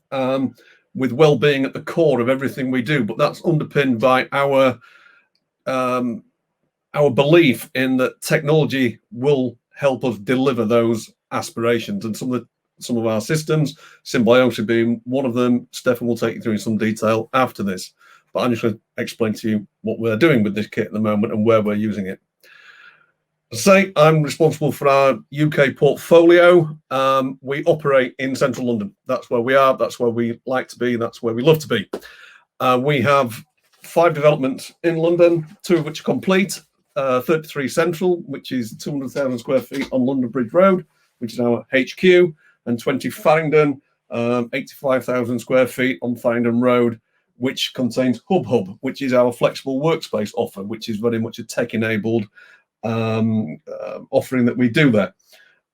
with well-being at the core of everything we do, but that's underpinned by our belief in that technology will help us deliver those aspirations. And some of our systems, Symbiosis being one of them, Stefan will take you through in some detail after this. But I'm just going to explain to you what we're doing with this kit at the moment and where we're using it. Say I'm responsible for our UK portfolio. We operate in central London. That's where we are. That's where we like to be. That's where we love to be. We have 5 developments in London, 2 of which are complete. 33 Central, which is 200,000 square feet on London Bridge Road, which is our HQ, and 20 Farringdon, 85,000 square feet on Farringdon Road, which contains Hub, which is our flexible workspace offer, which is very much a tech-enabled offering that we do there.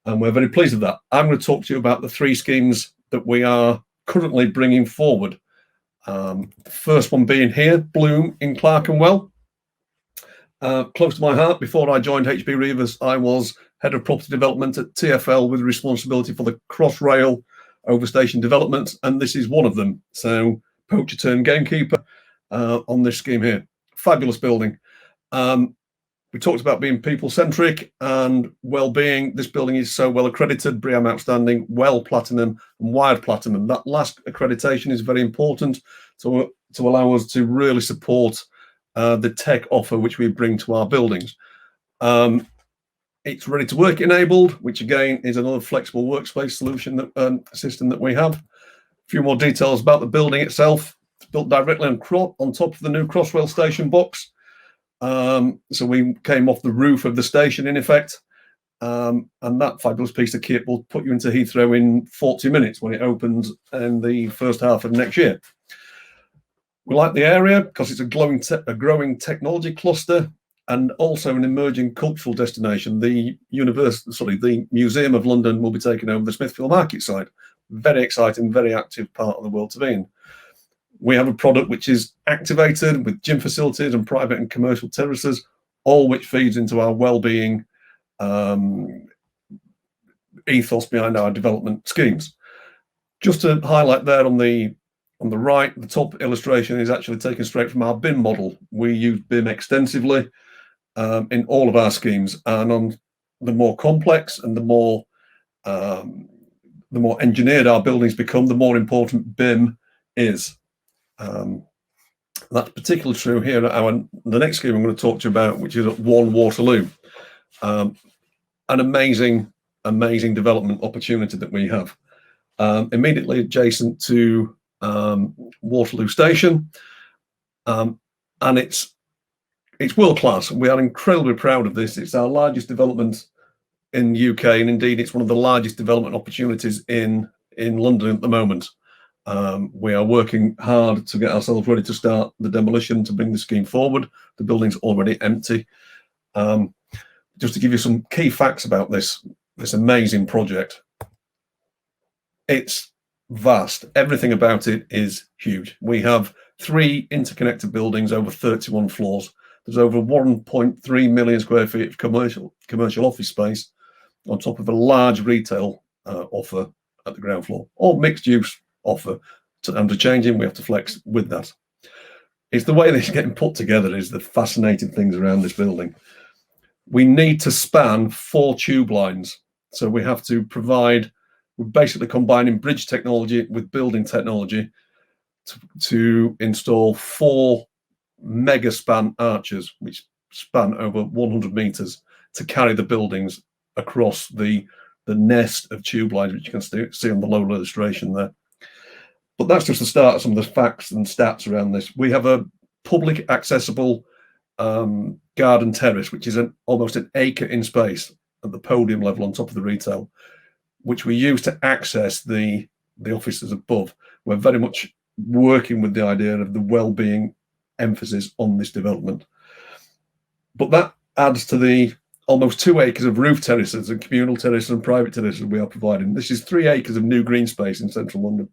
and we're very pleased with that. I'm going to talk to you about the 3 schemes that we are currently bringing forward. The first one being here, Bloom in Clerkenwell. Close to my heart. Before I joined HB Reavers, I was head of property development at TfL with responsibility for the Crossrail overstation developments, and this is one of them. So poacher turned gamekeeper on this scheme here. Fabulous building. We talked about being people-centric and well-being. This building is so well accredited, BREEAM Outstanding, WELL Platinum, and Wired Platinum. That last accreditation is very important to allow us to really support the tech offer which we bring to our buildings. It's ready to work enabled, which again is another flexible workspace solution that system that we have. A few more details about the building itself. It's built directly on top of the new Crossrail station box. So we came off the roof of the station in effect, and that fabulous piece of kit will put you into Heathrow in 40 minutes when it opens in the first half of next year. We like the area because it's a growing technology cluster and also an emerging cultural destination. The Museum of London will be taking over the Smithfield Market site. Very exciting, very active part of the world to be in. We have a product which is activated with gym facilities and private and commercial terraces, all which feeds into our well-being ethos behind our development schemes. Just to highlight there on the right, the top illustration is actually taken straight from our BIM model. We use BIM extensively in all of our schemes, and on the more complex and the more engineered our buildings become, the more important BIM is. That's particularly true here at the next scheme I'm going to talk to you about, which is at 1 Waterloo. An amazing development opportunity that we have. Immediately adjacent to Waterloo Station, and it's world class. We are incredibly proud of this. It's our largest development in the UK, and indeed it's one of the largest development opportunities in London at the moment. We are working hard to get ourselves ready to start the demolition to bring the scheme forward. The building's already empty. Just to give you some key facts about this amazing project. It's vast. Everything about it is huge. We have 3 interconnected buildings over 31 floors. There's over 1.3 million square feet of commercial office space on top of a large retail offer at the ground floor, or mixed use offer. And to changing, we have to flex with that. It's the way that it's getting put together is the fascinating things around this building. We need to span 4 tube lines. So we have to provide, we're basically combining bridge technology with building technology to install 4 mega span arches, which span over 100 meters to carry the buildings across the nest of tube lines, which you can see on the lower illustration there. But that's just the start of some of the facts and stats around this. We have a public accessible garden terrace, which is almost an acre in space at the podium level on top of the retail, which we use to access the offices above. We're very much working with the idea of the well-being emphasis on this development. But that adds to the almost 2 acres of roof terraces and communal terraces and private terraces we are providing. This is 3 acres of new green space in central London.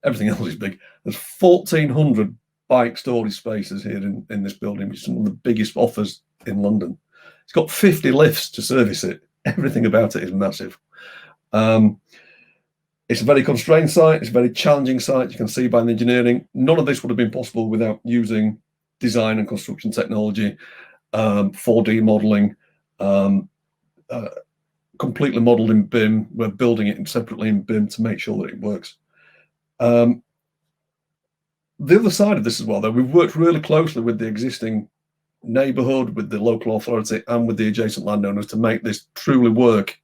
Everything else is big. There's 1,400 bike storage spaces here in this building, which is one of the biggest offers in London. It's got 50 lifts to service it. Everything about it is massive. It's a very constrained site. It's a very challenging site. You can see by the engineering. None of this would have been possible without using design and construction technology, 4D modeling, completely modeled in BIM. We're building it separately in BIM to make sure that it works. The other side of this as well, though, we've worked really closely with the existing neighbourhood, with the local authority and with the adjacent landowners to make this truly work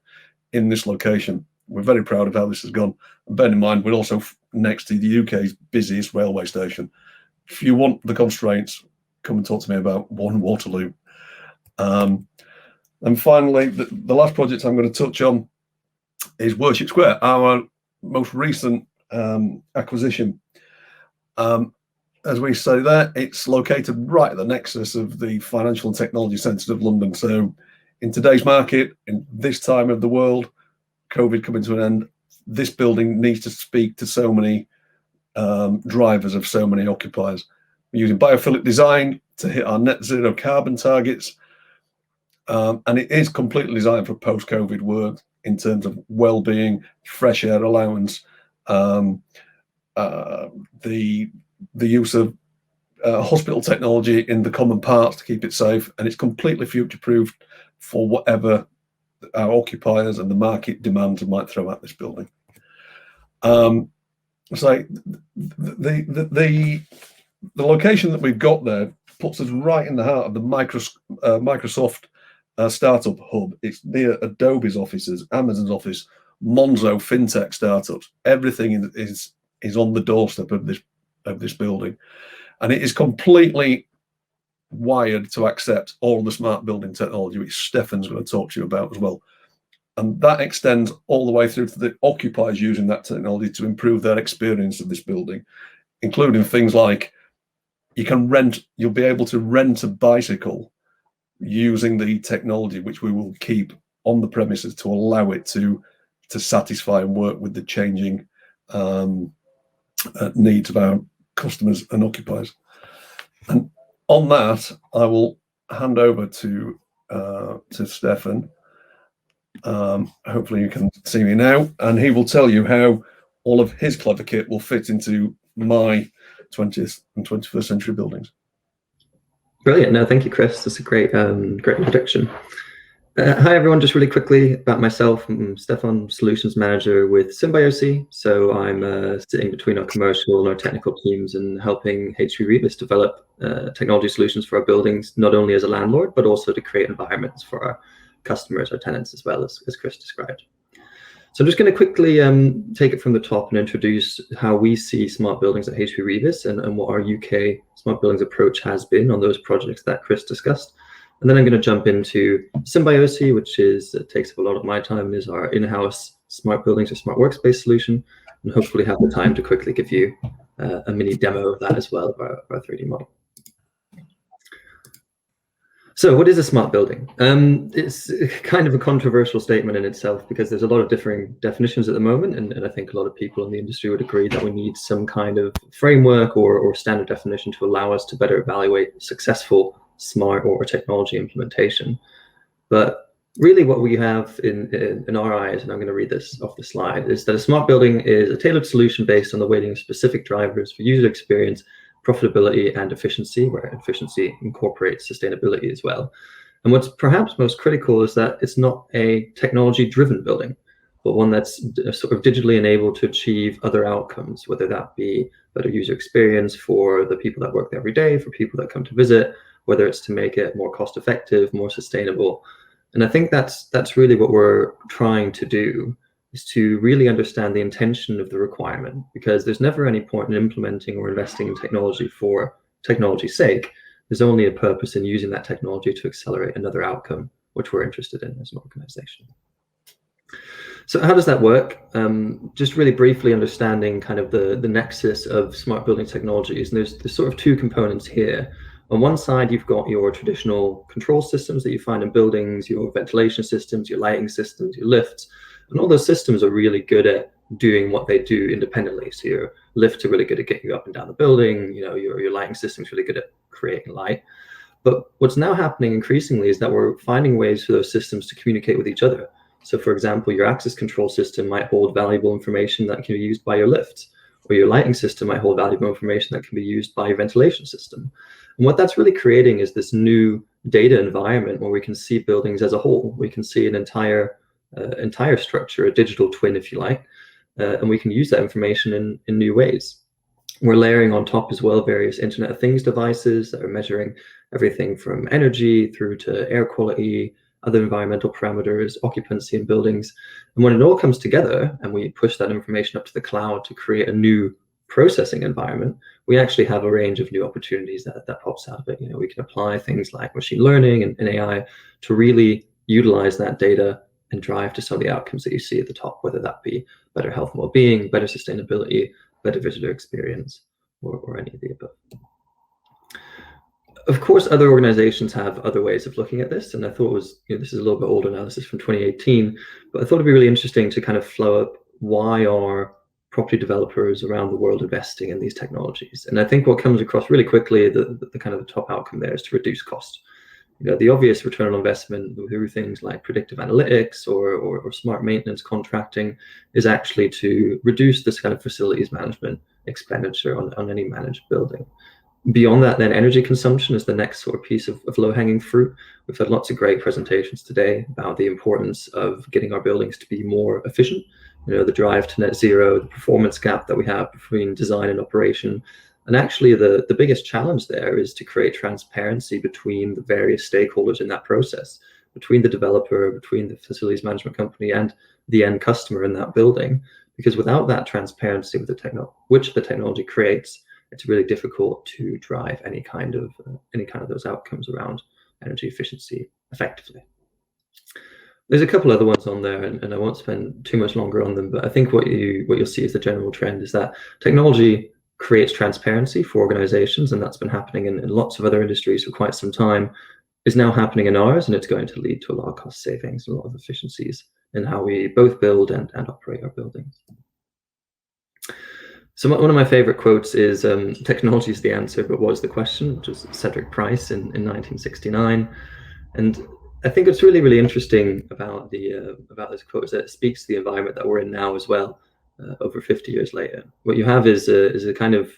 in this location. We're very proud of how this has gone. And bear in mind, we're also next to the UK's busiest railway station. If you want the constraints, come and talk to me about 1 Waterloo. And finally, the last project I'm going to touch on is Worship Square, our most recent acquisition. As we say there, it's located right at the nexus of the financial and technology centres of London. So in today's market, in this time of the world, COVID coming to an end, this building needs to speak to so many drivers of so many occupiers. We're using biophilic design to hit our net zero carbon targets. And it is completely designed for post-COVID work in terms of well-being, fresh air allowance, the use of hospital technology in the common parts to keep it safe, and it's completely future-proofed for whatever our occupiers and the market demands might throw at this building. So the location that we've got there puts us right in the heart of the Microsoft startup hub. It's near Adobe's offices, Amazon's office, Monzo fintech startups. Everything is on the doorstep of this building, and it is completely wired to accept all the smart building technology, which Stefan's going to talk to you about as well. And that extends all the way through to the occupiers using that technology to improve their experience of this building, including things like you'll be able to rent a bicycle using the technology, which we will keep on the premises to allow it to satisfy and work with the changing needs of our customers and occupiers. And on that, I will hand over to Stefan. Hopefully you can see me now, and he will tell you how all of his clever kit will fit into my 20th and 21st century buildings. Brilliant. No, thank you, Chris. That's a great introduction. Hi, everyone. Just really quickly about myself. I'm Stefan, Solutions Manager with Symbiocy. So I'm sitting between our commercial and our technical teams and helping HP Rebus develop technology solutions for our buildings, not only as a landlord, but also to create environments for our customers, our tenants, as well as Chris described. So I'm just going to quickly take it from the top and introduce how we see smart buildings at HP Rebus and what our UK smart buildings approach has been on those projects that Chris discussed. And then I'm going to jump into Symbiocy, which takes up a lot of my time, is our in-house smart buildings or smart workspace solution, and hopefully have the time to quickly give you a mini demo of that as well, of our 3D model. So what is a smart building? It's kind of a controversial statement in itself because there's a lot of differing definitions at the moment, and I think a lot of people in the industry would agree that we need some kind of framework or standard definition to allow us to better evaluate successful smart or technology implementation. But really what we have in our eyes, and I'm going to read this off the slide, is that a smart building is a tailored solution based on the weighting of specific drivers for user experience, profitability, and efficiency, where efficiency incorporates sustainability as well. And what's perhaps most critical is that it's not a technology-driven building, but one that's sort of digitally enabled to achieve other outcomes, whether that be better user experience for the people that work there every day, for people that come to visit, whether it's to make it more cost-effective, more sustainable. And I think that's really what we're trying to do, is to really understand the intention of the requirement, because there's never any point in implementing or investing in technology for technology's sake. There's only a purpose in using that technology to accelerate another outcome, which we're interested in as an organization. So how does that work? Just really briefly understanding kind of the nexus of smart building technologies. And there's sort of two components here. On one side, you've got your traditional control systems that you find in buildings, your ventilation systems, your lighting systems, your lifts. And all those systems are really good at doing what they do independently. So your lifts are really good at getting you up and down the building. You know, your lighting system's really good at creating light. But what's now happening increasingly is that we're finding ways for those systems to communicate with each other. So for example, your access control system might hold valuable information that can be used by your lifts, or your lighting system might hold valuable information that can be used by your ventilation system. And what that's really creating is this new data environment where we can see buildings as a whole. We can see an entire structure, a digital twin, if you like, and we can use that information in new ways. We're layering on top as well various Internet of Things devices that are measuring everything from energy through to air quality, other environmental parameters, occupancy in buildings. And when it all comes together and we push that information up to the cloud to create a new processing environment, we actually have a range of new opportunities that pops out of it. You know, we can apply things like machine learning and AI to really utilize that data and drive to some of the outcomes that you see at the top, whether that be better health and well-being, better sustainability, better visitor experience, or any of the above. Of course, other organizations have other ways of looking at this, and I thought it was, this is a little bit older now, this is from 2018, but I thought it'd be really interesting to kind of flow up why are property developers around the world investing in these technologies. And I think what comes across really quickly, the kind of the top outcome there is to reduce cost. The obvious return on investment through things like predictive analytics or smart maintenance contracting is actually to reduce this kind of facilities management expenditure on any managed building. Beyond that, then energy consumption is the next sort of piece of low-hanging fruit. We've had lots of great presentations today about the importance of getting our buildings to be more efficient. The drive to net zero, the performance gap that we have between design and operation. And actually the biggest challenge there is to create transparency between the various stakeholders in that process, between the developer, between the facilities management company and the end customer in that building. Because without that transparency with which the technology creates, it's really difficult to drive any kind of those outcomes around energy efficiency effectively. There's a couple other ones on there, and I won't spend too much longer on them, but I think what you'll see as the general trend is that technology creates transparency for organizations, and that's been happening in lots of other industries for quite some time, is now happening in ours, and it's going to lead to a lot of cost savings, a lot of efficiencies in how we both build and operate our buildings. So one of my favorite quotes is, technology is the answer, but what is the question? Which is Cedric Price in 1969. And I think it's really, really interesting about this quote is that it speaks to the environment that we're in now as well, over 50 years later. What you have is a kind of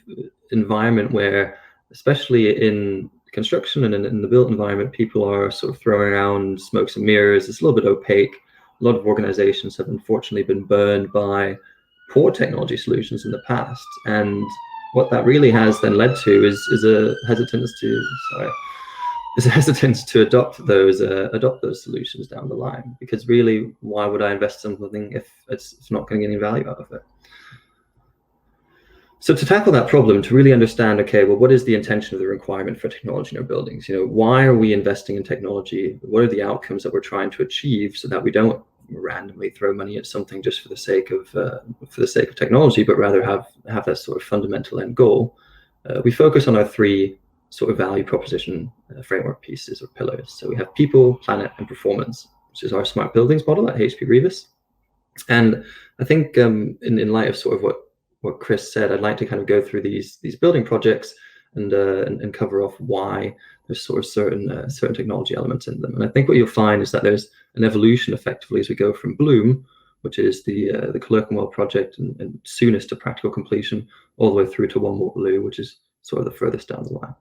environment where, especially in construction and in the built environment, people are sort of throwing around smokes and mirrors. It's a little bit opaque. A lot of organizations have unfortunately been burned by poor technology solutions in the past. And what that really has then led to is a hesitance to adopt those solutions down the line, because really, why would I invest in something if it's not going to get any value out of it? So to tackle that problem, to really understand, okay, well, what is the intention of the requirement for technology in our buildings? Why are we investing in technology? What are the outcomes that we're trying to achieve, so that we don't randomly throw money at something just for the sake of technology, but rather have that sort of fundamental end goal? We focus on our three sort of value proposition framework pieces or pillars. So we have people, planet, and performance, which is our smart buildings model at HP Revis. And I think in light of sort of what Chris said, I'd like to kind of go through these building projects and cover off why there's sort of certain technology elements in them. And I think what you'll find is that there's an evolution effectively as we go from Bloom, which is the Clerkenwell project and soonest to practical completion, all the way through to One Waterloo, which is sort of the furthest down the line.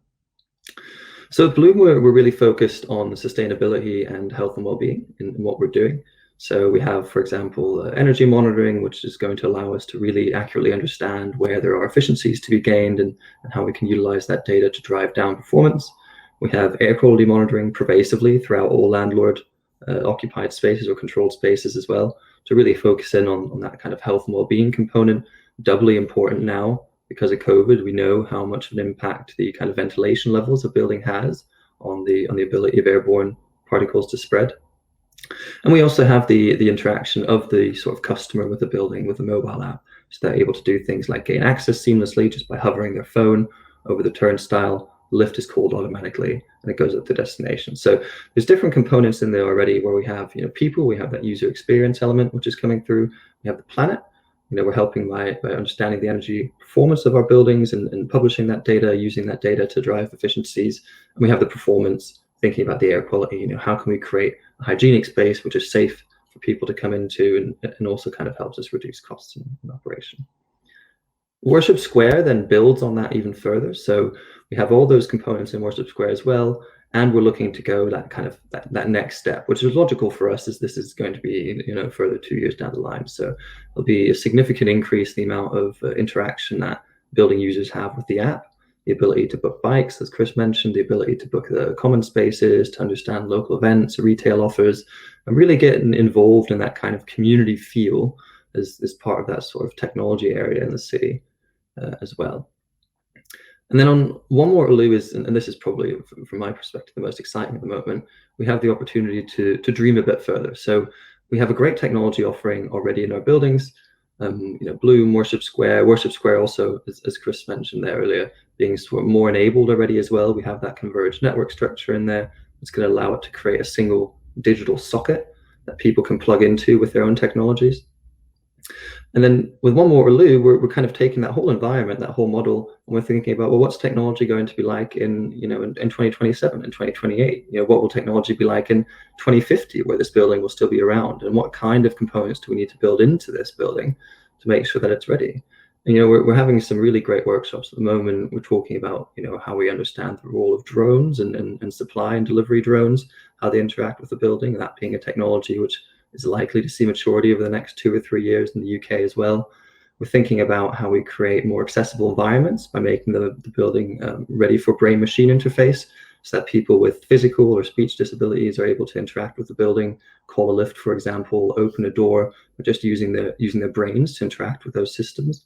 So at Bloom, we're really focused on sustainability and health and well-being in what we're doing. So we have, for example, energy monitoring, which is going to allow us to really accurately understand where there are efficiencies to be gained and how we can utilize that data to drive down performance. We have air quality monitoring pervasively throughout all landlord occupied spaces or controlled spaces as well, to really focus in on that kind of health and well-being component. Doubly important now because of COVID. We know how much of an impact the kind of ventilation levels a building has on the ability of airborne particles to spread. And we also have the interaction of the sort of customer with the building with a mobile app. So they're able to do things like gain access seamlessly just by hovering their phone over the turnstile. The lift is called automatically and it goes up to destination. So there's different components in there already where we have, people, we have that user experience element, which is coming through. We have the planet. We're helping by understanding the energy performance of our buildings and publishing that data, using that data to drive efficiencies. And we have the performance, thinking about the air quality. How can we create a hygienic space which is safe for people to come into and also kind of helps us reduce costs in operation. Worship Square then builds on that even further. So we have all those components in Worship Square as well. And we're looking to go that next step, which is logical for us, as this is going to be further 2 years down the line. So there'll be a significant increase in the amount of interaction that building users have with the app, the ability to book bikes, as Chris mentioned, the ability to book the common spaces, to understand local events, retail offers, and really getting involved in that kind of community feel as part of that sort of technology area in the city as well. And then on One Waterloo is, and this is probably from my perspective the most exciting at the moment, we have the opportunity to dream a bit further. So we have a great technology offering already in our buildings. Bloom, Worship Square also, as Chris mentioned there earlier, being sort of more enabled already as well. We have that converged network structure in there. It's going to allow it to create a single digital socket that people can plug into with their own technologies. And then with One Waterloo, we're kind of taking that whole environment, that whole model, and we're thinking about, well, what's technology going to be like in 2027 and 2028? What will technology be like in 2050, where this building will still be around? And what kind of components do we need to build into this building to make sure that it's ready? And, we're having some really great workshops at the moment. We're talking about, how we understand the role of drones and supply and delivery drones, how they interact with the building, that being a technology which is likely to see maturity over the next 2 or 3 years in the UK as well. We're thinking about how we create more accessible environments by making the building ready for brain-machine interface, so that people with physical or speech disabilities are able to interact with the building, call a lift, for example, open a door, or just using their brains to interact with those systems.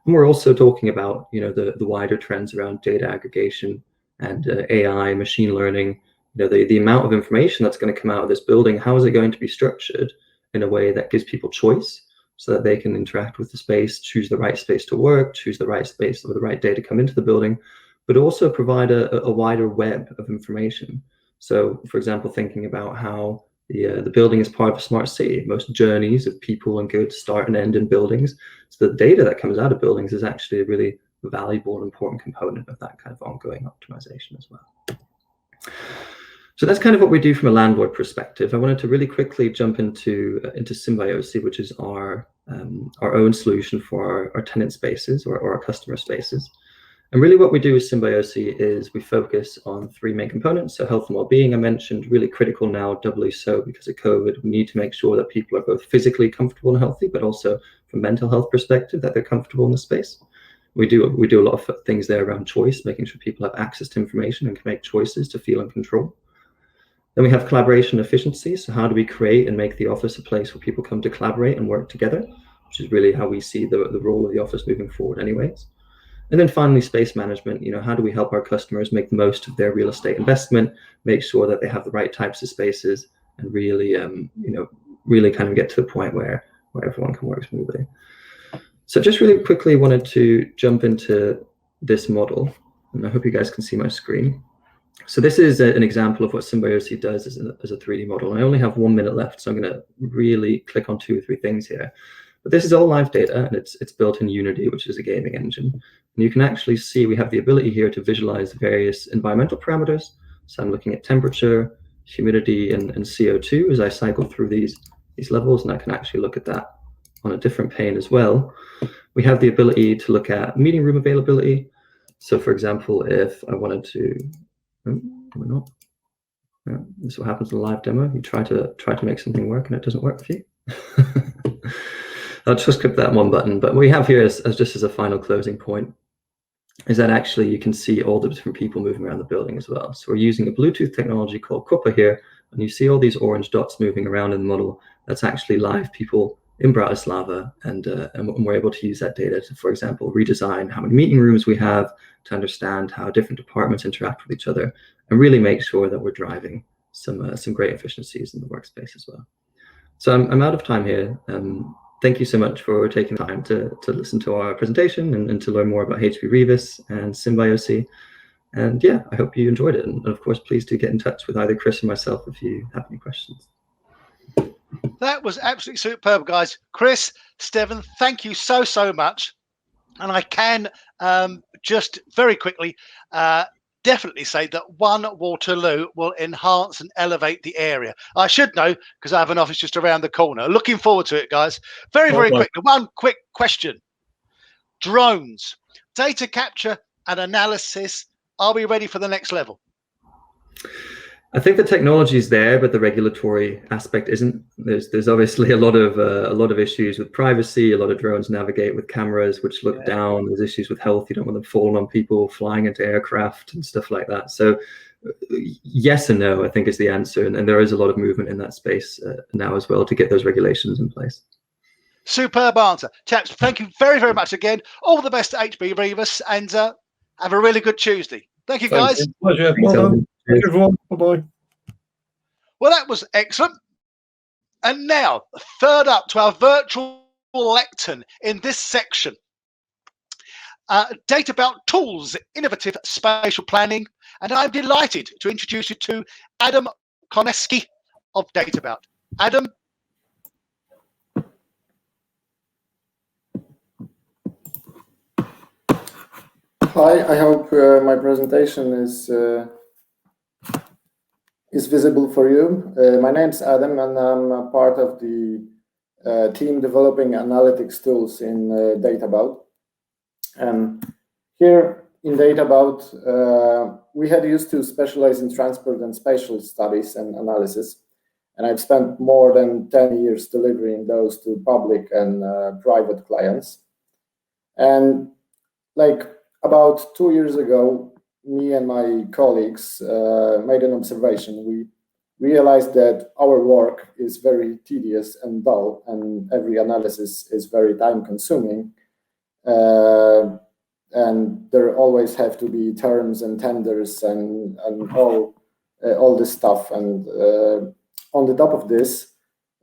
And we're also talking about, the wider trends around data aggregation and AI, machine learning. The amount of information that's going to come out of this building, how is it going to be structured in a way that gives people choice so that they can interact with the space, choose the right space to work, choose the right space or the right data come into the building, but also provide a wider web of information. So, for example, thinking about how the building is part of a smart city. Most journeys of people and goods start and end in buildings. So the data that comes out of buildings is actually a really valuable and important component of that kind of ongoing optimization as well. So that's kind of what we do from a landlord perspective. I wanted to really quickly jump into Symbiosi, which is our own solution for our tenant spaces or our customer spaces. And really what we do with Symbiosi is we focus on 3 main components. So health and well-being, I mentioned, really critical now, doubly so because of COVID. We need to make sure that people are both physically comfortable and healthy, but also from a mental health perspective, that they're comfortable in the space. We do a lot of things there around choice, making sure people have access to information and can make choices to feel in control. Then we have collaboration efficiency. So how do we create and make the office a place where people come to collaborate and work together, which is really how we see the role of the office moving forward anyways. And then finally, space management. How do we help our customers make the most of their real estate investment, make sure that they have the right types of spaces, and really, really kind of get to the point where everyone can work smoothly. So just really quickly wanted to jump into this model, and I hope you guys can see my screen. So this is an example of what Symbiosi does as a 3D model. And I only have 1 minute left, so I'm going to really click on 2 or 3 things here. But this is all live data, and it's built in Unity, which is a gaming engine. And you can actually see we have the ability here to visualize various environmental parameters. So I'm looking at temperature, humidity, and CO2 as I cycle through these levels, and I can actually look at that on a different pane as well. We have the ability to look at meeting room availability. So for example, if I wanted to, this is what happens in a live demo. You try to make something work and it doesn't work for you. I'll just click that one button. But what we have here is just as a final closing point is that actually you can see all the different people moving around the building as well. So we're using a Bluetooth technology called Kupa here, and you see all these orange dots moving around in the model. That's actually live people in Bratislava, and we're able to use that data to, for example, redesign how many meeting rooms we have, to understand how different departments interact with each other, and really make sure that we're driving some great efficiencies in the workspace as well. So I'm out of time here. Thank you so much for taking the time to listen to our presentation and to learn more about HP Revis and Symbiosi. And yeah, I hope you enjoyed it. And of course, please do get in touch with either Chris or myself if you have any questions. That was absolutely superb, guys. Chris, Stephen, thank you so much. And I can just very quickly definitely say that One Waterloo will enhance and elevate the area. I should know because I have an office just around the corner. Looking forward to it, guys. Very quickly, one quick question. Drones, data capture and analysis. Are we ready for the next level? I think the technology is there, but the regulatory aspect isn't. There's obviously a lot of issues with privacy. A lot of drones navigate with cameras which look down. There's issues with health. You don't want them falling on people, flying into aircraft and stuff like that. So yes and no, I think, is the answer. And there is a lot of movement in that space now as well to get those regulations in place. Superb answer. Chaps, thank you very much again. All the best to HP Revis, and have a really good Tuesday. Thank you, guys. Thank you. Pleasure. Well done. Thank you, everyone. Bye-bye. Well, that was excellent. And now, third up to our virtual lectern in this section Databout.tools, innovative spatial planning, and I'm delighted to introduce you to Adam Koneski of Databout. Adam. Hi, I hope my presentation is visible for you. My name's Adam, and I'm a part of the team developing analytics tools in Databout. Here in Databout, we had used to specialize in transport and spatial studies and analysis, and I've spent more than 10 years delivering those to public and private clients. And like about 2 years ago, me and my colleagues made an observation. We realized that our work is very tedious and dull, and every analysis is very time-consuming. And there always have to be terms and tenders and all this stuff. And on the top of this,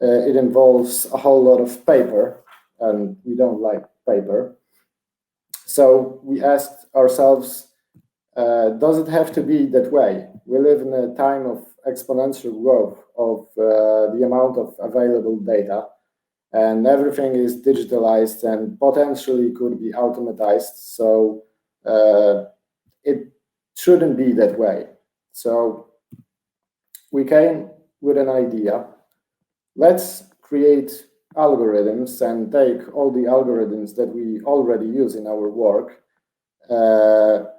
it involves a whole lot of paper, and we don't like paper. So we asked ourselves, does it have to be that way? We live in a time of exponential growth of the amount of available data, and everything is digitalized and potentially could be automatized. So it shouldn't be that way. So we came with an idea. Let's create algorithms and take all the algorithms that we already use in our work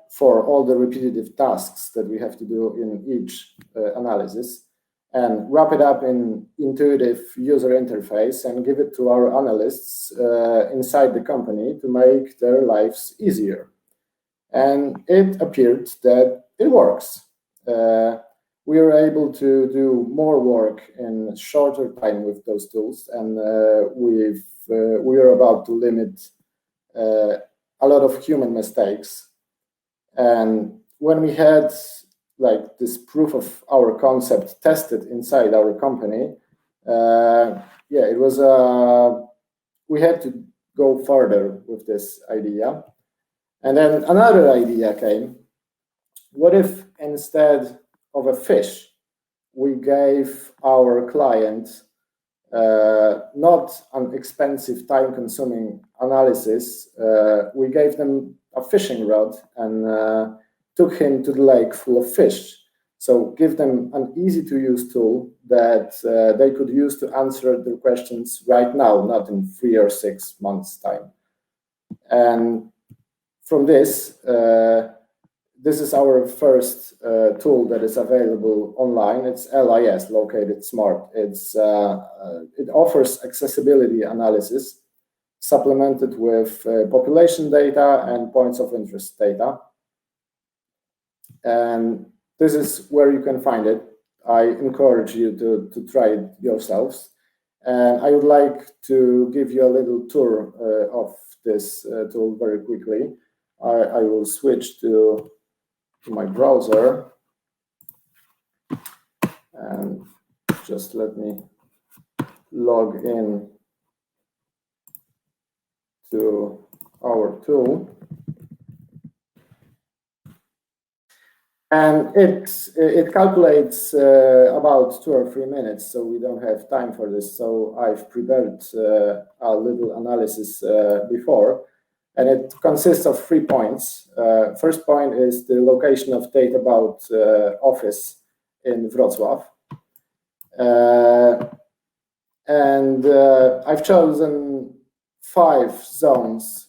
for all the repetitive tasks that we have to do in each analysis, and wrap it up in intuitive user interface and give it to our analysts inside the company to make their lives easier. And it appeared that it works. We are able to do more work in shorter time with those tools, and we are about to limit a lot of human mistakes. And when we had like this proof of our concept tested inside our company, it was we had to go further with this idea. And then another idea came. What if instead of a fish, we gave our client not an expensive, time-consuming analysis. We gave them a fishing rod and took him to the lake full of fish. So give them an easy-to-use tool that they could use to answer their questions right now, not in 3 or 6 months' time. And from this, this is our first tool that is available online. It's LIS, Located Smart. It offers accessibility analysis supplemented with population data and points of interest data. And this is where you can find it. I encourage you to try it yourselves. And I would like to give you a little tour of this tool very quickly. I will switch to my browser, and just let me log in to our tool. And it calculates about 2 or 3 minutes, so we don't have time for this. So I've prepared a little analysis before. And it consists of 3 points. First point is the location of Databout office in Wrocław. And I've chosen 5 zones,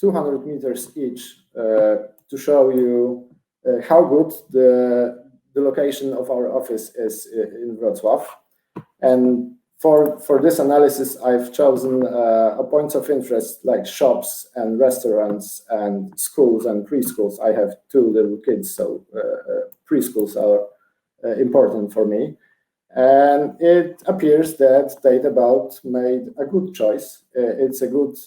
200 meters each, to show you how good the location of our office is in Wrocław. And for this analysis, I've chosen points of interest like shops and restaurants and schools and preschools. I have 2 little kids, so preschools are important for me. And it appears that Databout made a good choice. It's a good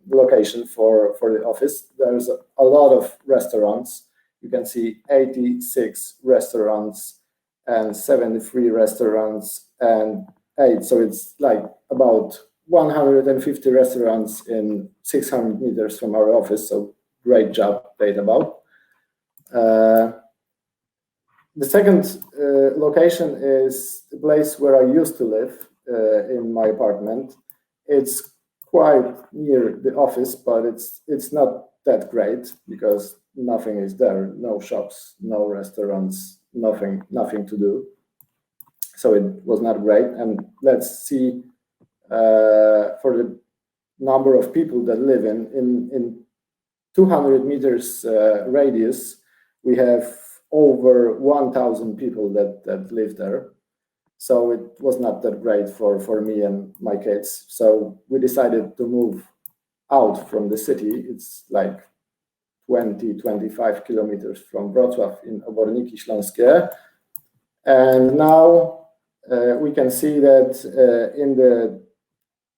location for the office. There's a lot of restaurants. You can see 86 restaurants and 73 restaurants and 8. So it's like about 150 restaurants in 600 meters from our office, so great job, Databout. The second location is the place where I used to live in my apartment. It's quite near the office, but it's not that great because nothing is there, no shops, no restaurants, nothing to do. So it was not great. And let's see, for the number of people that live in 200 meters radius, we have over 1,000 people that live there. So it was not that great for me and my kids. So we decided to move out from the city. It's like 20-25 kilometers from Wrocław in Oborniki Śląskie. And now we can see that in the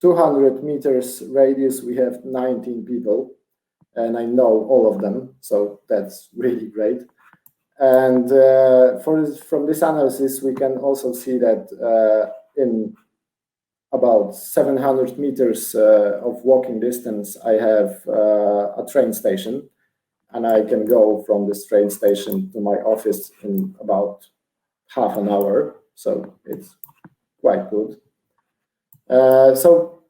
200 meters radius, we have 19 people. And I know all of them, so that's really great. And from this analysis, we can also see that in about 700 meters of walking distance, I have a train station, and I can go from this train station to my office in about half an hour. So it's quite good. So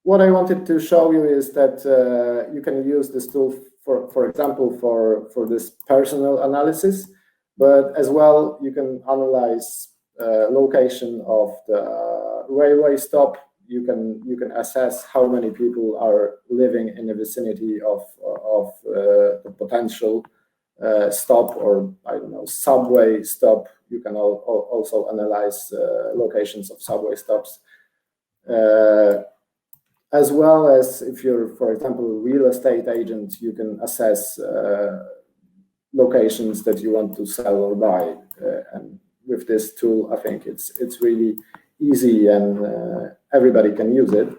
what I wanted to show you is that you can use this tool, for example, for this personal analysis, but as well you can analyze location of the railway stop. You can assess how many people are living in the vicinity of the potential stop, or I don't know, subway stop. You can also analyze locations of subway stops. As well as if you're, for example, a real estate agent, you can assess locations that you want to sell or buy. And with this tool, I think it's really easy and everybody can use it.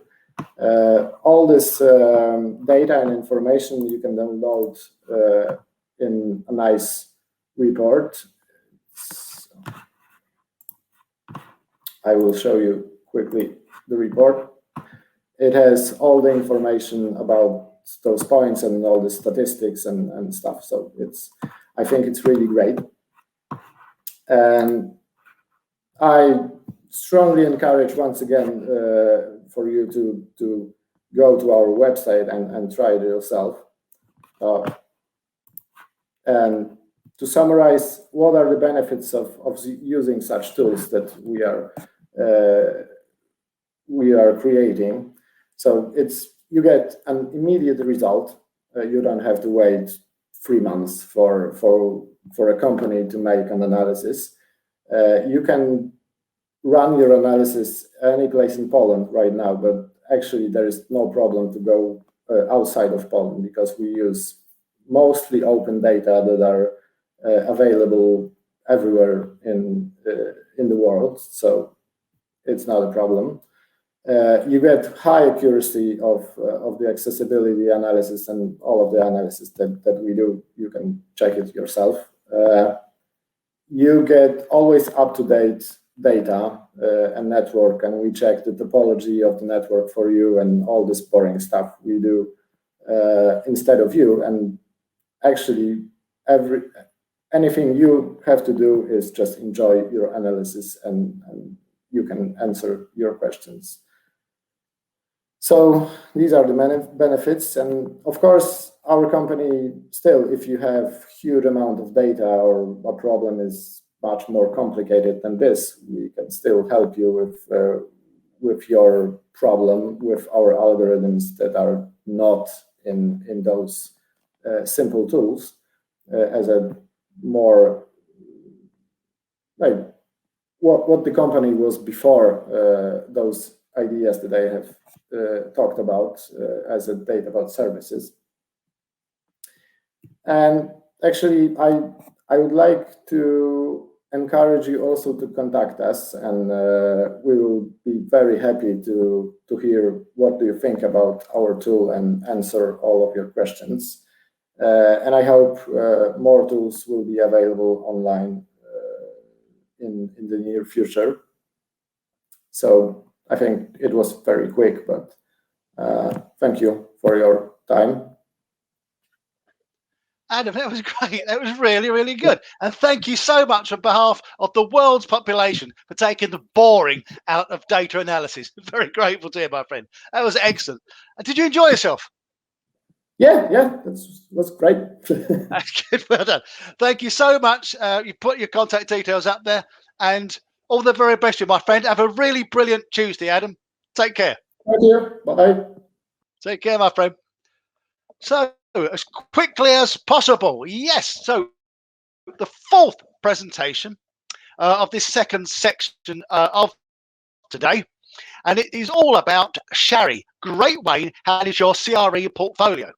All this data and information you can download in a nice report. I will show you quickly the report. It has all the information about those points and all the statistics and stuff. So I think it's really great. And I strongly encourage, once again, for you to go to our website and try it yourself. And to summarize, what are the benefits of using such tools that we are creating? So you get an immediate result. You don't have to wait 3 months for a company to make an analysis. You can run your analysis any place in Poland right now, but actually there is no problem to go outside of Poland because we use mostly open data that are available everywhere in the world. So it's not a problem. You get high accuracy of the accessibility analysis and all of the analysis that we do. You can check it yourself. You get always up-to-date data and network, and we check the topology of the network for you and all this boring stuff we do instead of you. And actually, anything you have to do is just enjoy your analysis and you can answer your questions. So these are the benefits. And of course, our company still, if you have huge amount of data or a problem is much more complicated than this, we can still help you with your problem with our algorithms that are not in those simple tools as a more like what the company was before those ideas that I have talked about as a Databout services. And actually, I would like to encourage you also to contact us, and we will be very happy to hear what do you think about our tool and answer all of your questions. And I hope more tools will be available online in the near future. So I think it was very quick, but thank you for your time. Adam, that was great. That was really, really good. And thank you so much on behalf of the world's population for taking the boring out of data analysis. Very grateful to you, my friend. That was excellent. And did you enjoy yourself? Yeah, that's great. That's good. Well done. Thank you so much. You put your contact details up there, and all the very best to you, my friend. Have a really brilliant Tuesday, Adam. Take care. Thank you. Bye. Take care, my friend. So, as quickly as possible. Yes. So, the fourth presentation of this second section of today, and it is all about Shari. Great way to manage your CRE portfolio.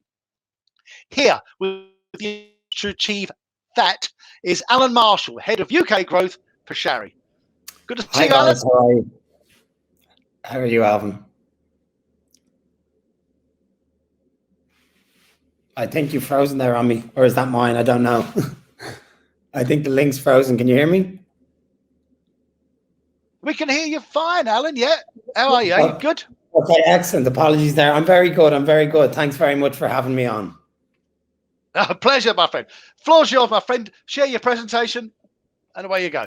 Here, with you to achieve that, is Alan Marshall, Head of UK Growth for Shari. Good to see you, Alan. How are you, Elvin? I think you've frozen there on me, or is that mine? I don't know. I think the link's frozen. Can you hear me? We can hear you fine, Alan. Yeah. How are you? Are you good? Okay, excellent. Apologies there. I'm very good. I'm very good. Thanks very much for having me on. A pleasure, my friend. Floor's yours, my friend. Share your presentation, and away you go.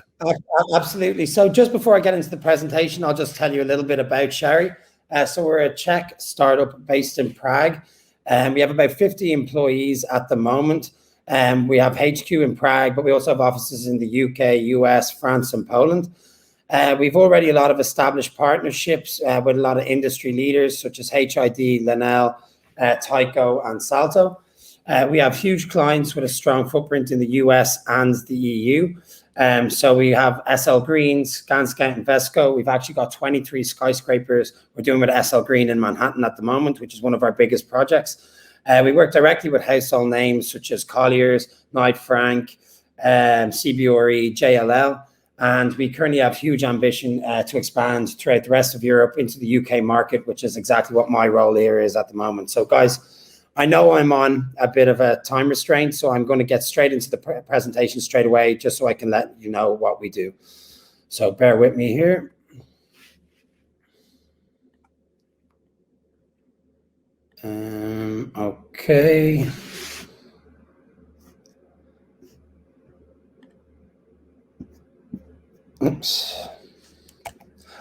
Absolutely. So just before I get into the presentation, I'll just tell you a little bit about Shari. So we're a Czech startup based in Prague. We have about 50 employees at the moment. We have HQ in Prague, but we also have offices in the UK, US, France, and Poland. We've already a lot of established partnerships with a lot of industry leaders such as HID, Lenel, Tyco, and Salto. We have huge clients with a strong footprint in the US and the EU. So we have SL Green, ScanScout, and Vesco. We've actually got 23 skyscrapers we're doing with SL Green in Manhattan at the moment, which is one of our biggest projects. We work directly with household names such as Colliers, Knight Frank, CBRE, JLL. And we currently have huge ambition to expand throughout the rest of Europe into the UK market, which is exactly what my role here is at the moment. So guys, I know I'm on a bit of a time restraint, so I'm going to get straight into the presentation straight away, just so I can let you know what we do. So bear with me here. Okay. Oops.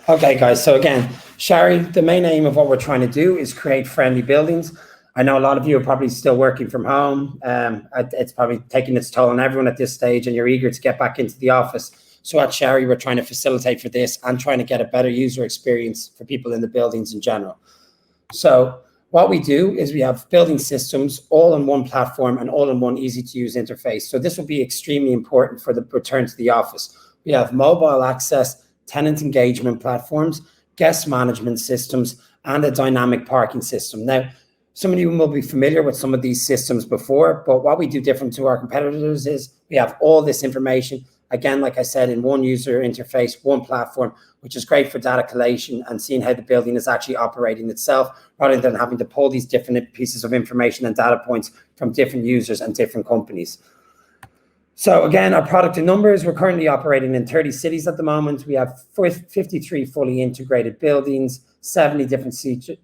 Okay, guys. So again, Shari, the main aim of what we're trying to do is create friendly buildings. I know a lot of you are probably still working from home. It's probably taking its toll on everyone at this stage, and you're eager to get back into the office. So at Shari, we're trying to facilitate for this and trying to get a better user experience for people in the buildings in general. So what we do is we have building systems all on one platform and all in one easy-to-use interface. So this will be extremely important for the return to the office. We have mobile access, tenant engagement platforms, guest management systems, and a dynamic parking system. Now, some of you will be familiar with some of these systems before, but what we do different to our competitors is we have all this information, again, like I said, in one user interface, one platform, which is great for data collation and seeing how the building is actually operating itself, rather than having to pull these different pieces of information and data points from different users and different companies. So again, our product in numbers, we're currently operating in 30 cities at the moment. We have 53 fully integrated buildings, 70 different features,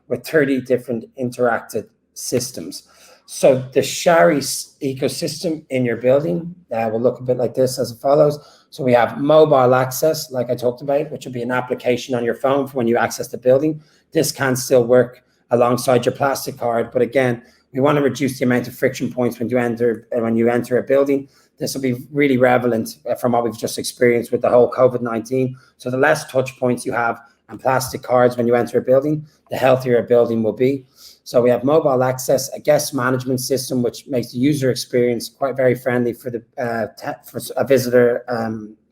with 30 different interactive systems. So the Shari ecosystem in your building will look a bit like this as follows. So we have mobile access, like I talked about, which will be an application on your phone for when you access the building. This can still work alongside your plastic card, but again, we want to reduce the amount of friction points when you enter a building. This will be really relevant from what we've just experienced with the whole COVID-19. So the less touch points you have and plastic cards when you enter a building, the healthier a building will be. So we have mobile access, a guest management system, which makes the user experience quite very friendly for for a visitor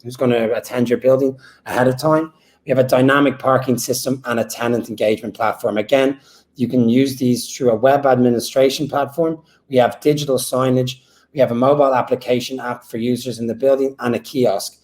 who's going to attend your building ahead of time. We have a dynamic parking system and a tenant engagement platform. Again, you can use these through a web administration platform. We have digital signage. We have a mobile application app for users in the building and a kiosk.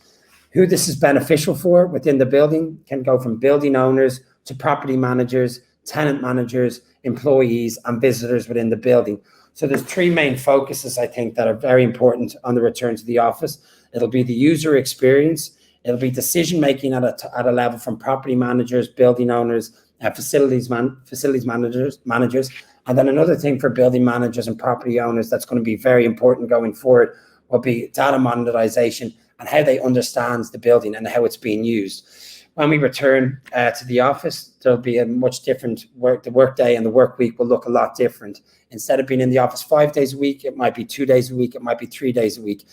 Who this is beneficial for within the building can go from building owners to property managers, tenant managers, employees, and visitors within the building. So there's three main focuses, I think, that are very important on the return to the office. It'll be the user experience. It'll be decision making at a level from property managers, building owners, facilities managers, and then another thing for building managers and property owners that's going to be very important going forward will be data monetization and how they understand the building and how it's being used. When we return to the office, there'll be a much different the work day and the work week will look a lot different. Instead of being in the office 5 days a week, it might be 2 days a week, it might be 3 days a week.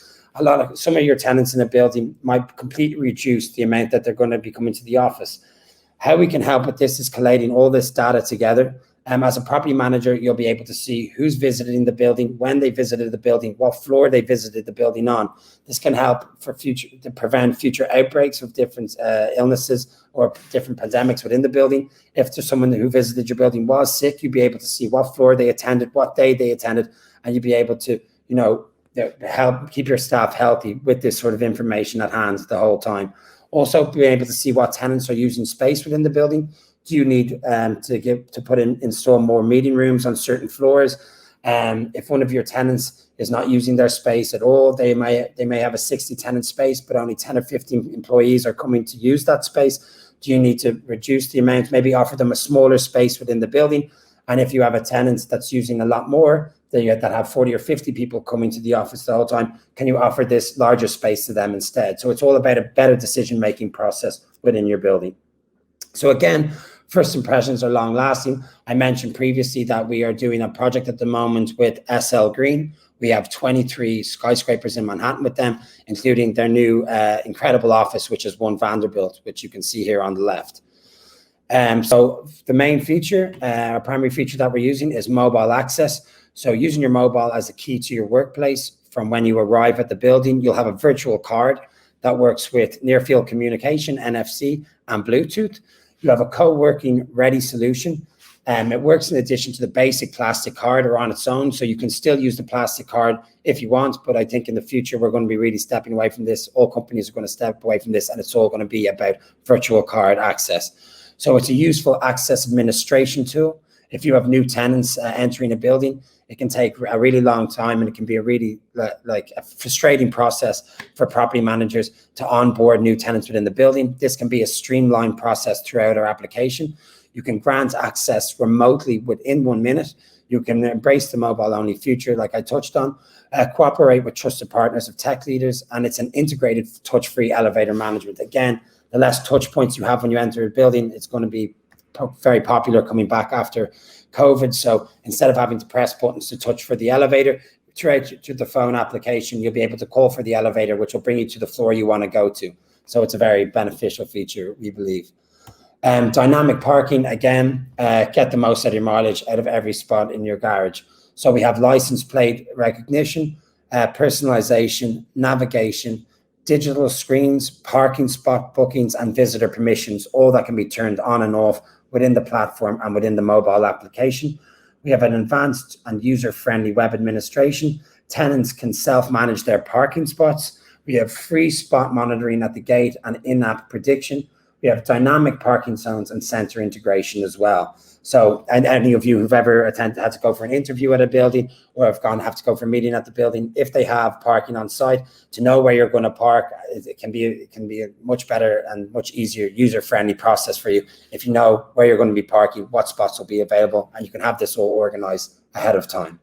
Some of your tenants in a building might completely reduce the amount that they're going to be coming to the office. How we can help with this is collating all this data together. As a property manager, you'll be able to see who's visiting the building, when they visited the building, what floor they visited the building on. This can help to prevent future outbreaks of different illnesses or different pandemics within the building. If there's someone who visited your building was sick, you'd be able to see what floor they attended, what day they attended, and you'd be able to, help keep your staff healthy with this sort of information at hand the whole time. Also, be able to see what tenants are using space within the building. Do you need to install more meeting rooms on certain floors? If one of your tenants is not using their space at all, they may have a 60 tenant space, but only 10 or 15 employees are coming to use that space. Do you need to reduce the amount, maybe offer them a smaller space within the building? And if you have a tenant that's using a lot more, that have 40 or 50 people coming to the office the whole time, can you offer this larger space to them instead? So it's all about a better decision-making process within your building. So again, first impressions are long lasting. I mentioned previously that we are doing a project at the moment with SL Green. We have 23 skyscrapers in Manhattan with them, including their new incredible office, which is One Vanderbilt, which you can see here on the left. So the main feature, our primary feature that we're using is mobile access. So using your mobile as a key to your workplace from when you arrive at the building, you'll have a virtual card that works with near field communication, NFC, and Bluetooth. You have a co-working ready solution. It works in addition to the basic plastic card or on its own. So you can still use the plastic card if you want, but I think in the future, we're going to be really stepping away from this. All companies are going to step away from this, and it's all going to be about virtual card access. So it's a useful access administration tool. If you have new tenants entering a building, it can take a really long time, and it can be a really a frustrating process for property managers to onboard new tenants within the building. This can be a streamlined process throughout our application. You can grant access remotely within 1 minute. You can embrace the mobile-only feature, like I touched on, cooperate with trusted partners of tech leaders, and it's an integrated touch-free elevator management. Again, the less touch points you have when you enter a building, it's going to be very popular coming back after COVID. So instead of having to press buttons to touch for the elevator, through the phone application, you'll be able to call for the elevator, which will bring you to the floor you want to go to. So it's a very beneficial feature, we believe. Dynamic parking, again, get the most out of your mileage out of every spot in your garage. So we have license plate recognition, personalization, navigation, digital screens, parking spot bookings, and visitor permissions, all that can be turned on and off within the platform and within the mobile application. We have an advanced and user-friendly web administration. Tenants can self-manage their parking spots. We have free spot monitoring at the gate and in-app prediction. We have dynamic parking zones and sensor integration as well. So, and any of you who've ever had to go for an interview at a building or have to go for a meeting at the building, if they have parking on site, to know where you're going to park, it can be a much better and much easier user-friendly process for you. If you know where you're going to be parking, what spots will be available, and you can have this all organized ahead of time.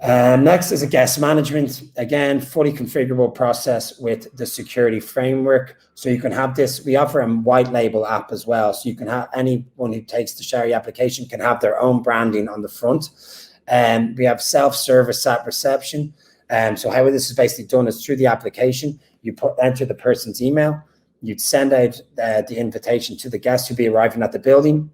Next is a guest management. Again, fully configurable process with the security framework. So you can have this, we offer a white label app as well. So you can have anyone who takes the Sherry application can have their own branding on the front. We have self-service at reception. So how this is basically done is through the application, you enter the person's email, you'd send out the invitation to the guest who'll be arriving at the building.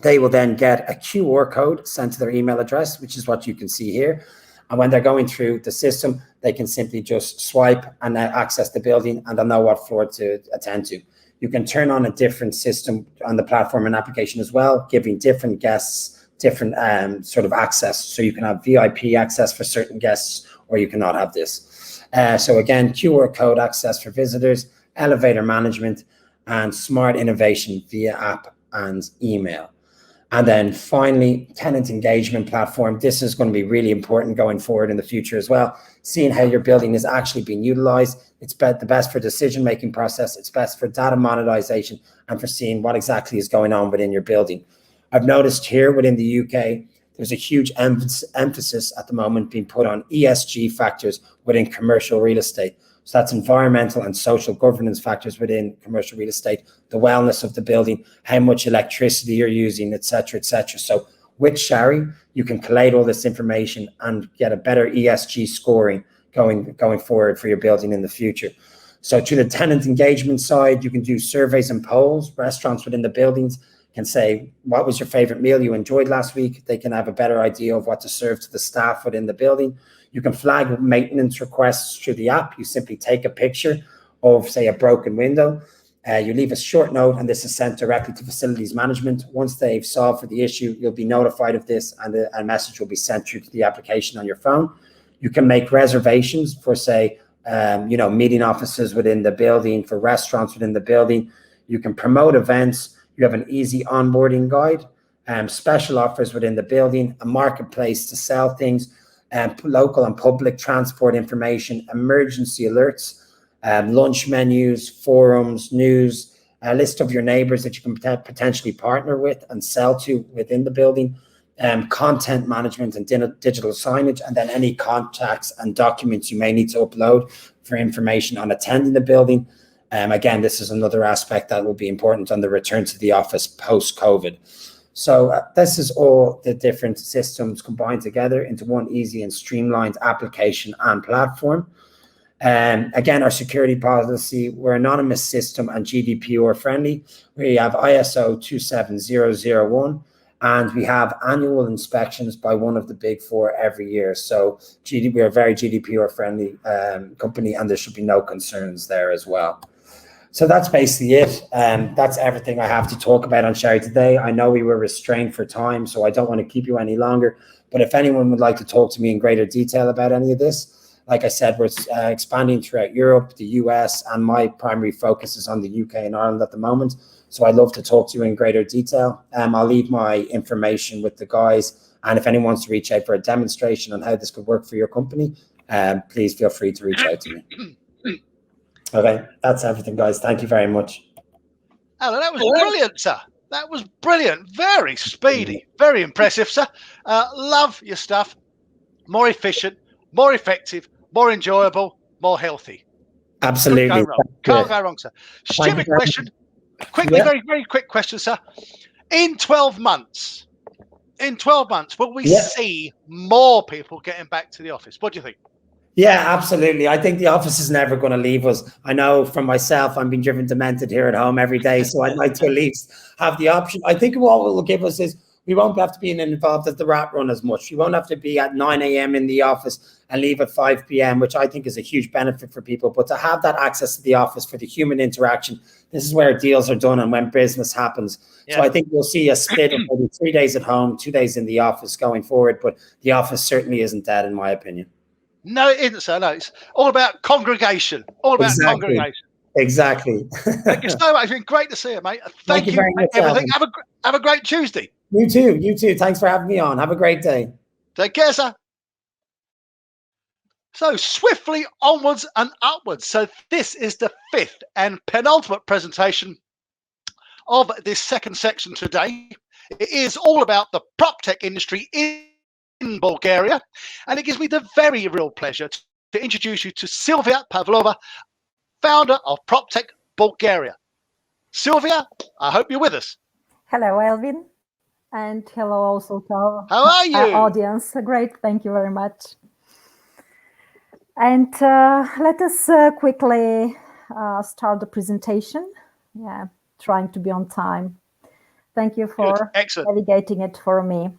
They will then get a QR code sent to their email address, which is what you can see here. And when they're going through the system, they can simply just swipe and access the building, and they'll know what floor to attend to. You can turn on a different system on the platform and application as well, giving different guests different sort of access. So you can have VIP access for certain guests, or you cannot have this. So again, QR code access for visitors, elevator management, and smart innovation via app and email. And then finally, tenant engagement platform. This is going to be really important going forward in the future as well. Seeing how your building is actually being utilized. It's the best for decision-making process. It's best for data monetization and for seeing what exactly is going on within your building. I've noticed here within the UK, there's a huge emphasis at the moment being put on ESG factors within commercial real estate. So that's environmental and social governance factors within commercial real estate, the wellness of the building, how much electricity you're using, et cetera, et cetera. So with Shari, you can collate all this information and get a better ESG scoring going forward for your building in the future. So to the tenant engagement side, you can do surveys and polls. Restaurants within the buildings can say, what was your favorite meal you enjoyed last week? They can have a better idea of what to serve to the staff within the building. You can flag maintenance requests through the app. You simply take a picture of, say, a broken window. You leave a short note, and this is sent directly to facilities management. Once they've solved for the issue, you'll be notified of this, and a message will be sent through to the application on your phone. You can make reservations for, say, meeting offices within the building, for restaurants within the building. You can promote events. You have an easy onboarding guide, special offers within the building, a marketplace to sell things, local and public transport information, emergency alerts, lunch menus, forums, news, a list of your neighbors that you can potentially partner with and sell to within the building, content management and digital signage, and then any contacts and documents you may need to upload for information on attending the building. Again, this is another aspect that will be important on the return to the office post-COVID. So this is all the different systems combined together into one easy and streamlined application and platform. Again, our security policy, we're anonymous system and GDPR friendly. We have ISO 27001, and we have annual inspections by one of the big four every year. So we're a very GDPR friendly company, and there should be no concerns there as well. So that's basically it. That's everything I have to talk about on Shari today. I know we were restrained for time, so I don't want to keep you any longer. But if anyone would like to talk to me in greater detail about any of this, like I said, we're expanding throughout Europe, the US, and my primary focus is on the UK and Ireland at the moment. So I'd love to talk to you in greater detail. I'll leave my information with the guys. And if anyone wants to reach out for a demonstration on how this could work for your company, please feel free to reach out to me. Okay, that's everything, guys. Thank you very much. Alan, that was brilliant, sir. That was brilliant. Very speedy. Very impressive, sir. Love your stuff. More efficient, more effective, more enjoyable, more healthy. Absolutely. Can't go wrong, sir. Stupid question. Quickly, very, very quick question, sir. In 12 months, will we see more people getting back to the office? What do you think? Yeah, absolutely. I think the office is never going to leave us. I know from myself, I'm being driven demented here at home every day, so I'd like to at least have the option. I think what it will give us is we won't have to be involved at the rat run as much. We won't have to be at 9 a.m. in the office and leave at 5 p.m., which I think is a huge benefit for people. But to have that access to the office for the human interaction, this is where deals are done and when business happens. Yeah. So I think we'll see a split of maybe 3 days at home, 2 days in the office going forward. But the office certainly isn't dead, in my opinion. No, it isn't, sir. No, it's all about congregation. All about congregation. Exactly. Thank you so much. It's been great to see you, mate. Thank you very much, everything. Have a great Tuesday. You too. You too. Thanks for having me on. Have a great day. Take care, sir. So swiftly onwards and upwards. So this is the fifth and penultimate presentation of this second section today. It is all about the PropTech industry in Bulgaria, and it gives me the very real pleasure to introduce you to Sylvia Pavlova, founder of PropTech Bulgaria. Sylvia, I hope you're with us. Hello, Elvin, and hello also to our audience. Great, thank you very much. And let us quickly start the presentation. Yeah, trying to be on time. Thank you for delegating it for me.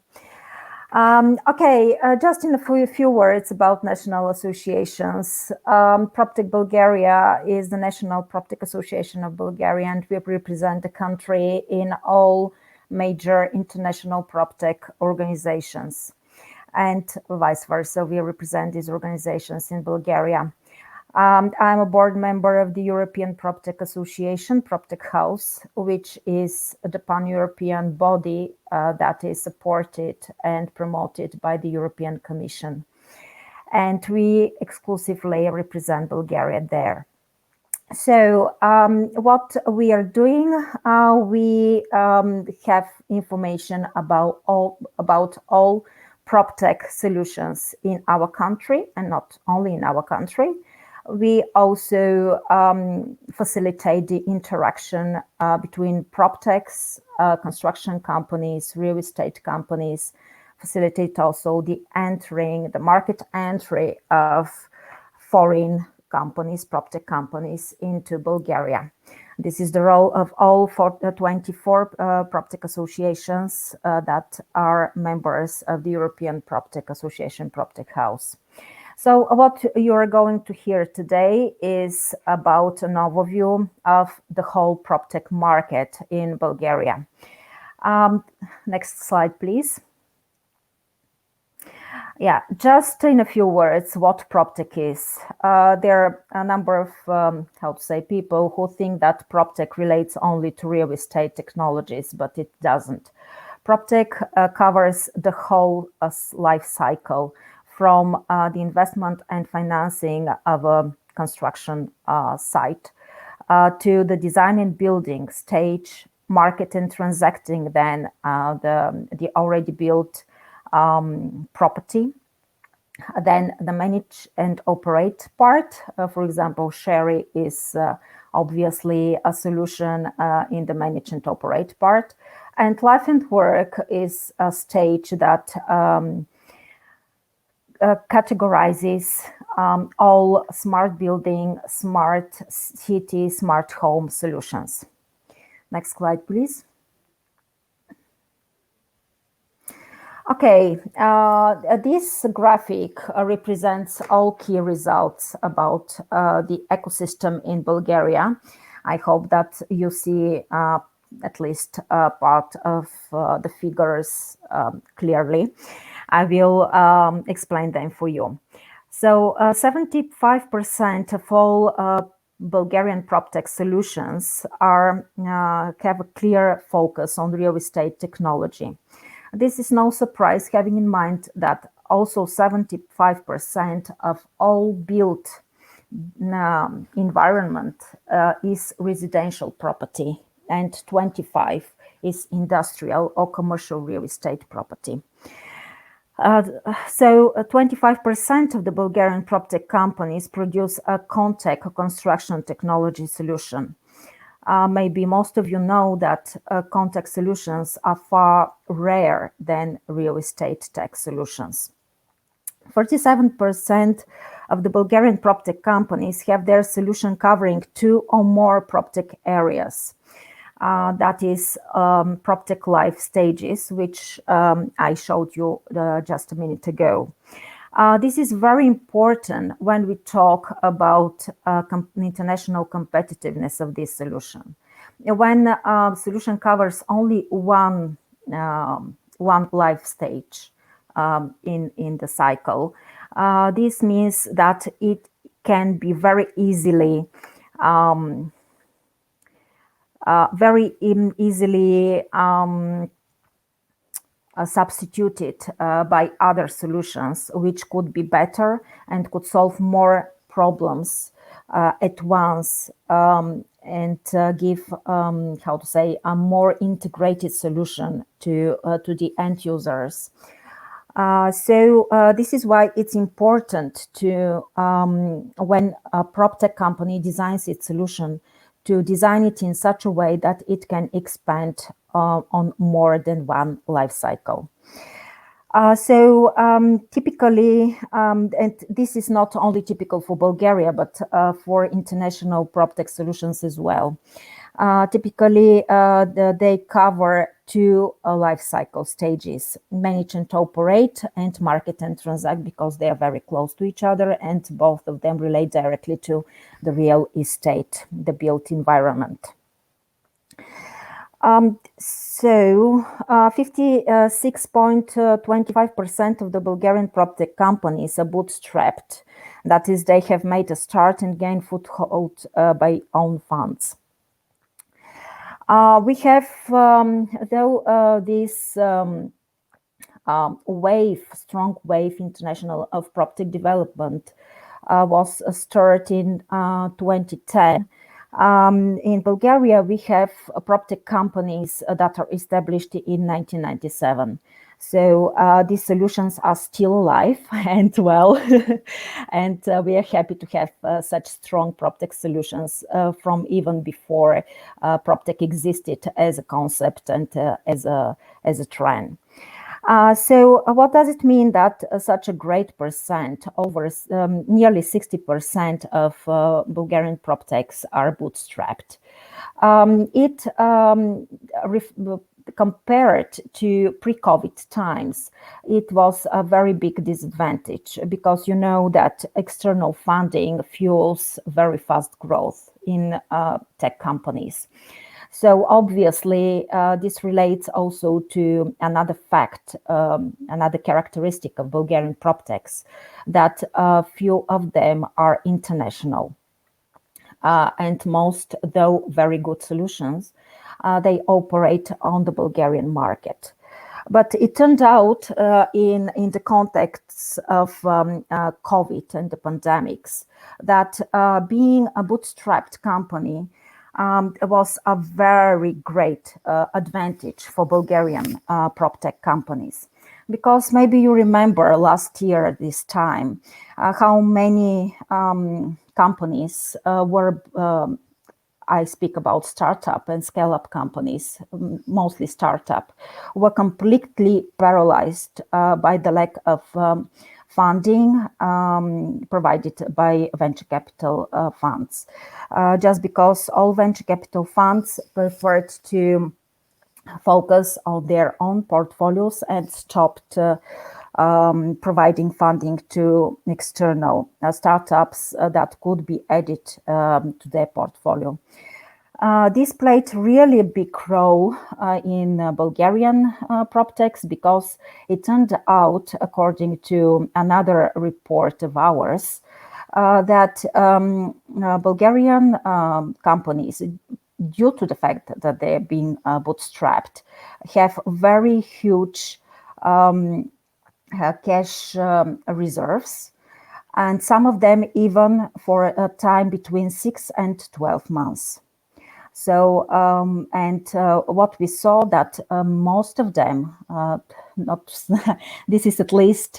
Just in a few words about national associations. PropTech Bulgaria is the National PropTech Association of Bulgaria, and we represent the country in all major international PropTech organizations, and vice versa. We represent these organizations in Bulgaria. I'm a board member of the European PropTech Association, PropTech House, which is the pan-European body that is supported and promoted by the European Commission. And we exclusively represent Bulgaria there. So what we are doing, we have information about all PropTech solutions in our country, and not only in our country. We also facilitate the interaction between PropTechs, construction companies, real estate companies, facilitate also the market entry of foreign companies, PropTech companies into Bulgaria. This is the role of all 24 PropTech associations that are members of the European PropTech Association, PropTech House. So what you are going to hear today is about an overview of the whole PropTech market in Bulgaria. Next slide, please. Yeah, just in a few words, what PropTech is. There are a number of, people who think that PropTech relates only to real estate technologies, but it doesn't. PropTech covers the whole life cycle, from the investment and financing of a construction site to the design and building stage, market and transacting then the already built property, then the manage and operate part. For example, Sherry is obviously a solution in the manage and operate part, and life and work is a stage that categorizes all smart building, smart city, smart home solutions. Next slide, please. Okay, this graphic represents all key results about the ecosystem in Bulgaria. I hope that you see at least part of the figures clearly. I will explain them for you. So 75% of all Bulgarian PropTech solutions have a clear focus on real estate technology. This is no surprise, having in mind that also 75% of all built environment is residential property, and 25% is industrial or commercial real estate property. So 25% of the Bulgarian PropTech companies produce a contact or construction technology solution. Maybe most of you know that contact solutions are far rarer than real estate tech solutions. 47% of the Bulgarian PropTech companies have their solution covering 2 or more PropTech areas. That is PropTech life stages, which I showed you just a minute ago. This is very important when we talk about international competitiveness of this solution. When a solution covers only one life stage in the cycle, this means that it can be very easily substituted by other solutions, which could be better and could solve more problems at once and give, a more integrated solution to the end users. So this is why it's important to, when a PropTech company designs its solution, to design it in such a way that it can expand on more than one life cycle. Typically, and this is not only typical for Bulgaria, but for international PropTech solutions as well. Typically, they cover 2 life cycle stages: manage and operate, and market and transact, because they are very close to each other, and both of them relate directly to the real estate, the built environment. So 56.25% of the Bulgarian PropTech companies are bootstrapped. That is, they have made a start and gained foothold by own funds. We have, this strong wave international of PropTech development was started in 2010. In Bulgaria, we have PropTech companies that are established in 1997. So these solutions are still alive and well, and we are happy to have such strong PropTech solutions from even before PropTech existed as a concept and as a trend. So what does it mean that such a great percent, over nearly 60% of Bulgarian PropTechs are bootstrapped? Compared to pre-COVID times, it was a very big disadvantage because you know that external funding fuels very fast growth in tech companies. So obviously, this relates also to another fact, another characteristic of Bulgarian PropTechs, that few of them are international. And most, though very good solutions, they operate on the Bulgarian market. But it turned out in the context of COVID and the pandemics that being a bootstrapped company was a very great advantage for Bulgarian PropTech companies. Because maybe you remember last year at this time how many companies were, I speak about startup and scale-up companies, mostly startup, were completely paralyzed by the lack of funding provided by venture capital funds, just because all venture capital funds preferred to focus on their own portfolios and stopped providing funding to external startups that could be added to their portfolio. This played really a big role in Bulgarian PropTechs because it turned out, according to another report of ours, that Bulgarian companies, due to the fact that they're being bootstrapped, have very huge cash reserves, and some of them even for a time between 6 and 12 months. So, what we saw that most of them, this is at least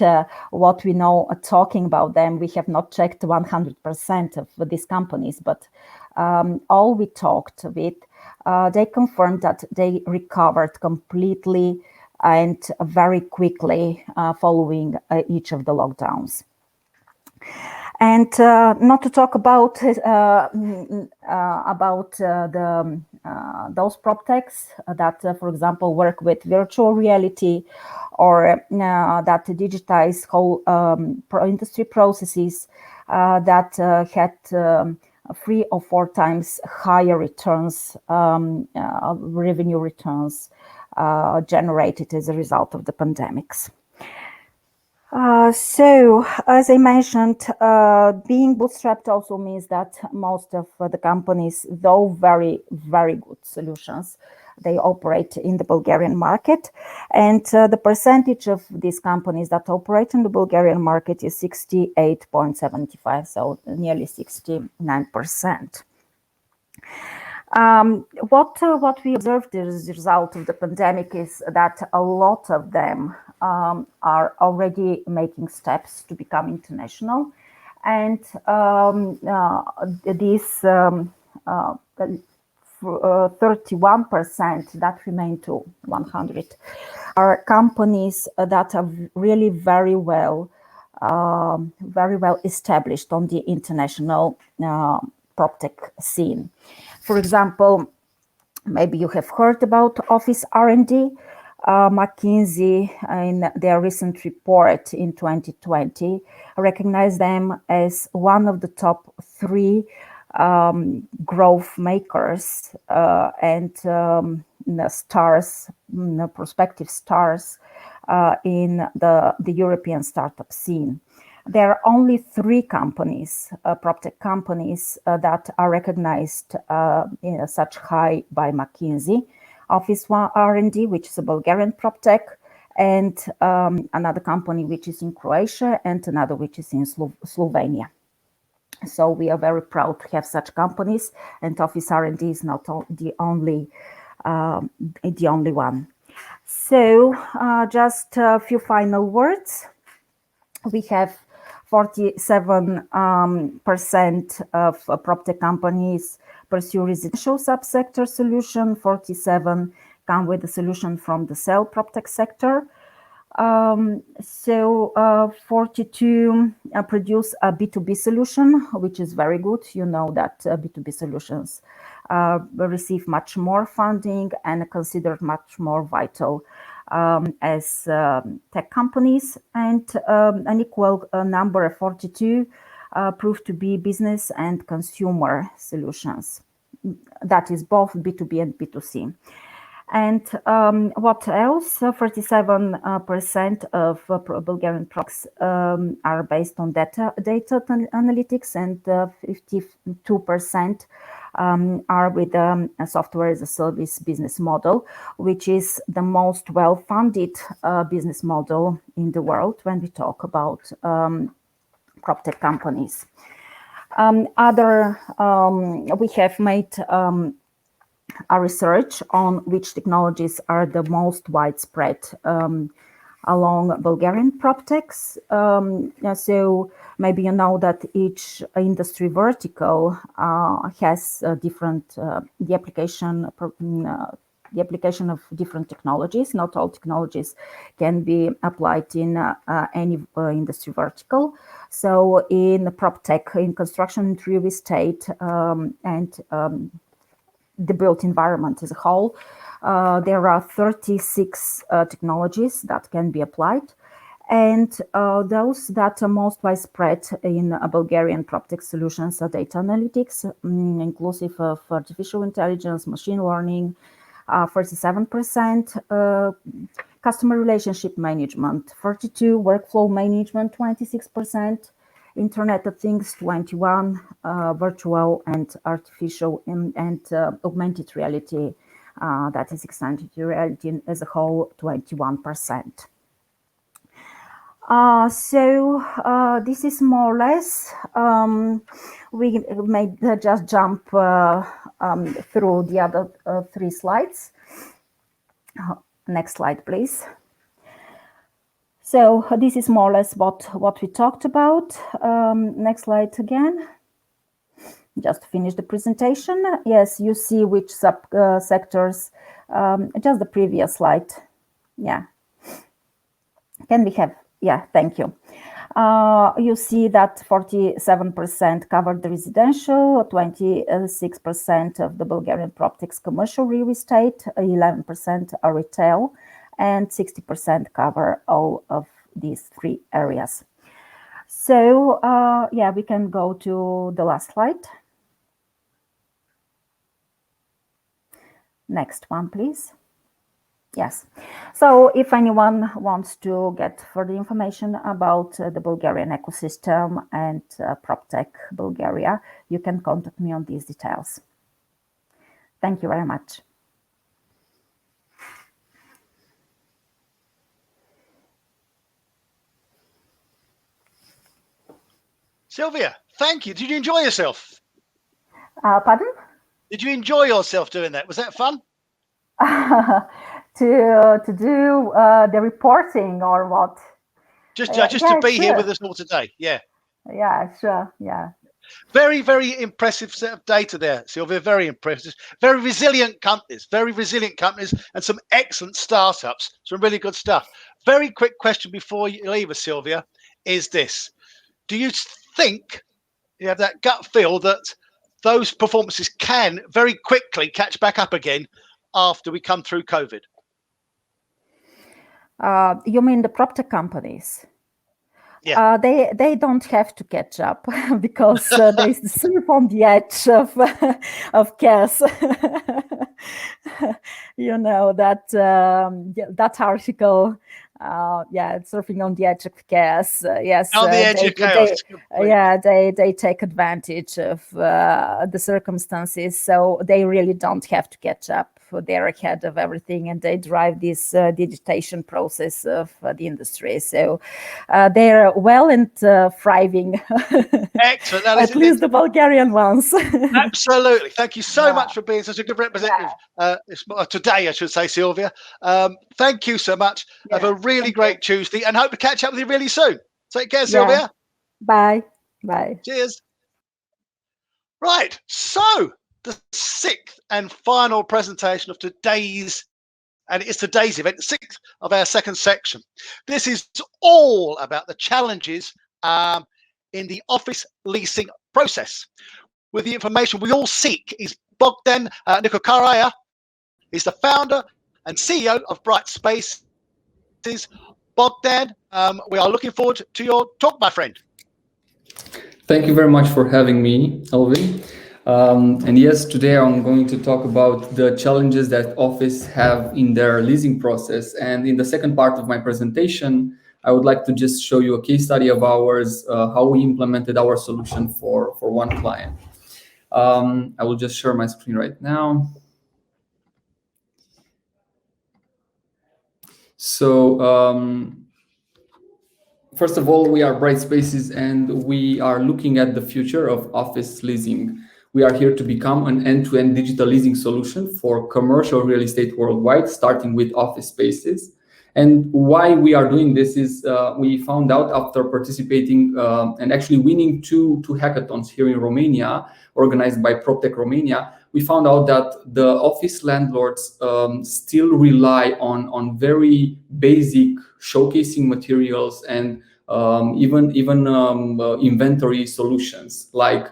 what we know talking about them. We have not checked 100% of these companies, but all we talked with, they confirmed that they recovered completely and very quickly following each of the lockdowns. And not to talk about those PropTechs that, for example, work with virtual reality or that digitize whole industry processes that had 3 or 4 times higher returns, revenue returns generated as a result of the pandemics. So, as I mentioned, being bootstrapped also means that most of the companies, though very, very good solutions, they operate in the Bulgarian market. And the percentage of these companies that operate in the Bulgarian market is 68.75, so nearly 69%. What we observed as a result of the pandemic is that a lot of them are already making steps to become international, and these 31% that remain to 100 are companies that are really very well established on the international PropTech scene. For example, maybe you have heard about Office R&D. McKinsey, in their recent report in 2020, recognized them as one of the top 3 growth makers and stars, prospective stars in the European startup scene. There are only 3 companies, PropTech companies, that are recognized in such high by McKinsey. Office R&D, which is a Bulgarian PropTech, and another company which is in Croatia, and another which is in Slovenia. So we are very proud to have such companies, and Office R&D is not the only one. So just a few final words. We have 47% of PropTech companies pursue residential subsector solution, 47 come with a solution from the sell PropTech sector. 42 produce a B2B solution, which is very good. You know that B2B solutions receive much more funding and are considered much more vital as tech companies, and an equal number of 42 prove to be business and consumer solutions. That is both B2B and B2C. And what else? 47% of Bulgarian products are based on data analytics, and 52% are with a software as a service business model, which is the most well-funded business model in the world when we talk about PropTech companies. We have made a research on which technologies are the most widespread along Bulgarian PropTechs. So maybe you know that each industry vertical has different the application of different technologies. Not all technologies can be applied in any industry vertical. So in PropTech, in construction and real estate, and the built environment as a whole, there are 36 technologies that can be applied. And those that are most widespread in Bulgarian PropTech solutions are data analytics, inclusive of artificial intelligence, machine learning, 47%, customer relationship management, 42%, workflow management, 26%, Internet of Things, 21%, virtual and artificial and augmented reality, that is extended reality as a whole, 21%. So this is more or less, we may just jump through the other 3 slides. Next slide, please. So this is more or less what we talked about. Next slide again. Just to finish the presentation. Yes, you see which sectors, just the previous slide. Yeah. Can we have, yeah, thank you. You see that 47% covered the residential, 26% of the Bulgarian PropTech's commercial real estate, 11% are retail, and 60% cover all of these 3 areas. So, yeah, we can go to the last slide. Next one, please. Yes. So if anyone wants to get further information about the Bulgarian ecosystem and PropTech Bulgaria, you can contact me on these details. Thank you very much. Sylvia, thank you. Did you enjoy yourself? Pardon? Did you enjoy yourself doing that? Was that fun? To do the reporting or what? Just to be here with us all today. Yeah. Yeah, sure. Yeah. Very, very impressive set of data there, Sylvia. Very impressive. Very resilient companies, and some excellent startups. Some really good stuff. Very quick question before you leave us, Sylvia, is this. Do you think you have that gut feel that those performances can very quickly catch back up again after we come through COVID? You mean the PropTech companies? Yeah. They don't have to catch up because they sleep on the edge of chaos. you know that that article. Surfing on the edge of chaos. Yes, on the edge of chaos. They take advantage of the circumstances, so they really don't have to catch up. They're ahead of everything, and they drive this digitization process of the industry. So they're well and thriving. Excellent. At least the Bulgarian ones. Absolutely. Thank you so much for being such a good representative today, I should say, Sylvia. Thank you so much. Have a really great Tuesday, and hope to catch up with you really soon. Take care, Sylvia. Bye. Bye. Cheers. Right. So the sixth and final presentation of today's, and it's today's event, the sixth of our second section. This is all about the challenges in the office leasing process. With the information we all seek is Bogdan Nikolkaraya. He's the founder and CEO of Bright Spaces. Bogdan, we are looking forward to your talk, my friend. Thank you very much for having me, Elvin. And yes, today I'm going to talk about the challenges that office have in their leasing process. And in the second part of my presentation, I would like to just show you a case study of ours, how we implemented our solution for one client. I will just share my screen right now. So first of all, we are Bright Spaces, and we are looking at the future of office leasing. We are here to become an end-to-end digital leasing solution for commercial real estate worldwide, starting with office spaces. And why we are doing this is we found out after participating and actually winning two hackathons here in Romania, organized by PropTech Romania. We found out that the office landlords still rely on very basic showcasing materials and even inventory solutions like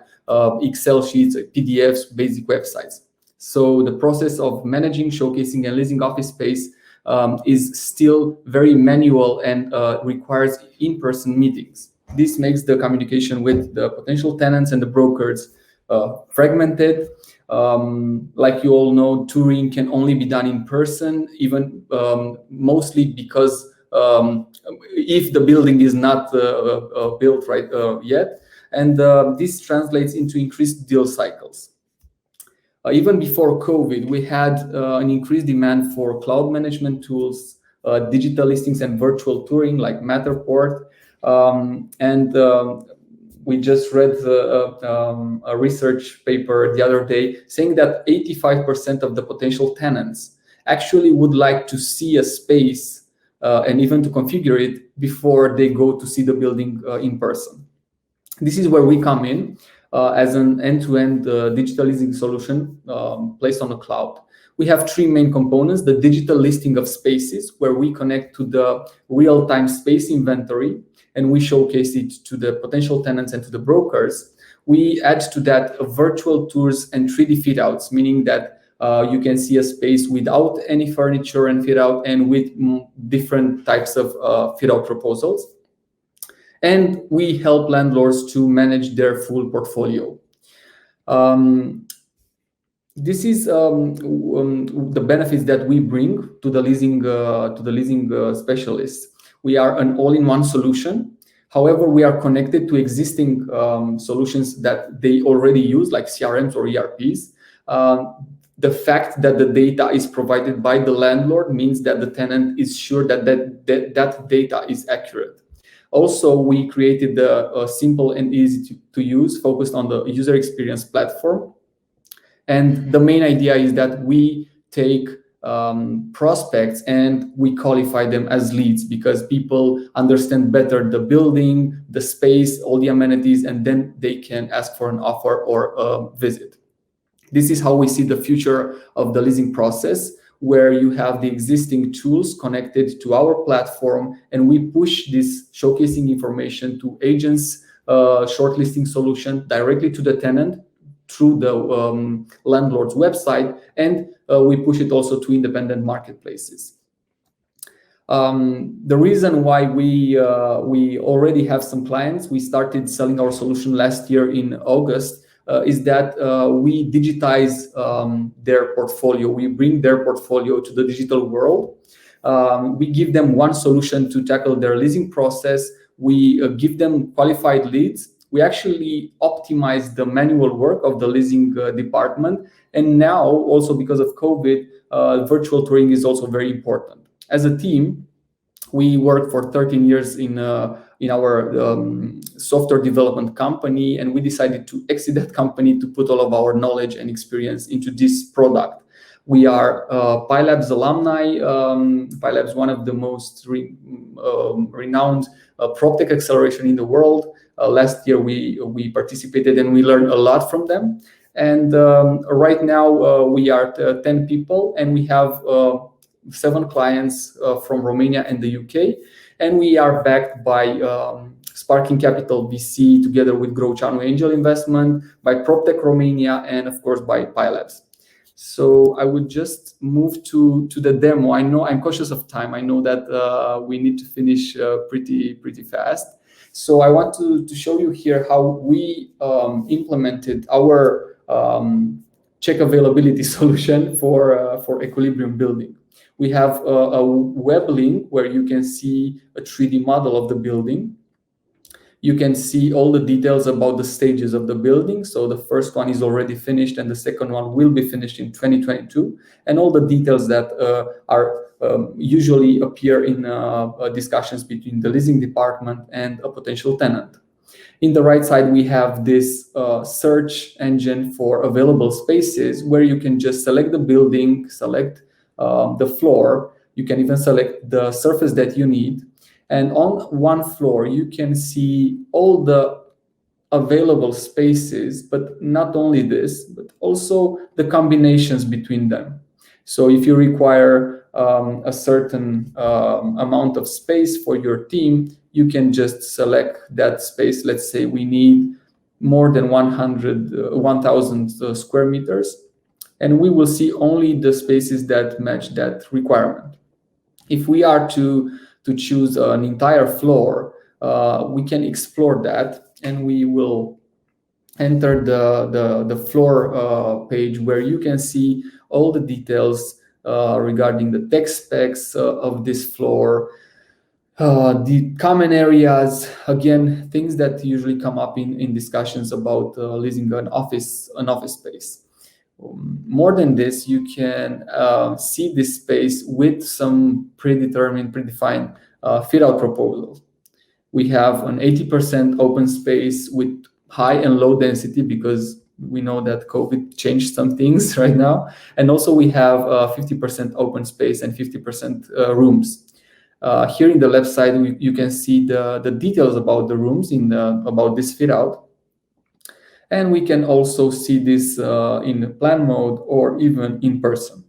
Excel sheets, PDFs, basic websites. So the process of managing, showcasing, and leasing office space is still very manual and requires in-person meetings. This makes the communication with the potential tenants and the brokers fragmented. Like you all know, touring can only be done in person, even mostly because if the building is not built right yet. And this translates into increased deal cycles. Even before COVID, we had an increased demand for cloud management tools, digital listings, and virtual touring like Matterport. We just read a research paper the other day saying that 85% of the potential tenants actually would like to see a space and even to configure it before they go to see the building in person. This is where we come in as an end-to-end digital leasing solution placed on the cloud. We have three main components: the digital listing of spaces, where we connect to the real-time space inventory, and we showcase it to the potential tenants and to the brokers. We add to that virtual tours and 3D fit-outs, meaning that you can see a space without any furniture and fit-out and with different types of fit-out proposals. And we help landlords to manage their full portfolio. This is the benefits that we bring to the leasing specialists. We are an all-in-one solution. However, we are connected to existing solutions that they already use, like CRMs or ERPs. The fact that the data is provided by the landlord means that the tenant is sure that that data is accurate. Also, we created a simple and easy to use, focused on the user experience platform. And the main idea is that we take prospects and we qualify them as leads, because people understand better the building, the space, all the amenities, and then they can ask for an offer or a visit. This is how we see the future of the leasing process, where you have the existing tools connected to our platform, and we push this showcasing information to agents' shortlisting solution directly to the tenant through the landlord's website, and we push it also to independent marketplaces. The reason why we already have some clients, we started selling our solution last year in August, is that we digitize their portfolio. We bring their portfolio to the digital world. We give them one solution to tackle their leasing process. We give them qualified leads. We actually optimize the manual work of the leasing department. And now, also because of COVID, virtual touring is also very important. As a team, we worked for 13 years in our software development company, and we decided to exit that company to put all of our knowledge and experience into this product. We are PyLabs alumni. PyLabs, one of the most renowned PropTech acceleration in the world. Last year, we participated and we learned a lot from them. And right now, we are 10 people, and we have 7 clients from Romania and the UK. And we are backed by Sparking Capital VC, together with Growceanu Angel Investment, by PropTech Romania, and of course by PyLabs. So I would just move to the demo. I know I'm cautious of time. I know that we need to finish pretty fast. So I want to show you here how we implemented our check availability solution for Equilibrium building. We have a web link where you can see a 3D model of the building. You can see all the details about the stages of the building. So the first one is already finished, and the second one will be finished in 2022. And all the details that are usually appear in discussions between the leasing department and a potential tenant. In the right side, we have this search engine for available spaces, where you can just select the building, select the floor. You can even select the surface that you need. And on one floor, you can see all the available spaces, but not only this, but also the combinations between them. So if you require a certain amount of space for your team, you can just select that space. Let's say we need more than 1,000 square meters, and we will see only the spaces that match that requirement. If we are to choose an entire floor, we can explore that, and we will enter the floor page, where you can see all the details regarding the tech specs of this floor, the common areas, again, things that usually come up in discussions about leasing an office space. More than this, you can see this space with some predefined fit-out proposals. We have an 80% open space with high and low density, because we know that COVID changed some things right now. And also we have 50% open space and 50% rooms. Here in the left side, you can see the details about the rooms about this fit-out. And we can also see this in plan mode or even in person.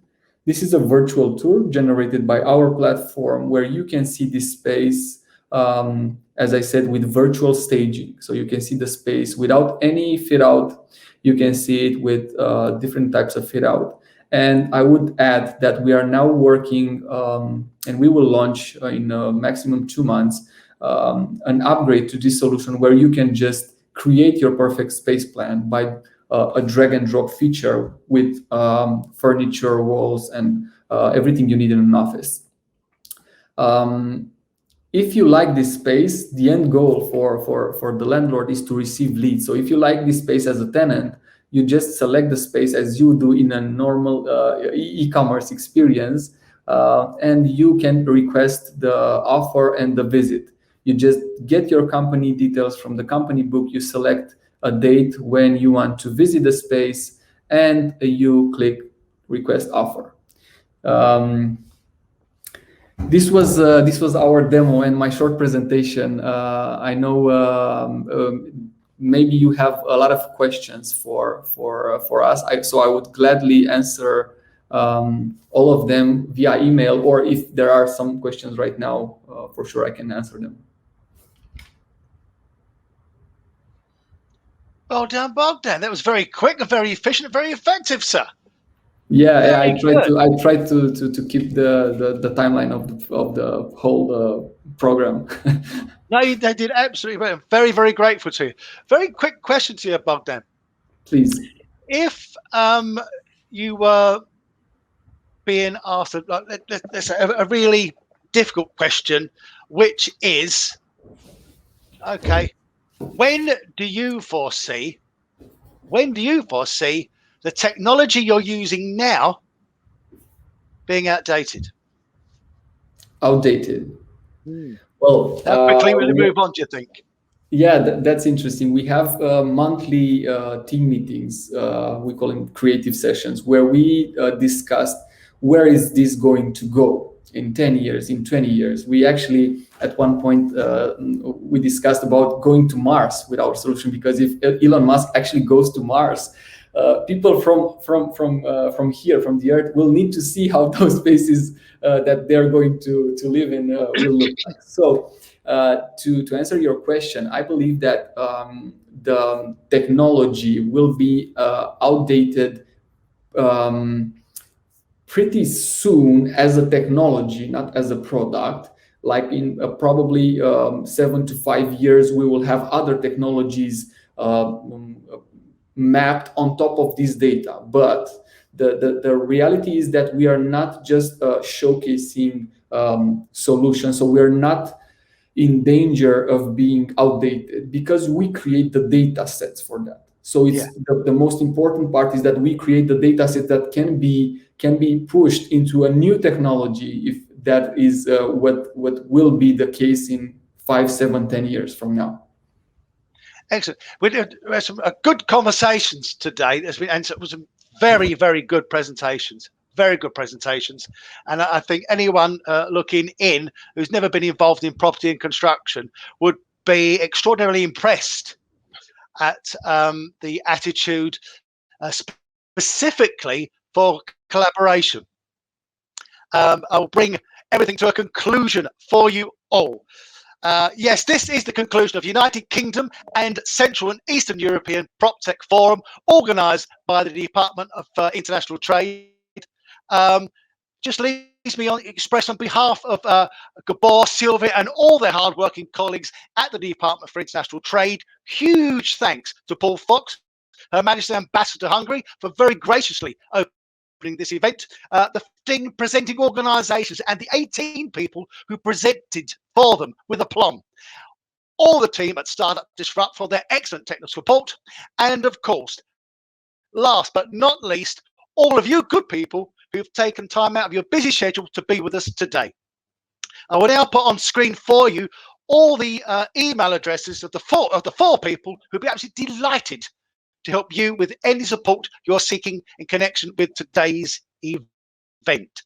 This is a virtual tour generated by our platform, where you can see this space, as I said, with virtual staging. So you can see the space without any fit out. You can see it with different types of fit out. And I would add that we are now working, and we will launch in maximum 2 months, an upgrade to this solution, where you can just create your perfect space plan by a drag and drop feature with furniture, walls, and everything you need in an office. If you like this space, the end goal for the landlord is to receive leads. So if you like this space as a tenant, you just select the space as you do in a normal e-commerce experience, and you can request the offer and the visit. You just get your company details from the company book, you select a date when you want to visit the space, and you click request offer. This was our demo and my short presentation. I know maybe you have a lot of questions for us, so I would gladly answer all of them via email, or if there are some questions right now, for sure I can answer them. Well done, Bogdan. That was very quick, very efficient, very effective, sir. Yeah, I tried to keep the timeline of the whole program. No, they did absolutely well. Very, very grateful to you. Very quick question to you, Bogdan. Please. If you were being asked a really difficult question, which is, okay, when do you foresee the technology you're using now being outdated? Outdated. Well, how quickly will it move on, do you think? Yeah, that's interesting. We have monthly team meetings. We call them creative sessions, where we discussed where is this going to go in 10 years, in 20 years. We actually, at one point, we discussed about going to Mars with our solution, because if Elon Musk actually goes to Mars, people from here, from the Earth, will need to see how those spaces that they're going to live in will look like. So, to answer your question, I believe that the technology will be outdated pretty soon as a technology, not as a product. Like in probably 7 to 5 years, we will have other technologies mapped on top of this data. But the reality is that we are not just showcasing solutions, so we are not in danger of being outdated, because we create the data sets for that. So it's the most important part is that we create the data set that can be pushed into a new technology, if that is what will be the case in 5, 7, 10 years from now. Excellent. We had some good conversations today. There's been, and it was some very, very good presentations. Very good presentations. And I think anyone looking in who's never been involved in property and construction would be extraordinarily impressed at the attitude specifically for collaboration. I'll bring everything to a conclusion for you all. Yes, this is the conclusion of United Kingdom and Central and Eastern European PropTech Forum, organised by the Department of International Trade. Just leaves me on express on behalf of Gábor, Sylvia, and all their hardworking colleagues at the Department for International Trade. Huge thanks to Paul Fox, Her Majesty Ambassador to Hungary, for very graciously opening this event. The 15 presenting organisations and the 18 people who presented for them with aplomb. All the team at Startup Disrupt for their excellent technical support. And of course, last but not least, all of you good people who've taken time out of your busy schedule to be with us today. I will now put on screen for you all the email addresses of the four people who'll be absolutely delighted to help you with any support you're seeking in connection with today's event.